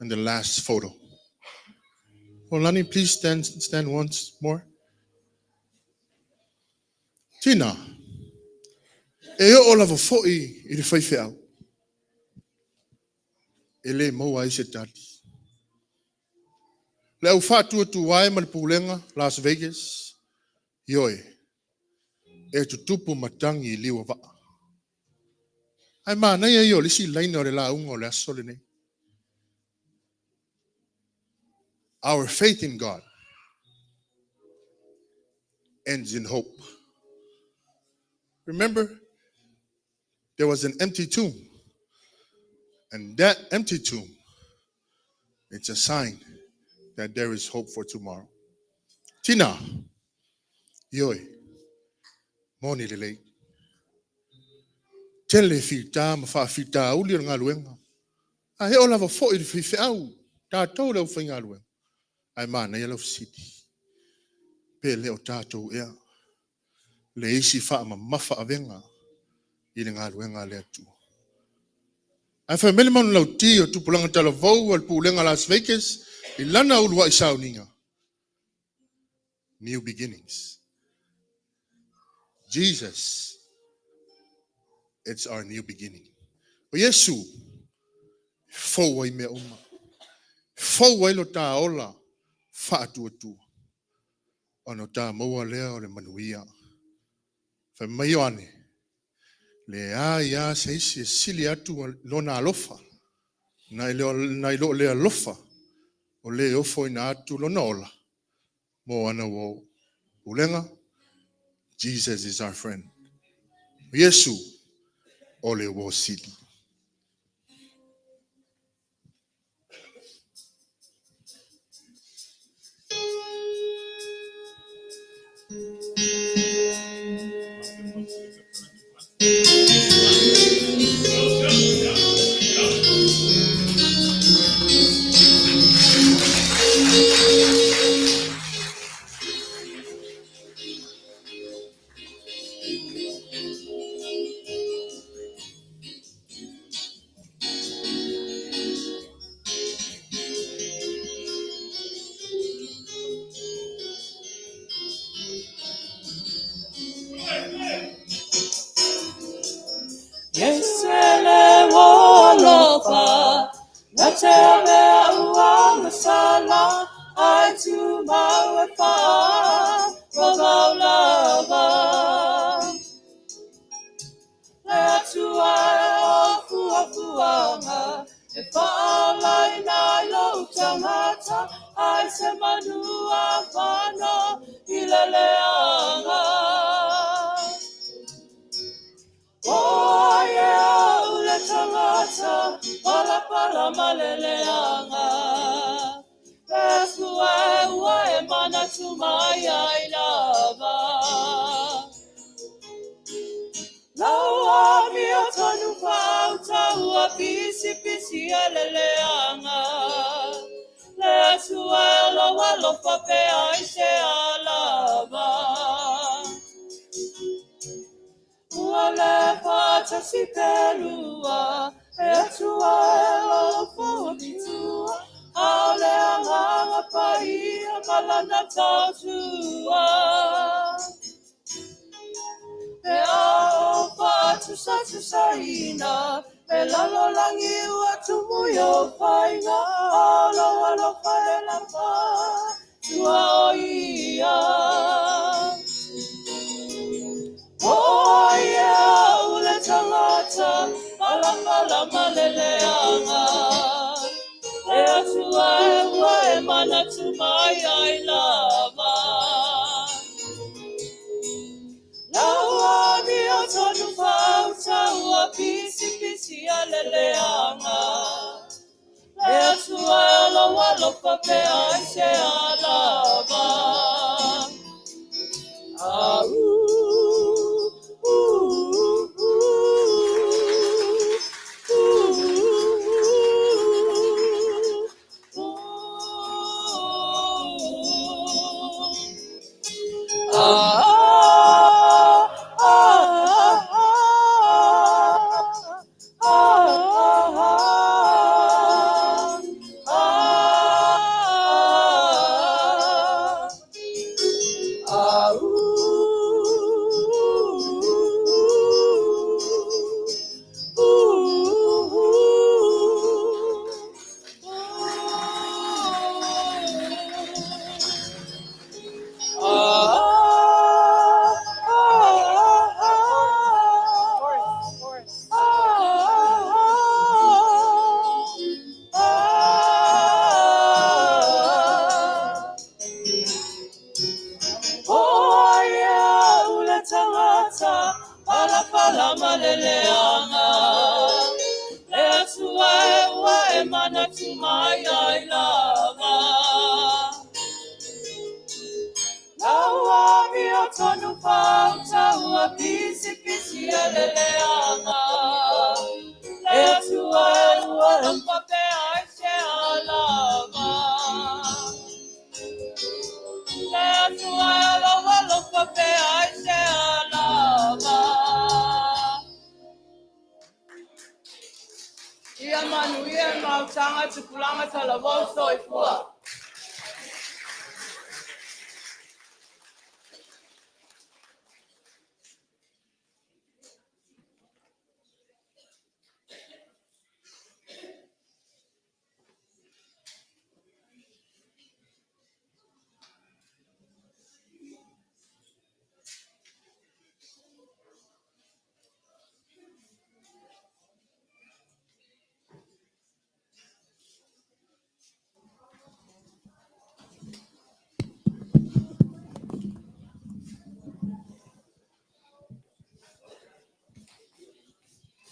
in the last photo. Olani, please stand once more. Tina, eo ola vo foi I whaiwhau. Ele mo ai se tati. Le au whātua tu wai Malepeai, Las Vegas, Yoe, e tu tupu matangi I liwa wa. Ai mā nei ai o lisi laina o le la unga o le asole nei. Our faith in God ends in hope. Remember, there was an empty tomb. And that empty tomb, it's a sign that there is hope for tomorrow. Tina, Yoe, moni le lei. Tele fita, mafa fita, uli ngā luenga. A he o lava fo I whiwhi au, tātou leo whi ngā luenga. Ai mana I lau siti. Pe leo tātou ea. Le isi wha ma mafa avenga. I le ngā luenga le atu. Ai whai mele manu lau ti o tupulanga tala vau al Pulega A Las Vegas. I lana ulua I sauninga. New beginnings. Jesus, it's our new beginning. O Yesu, fōwai mea uma. Fōwai lo tā ola, whātua tu. Ono tā maua lea o le manuia. Whai mai oane, le ia seisi e sili atu lona alofa. Nai lo le alofa, o le ofo ina atu lona ola. Mo ana wo ulenga, Jesus is our friend. Yesu, ole wo sili. Yesele wolofa, na te mea ua masala, ai tu mawe pa, wabau lava. Le atu ai o fuafuanga, e whaalai nai lo tangata, ai se manua whano, I leleanga. Oh yeah, ule tangata, pala maleleanga. Pesu ua e mana tumaya I lava. Lau avi o tonu pauta ua pisi eleleanga. Pesu lo pape ai se alava. Uale pata si pelua, e tua lo fobitua, ale anga pai malana tatua. E ao patu saina, e lalo langi ua tumuyo painga, alo paela pa, tua oia. Oh yeah, ule tangata, pala maleleanga. E atua ua e mana tumai ai lava. Lau maleleanga. Lea tua alo walo papea se alava.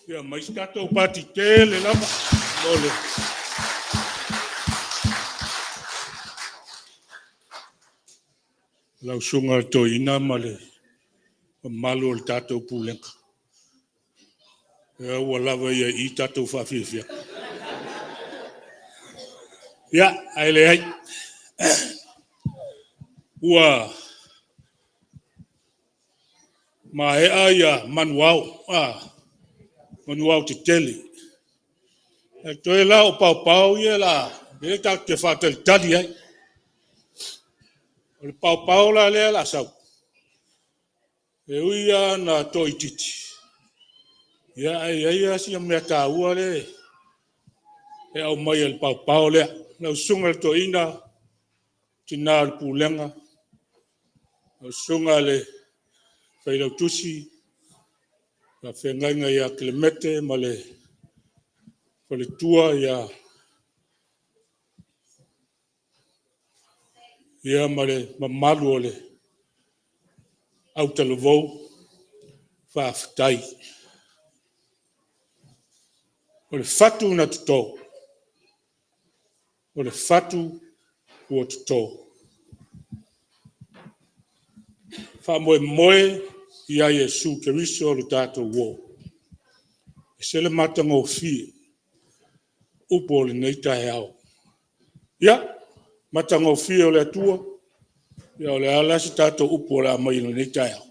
Ya, mais tatou pati tele lama. Mole. Lau sunga to ina male. Malu o tatou pulenga. Ya, walawa ya I tatou whawhiwhia. Ya, aile hai. Ua. Mahea ya manuau. Manuau te tele. E toi la o pau ia la. E ta te whatel tali ai. O le pau la lea la sau. E uia na toi titi. Ia ai asi mea ka ua le. E au mai el pau lea. Lau sunga le to ina. Tina le pulenga. Lau sunga le whailau tusi. La whengainga ia Clemete ma le tua ia ma le mamalu o le Autalavou whaafitai. O le fatu na tuto. O le fatu ua tuto. Wha moe ia Yesu Keriso o le tātou wō. E sele matanga o fie. Upo o le neitai au. Ia, matanga o fie o le atua. Ia o le alasi tātou upo o le amai o le neitai au.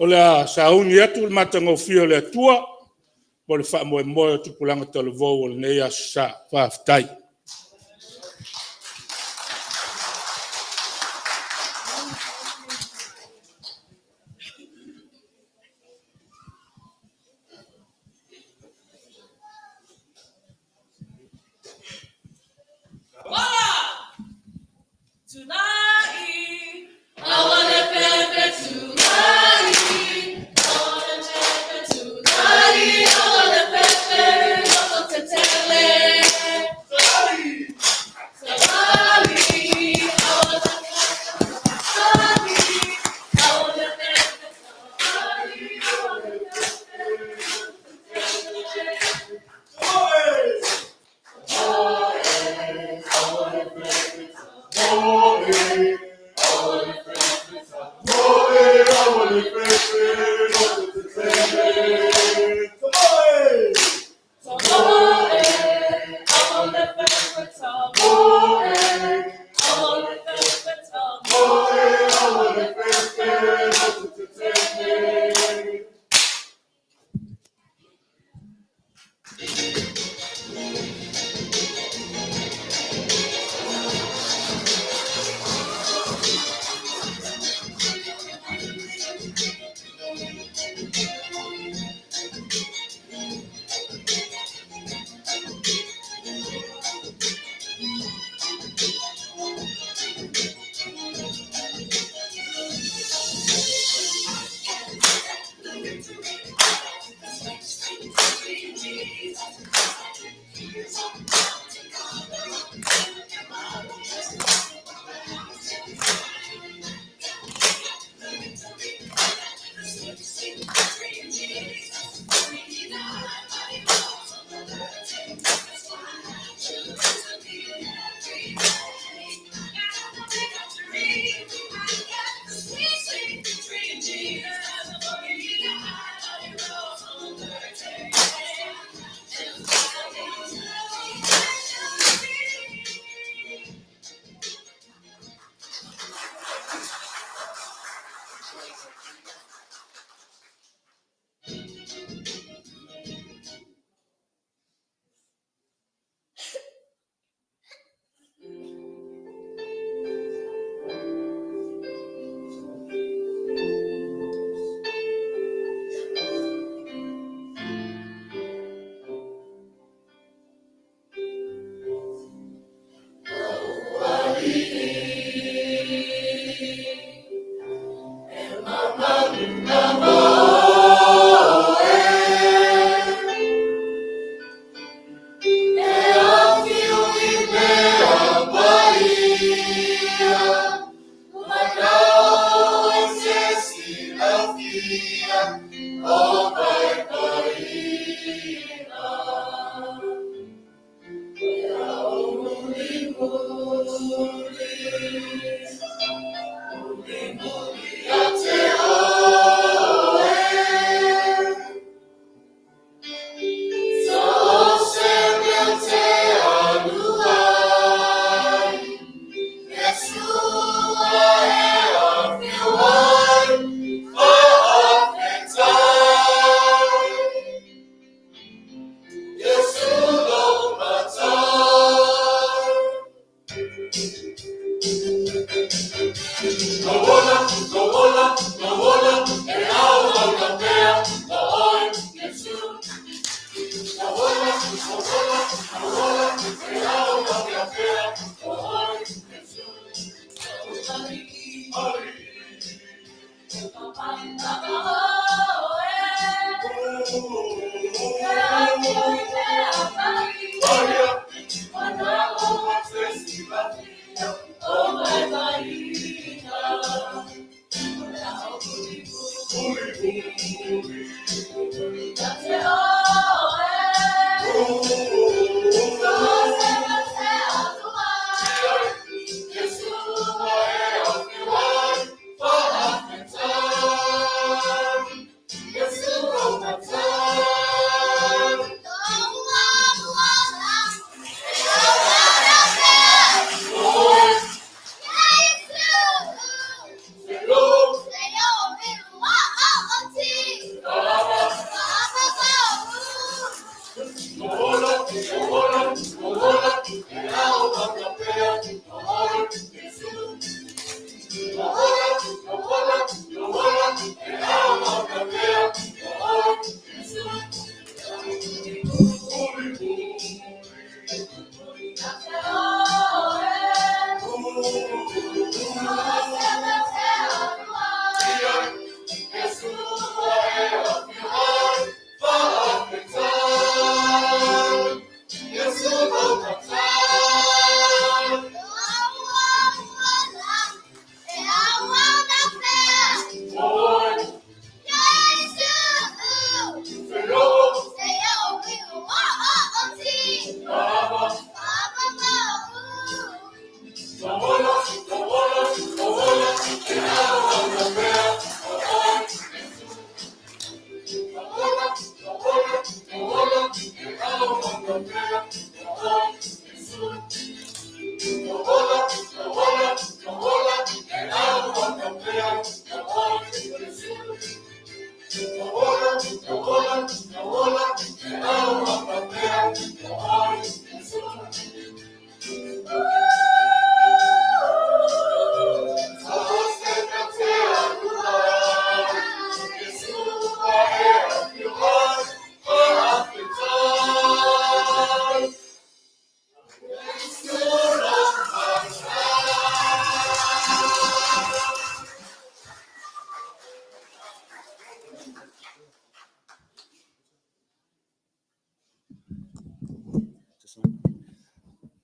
O le a sauni atu le matanga o fie o le atua. O le wha moe o tupulanga talavou o le nei asu sa whaafitai. Thank you.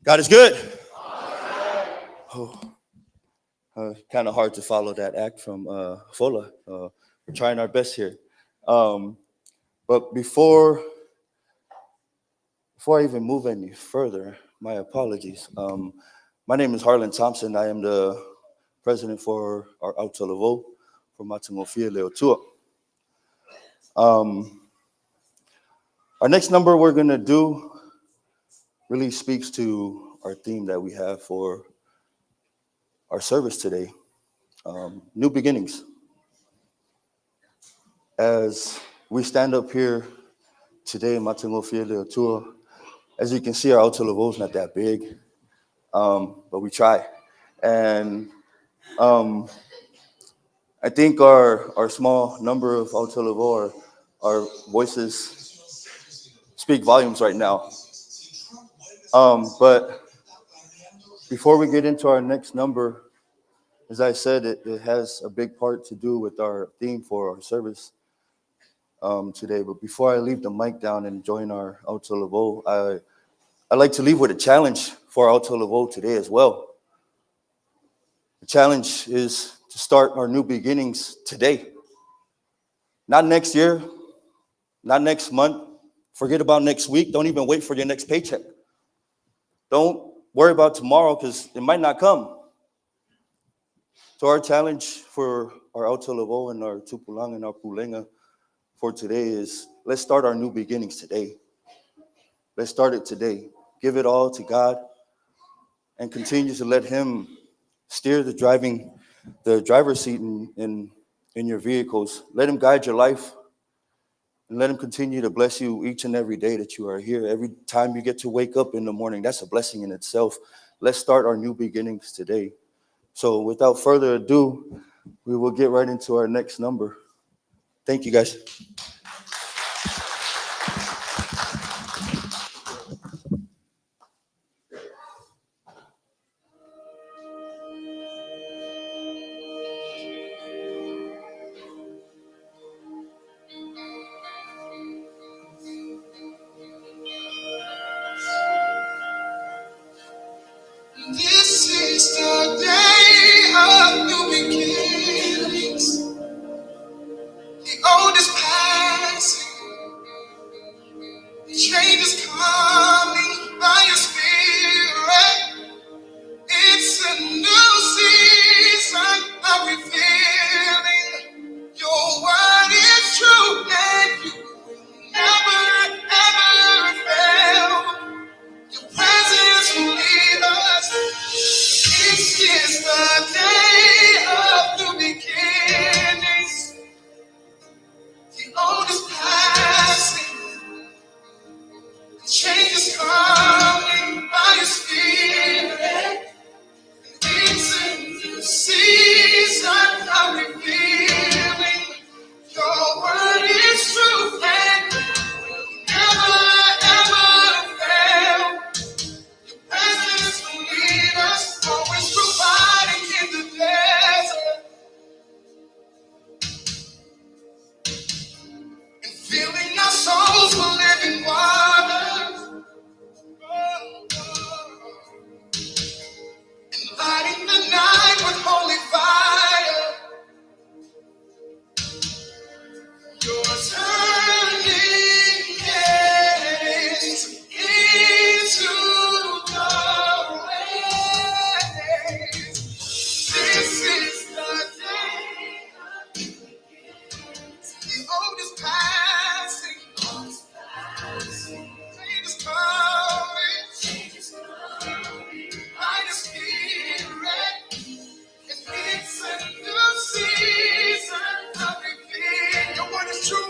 God is good. Oh, kind of hard to follow that act from Fola. We're trying our best here. But before I even move any further, my apologies. My name is Harlan Thompson. I am the president for our Autalevo for Matangofia Leotua. Our next number we're going to do really speaks to our theme that we have for our service today, new beginnings. As we stand up here today in Matangofia Leotua, as you can see, our Autalevo is not that big, but we try. And I think our small number of Autalevo, our voices speak volumes right now. But before we get into our next number, as I said, it has a big part to do with our theme for our service today. But before I leave the mic down and join our Autalevo, I'd like to leave with a challenge for our Autalevo today as well. The challenge is to start our new beginnings today. Not next year, not next month. Forget about next week. Don't even wait for your next paycheck. Don't worry about tomorrow because it might not come. So our challenge for our Autalevo and our Tupulang and our Pulenga for today is let's start our new beginnings today. Let's start it today. Give it all to God and continue to let Him steer the driver's seat in your vehicles. Let Him guide your life and let Him continue to bless you each and every day that you are here. Every time you get to wake up in the morning, that's a blessing in itself. Let's start our new beginnings today. So without further ado, we will get right into our next number. Thank you, guys. This is the day of new beginnings. The old is passing, change is coming by your spirit. It's a new season of revealing. Your word is true and you never, ever fail. Your presence will lead us. This is the day of new beginnings. The old is passing, change is coming by your spirit. It's a new season of revealing. Your word is true and never, ever fail. Your presence will lead us, always providing in the desert. Filling our souls with living water, and lighting the night with holy fire. You're turning days into glory. This is the day. The old is passing. Change is coming. By the Spirit. And it's a new season of revealing. Your word is true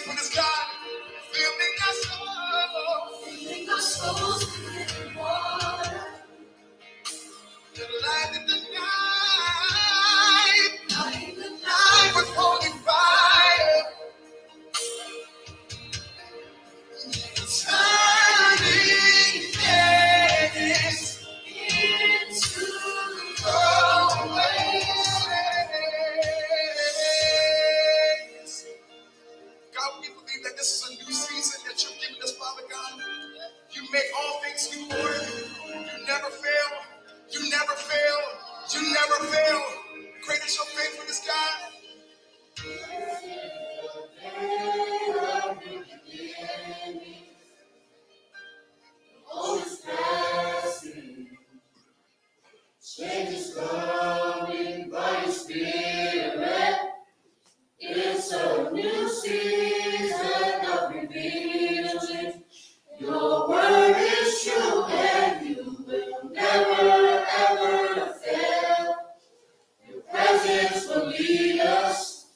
faithfulness, God. Filling our souls with water. The light in the night with holy fire. Turning deadness into always. God, we believe that this is a new season that you're giving us, Father God. You make all things new, Lord. You never fail. You never fail. You never fail. Great is your faithfulness, God. All is passing. Change is coming by your Spirit. It's a new season of revealing. Your word is true and you will never ever fail. Your presence will lead us.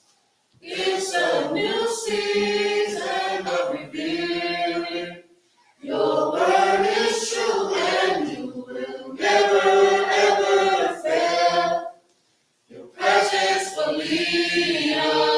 It's a new season of revealing. Your word is true and you will never ever fail. Your presence will lead us.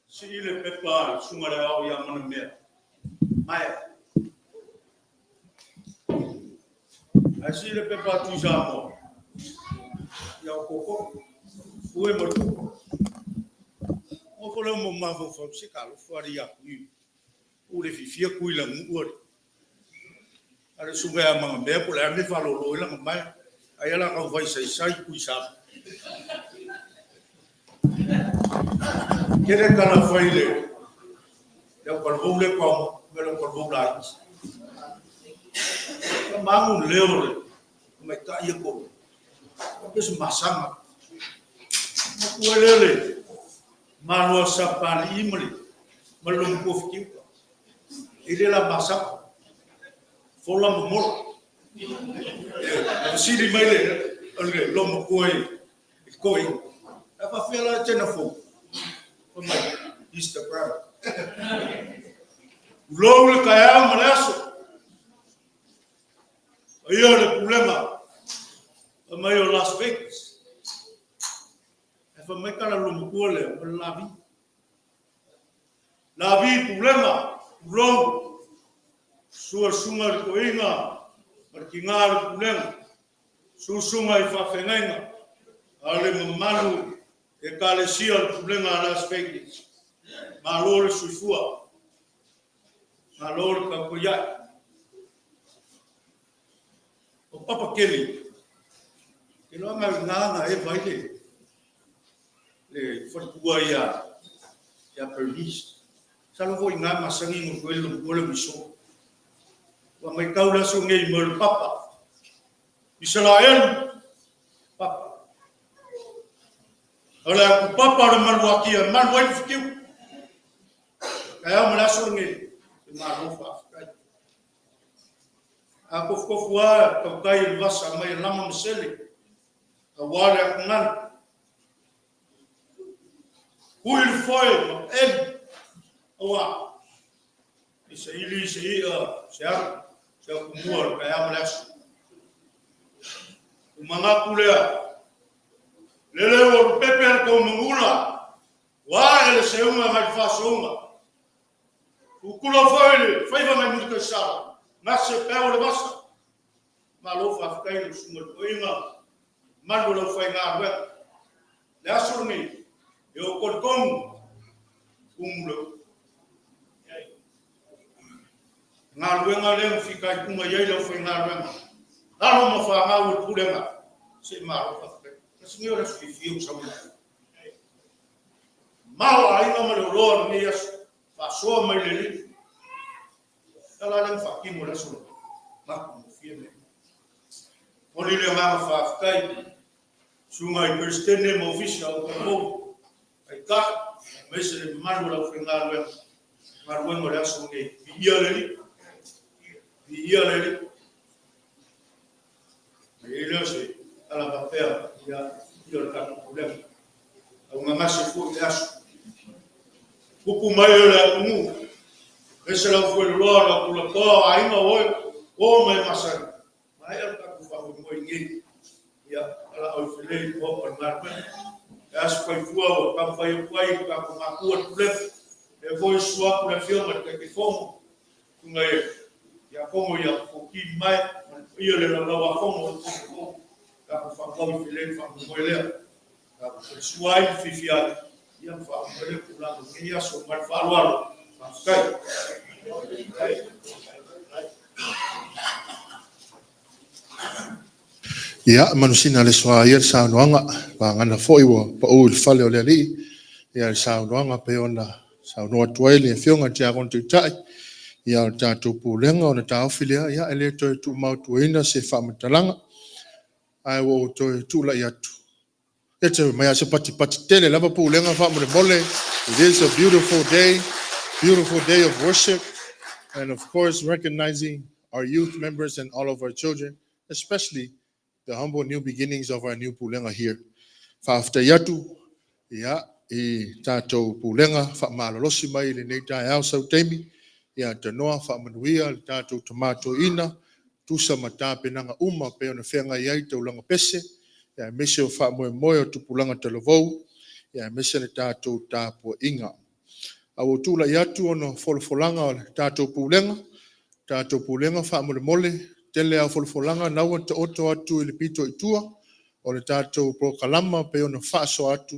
Sile pepa sungare au yang mana mea. Mai. Asile pepa tu samo. Ya koko. Ue mo. O folo mo mavo fo sikalo fori ya kui. Ule fifia kui la muori. Ara sunga manga mea pula me falo lo la mai. Ayala ka vai sai kui sa. Kere kala faile. Ya kalbule ko melo kalbula. Mangun leore. Mai ta ia ko. Kes masanga. Kuelele. Mano sapali imli. Malum kofki. Ile la masaka. Fola mo. Sidi maile. Alge lomo koi. Koi. Apa fela Etena Fou. Instagram. Logo kaya malaso. Ayo le problema. Amayo Las Vegas. Efa me kala lumukole lavi. Lavi problema. Logo sua sunga ko inga. Markingar problema. Su sunga ifa fenga. Ale malu e kalesia o problema a Las Vegas. Malore suifua. Malore kakuya. O Papa Kelly. Que não há nada aí vai ter. Le fatua ya permis. Salo vou engar masangi no coelho no coelho miso. O mai kaula so ngei mo Papa. Israel Papa. Olha, o Papa do Manu aqui, Manu vai ficar. É uma nação nele, Manu faz. A kofua, tokai vasa mai lama mesele. A wale akungan. Ui foi, en, oa. Isa ili si siya kumua kaya malas. Mga kulea. Lele o pepe ko mangula. Wa ele se uma mai fasonga. Ukula foi, foi vai muito sala. Nasce pau le basta. Malo fa kai sunga oinga. Malo foi na web. Le asuni. Eu corcom kumlo. Ngaluenga le fica kuma yelo foi ngaluenga. Alo mo fa ngau pulenga. Se malo fa. Senhora fifio saúde. Mal ainda melhorou ne yas. Passou mais leli. Ela nem faquimo la sua. Mas como fiel. Por ele ma fa kai. Sunga i prestene mo official como. Ai ka, mas ele malo la foi ngaluenga. Ngaluenga la sua ne. Ia leli. Ele se ala papel ya yo ka problema. Uma massa foi acho. Pupu mai la mu. Esse lá foi lá pula to ainda hoje. O mai massa. Mai ela ka fa mo ninguém. Ya ala o filei o por marca. Acho foi fua o foi ka ma ku problema. E foi sua por a filma que fomo. Ya como ya poki mai ia le la wa como ka fa ko file fa mo le ka suai fifia ya fa mo le pula ni ya so mar fa lo fa kai Ya manusina le soa ia sa noanga pa ngana foi wo pa o fale o le ali ia sa noanga pe ona sa no toile fionga tia kon tu tai ia tatou pulenga ona taofilia ia ele toe tu mautuina se whamatalanga ai wo toe tula i atu. E te mai ase pati tele lava pulenga whamare mole. It is a beautiful day of worship, and of course recognizing our youth members and all of our children, especially the humble new beginnings of our new pulenga here. Whaafta iatu ia i tatou pulenga whamalolosi mai le nei tae au sau teimi. Ia te noa whaamanuia le tātou tomato ina, tusa mata penanga uma pe ona whenga iai te ulanga pese, ia mese o whaamoe o tupulanga te lavou, ia mese le tātou tāpua inga. Awo tūla i atu ono wholofolanga o le tātou pulenga whaamole mole, tele au wholofolanga naua te oto atu i le pito i tua, o le tātou prokalama pe ona whaaso atu,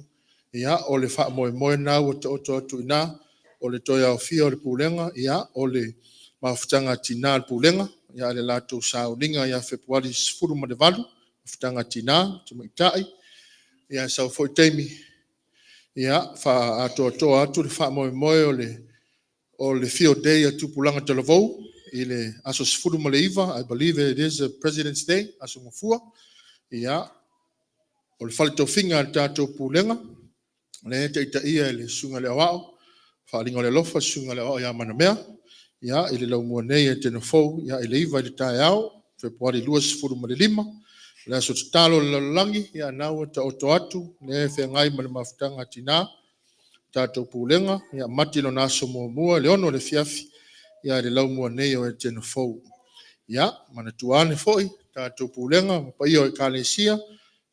ia o le whaamoe naua te oto atu ina, o le toia o fia o le pulenga, ia o le mawhitanga tina le pulenga, ia le lato sauninga ia Februari 14, mawhitanga tina, te maitai, ia sau foi teimi, ia wha atoa atu le wha moe o le field day a tupulanga te lavou, i le aso 14 I believe it is a President's Day, aso ngofua, ia o le whale tau finga le tātou pulenga, le te ita ia le sunga le awao, whaalinga le lofa sunga le o ia mana mea, ia i le lau mua nei Etena Fou, ia i le iwa i le tae au, Februari 25, le aso te talo le lalangi, ia naua ta oto atu, le whengai ma le mawhitanga tina, tātou pulenga, ia mati lo naso mua, le ono le fiafi, ia i le lau mua nei o Etena Fou. Ia, mana tuane foi, tātou pulenga, pa ia o i Kalesia,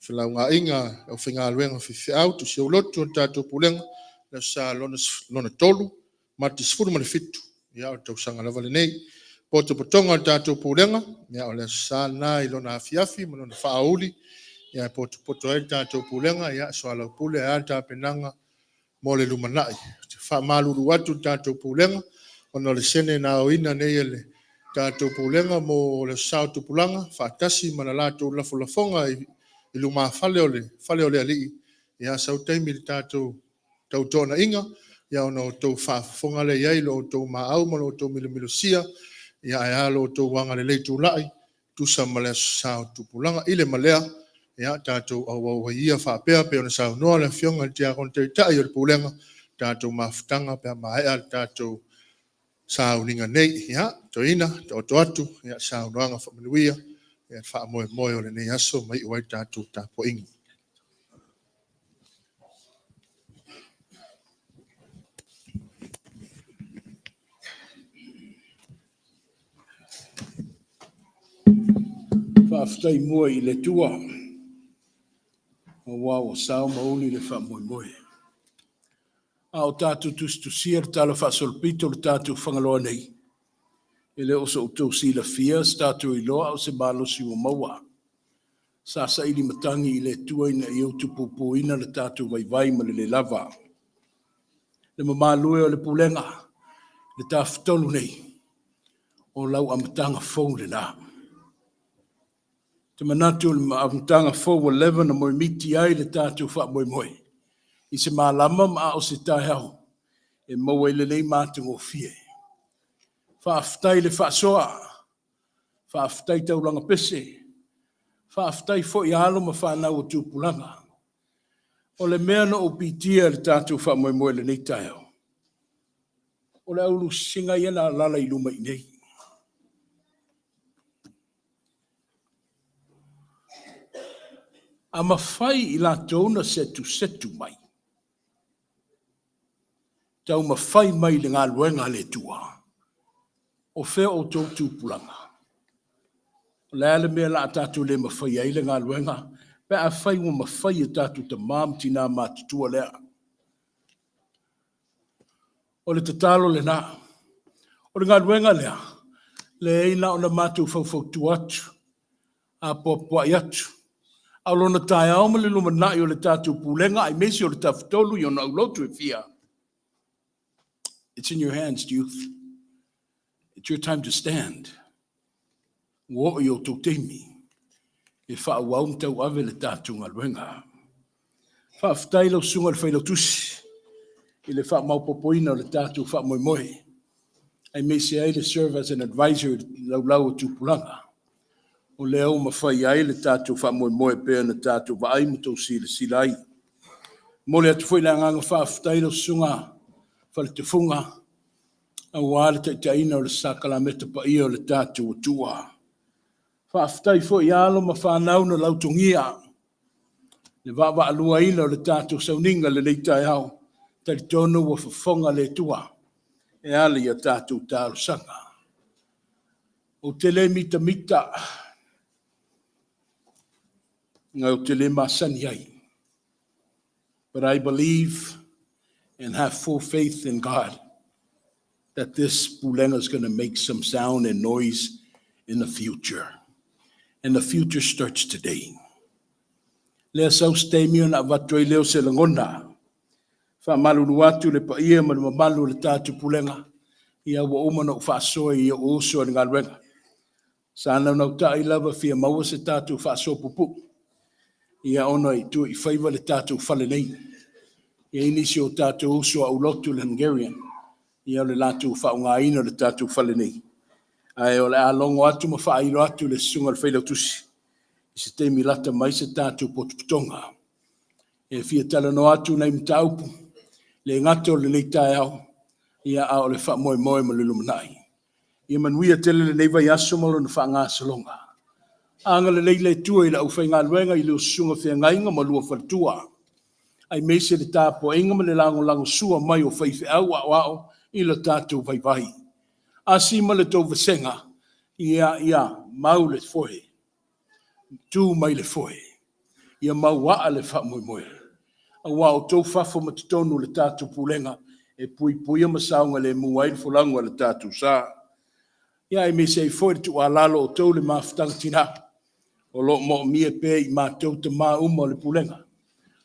whilau ngā inga, au whinga aluenga whiwhi au, tu si au lotu o tātou pulenga, le sa lona tolu, mati sifuru ma le fitu, ia o tau sanga lava le nei, poto potonga o tātou pulenga, ia o le sa nā i lona afiafi, ma lona whaauli, ia poto e tātou pulenga, ia so alau pule a tā penanga mo le lumanai. Te wha maluru atu tātou pulenga, ono le sene na o ina nei ele tātou pulenga mo le sao tupulanga, whaatasi ma la lātou lafolafonga i luma fale o le alii, ia sau teimi le tātou tau tōna inga, ia ono tau whaafonga le iai lo tau maau ma lo tau milosia, ia e alo tau wanga le leitu lai, tusa ma le sao tupulanga, ile malea, ia tātou au ia whaapea pe ona sao noa le fionga tia konte tai o le pulenga, tātou mawhitanga pe maea tātou sao ninga nei, ia, toina, to atu, ia sao noanga whamanuia, ia whaamoe o le nei aso, mai uai tātou tāpo inga. Whaftai mua I le tua. O wau o sao mauli le wha moi moi. A o tātou tustu sia le tala whasolpito le tātou whangaloa nei. E le oso o tau si la fia, tātou I loa o se balosi o maua. Sa sa ili matangi I le tua ina I au tupupu ina le tātou vai ma le lava. Le mamalue o le pulenga, le tāwhtolu nei, o lau amatanga fau le nā. Te manatu le amatanga fau o 11 na moi miti ai le tātou wha moi moi. I se malama ma o se tai hau, e maua I le nei mātung o fie. Whaaftai le whaasoa, whaaftai taulanga pese, whaaftai fo I alo ma whanau o tūpulanga. O le mea no o pitia le tātou wha moi moi le nei tai hau. O le aulu singa iana lala I luma I nei. A mawhai I la tōna setu mai. Tau mawhai mai le ngā luenga le tua. O whea o tō tūpulanga. O le ale mea la tātou le mawhai ai le ngā luenga. Pe a whai o mawhai e tātou ta mam tina mātutua lea. O le tatalo le nā. O le ngā luenga lea. Le eina o na mātou fau tu atu. A popua I atu. Alona tai au ma le lumanai o le tātou pulenga ai mesi o le tawhtolu I ona ulotu e fia. It's in your hands, youth. It's your time to stand. Wo I o tō teimi. E wha awau mtau ave le tātou ngā luenga. Wha aftai lau sunga le whailau tusi. I le wha maupopoina o le tātou wha moi moi. Ai mesi ai le serve as an advisor lau o tūpulanga. O leo mawhai ai le tātou wha moe moe pēr na tātou wa ai mutou sila ai. Mo le atu fwoi la nganga whaaftai lo sunga, whale te funga, a wāle te taina o le sakala meta pa ia o le tātou o tua. Whaaftai fwoi alo ma whanau na lautongia. Le wawa alua ina o le tātou sauninga le leitai hao, tari tono wa whafonga le tua, e ali a tātou tāru sanga. O tele mita mita, but I believe and have full faith in God that this pulenga is going to make some sound and noise in the future. And the future starts today. Lea sau stemion a vatoi leo se langona. Fa malulu atu le pa ia ma malu le tātu pulenga. Ia wa umana o whaasoa ia o oso ni ngā ruenga. Sa anau nau ta I lava fia maua se tātu whaasoa pupu. Ia ona I tu I whaiva le tātou whale nei. Ia inisi o tātou uso au lotu le Hungarian. Ia le lātou whaunga ina le tātou whale nei. Ai o le alongo atu ma whairo atu le sunga le whailau tusi. I se teimi lata mai se tātou potuputonga. E fia tala no atu nei mtaupu. Le ngato le leitai au. Ia au le wha moe moe ma le lumanai. Ia manuia tele le neiva yaso malo na wha ngā salonga. Anga le leile tua I la ufai ngā luenga I leo sunga whea ngainga ma lua whatua. Ai meise le tāpo inga ma le lango sua mai o whaiwhi au au I la tātou vai vai. Asi ma le tau vasenga, ia mau le fohe. Tu mai le fohe. Ia mau waa le wha moe moe. A wao tau whafo ma tutonu le tātou pulenga e pui ma saunga le muai le fulangua le tātou sa. Ia e meise I fohe tu a lalo o tau le mawhtanga tina. O lo mo mia pe I mātou te mā uma le pulenga.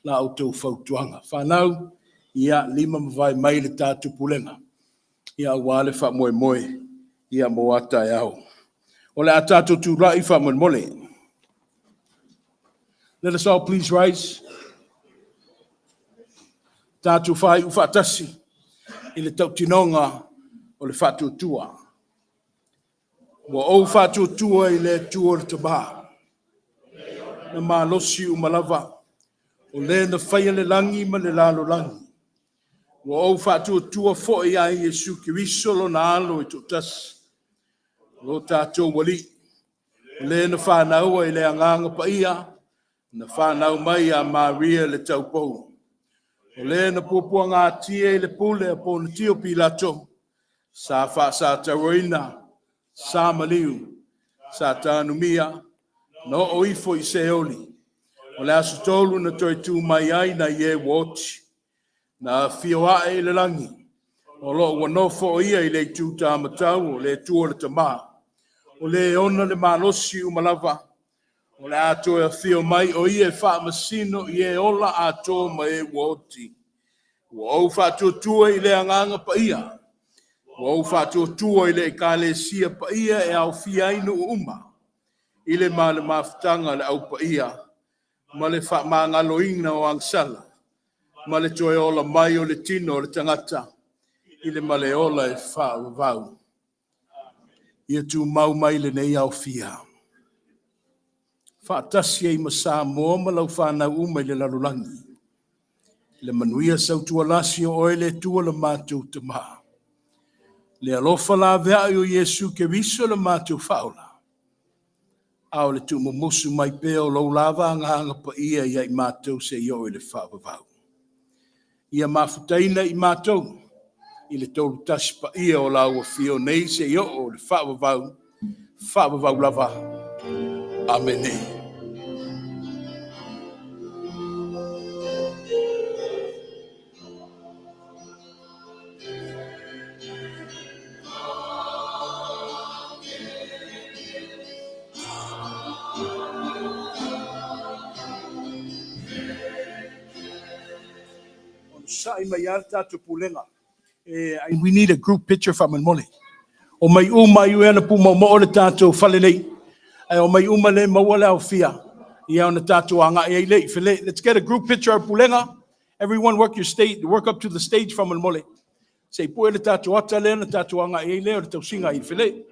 La o tau whautuanga. Whanau, ia 5 mawai mai le tātou pulenga. Ia wale wha moe moe. Ia moata e au. O le a tātou tu rai wha moe mole. Let us all please rise. Tātou whai uwhatasi. I le tau tinonga o le whatu tua. Wa o whatu tua I le tua le tabaha. Na mā losi umalava, o le na whaia le langi ma le lalo langi. Wa o whātua tua fōi ai Jesu Kiriso lo na alo I tōtas. Lo tātou wali, o le na whānau I le anganga pa ia, na whānau mai a Maria le taupou. O le na pōpua ngā tia I le pule a pōna tio pilato, sa wha sa taroina, sa maliu, sa tānumia, No o ifo I se oli. O le asu tolu na toi tu mai ai na ye watch. Na fioa e le langi. O lo ua nofo o ia I le tu ta matau o le tu o le tama. O le ona le malosi umalava. O le ato e fio mai o ia e wha masino I e ola ato ma e woti. Ua au wha tua I le anganga pa ia. Ua au wha tua I le ka le sia pa ia e au fia inu uma. I le ma le mafutanga le au pa ia. Ma le wha mangaloina o angsala. Ma le toe ola mai o le tino o le tangata. I le male ola e wha vau. Ia tu mau mai le nei au fia. Whaatasi e masa moa ma lau whanau uma I le lalulangi. Le manuia sau tua lasi o oele tua le mātou te maa. Le alofa la vea o Yesu ke viso le mātou whaola. Ao le tu mumusu mai peo lau lava anga pa ia I mātou se i oele whaavavau. Ia mafutaina I mātou. I le tolu tasi pa ia o lau a fio nei se i oele whaavavau. Whaavavau lava. Amen. Sai mai alta to Pulega. We need a group picture from Mole. O mai uma I ena pu mo o le tato fale nei. O mai uma le mo le fia. Ia ona tato anga e le fele. Let's get a group picture of Pulega. Everyone work up to the stage from Mole. Say pu le tato ata le na tato anga e le o tau singa I fele.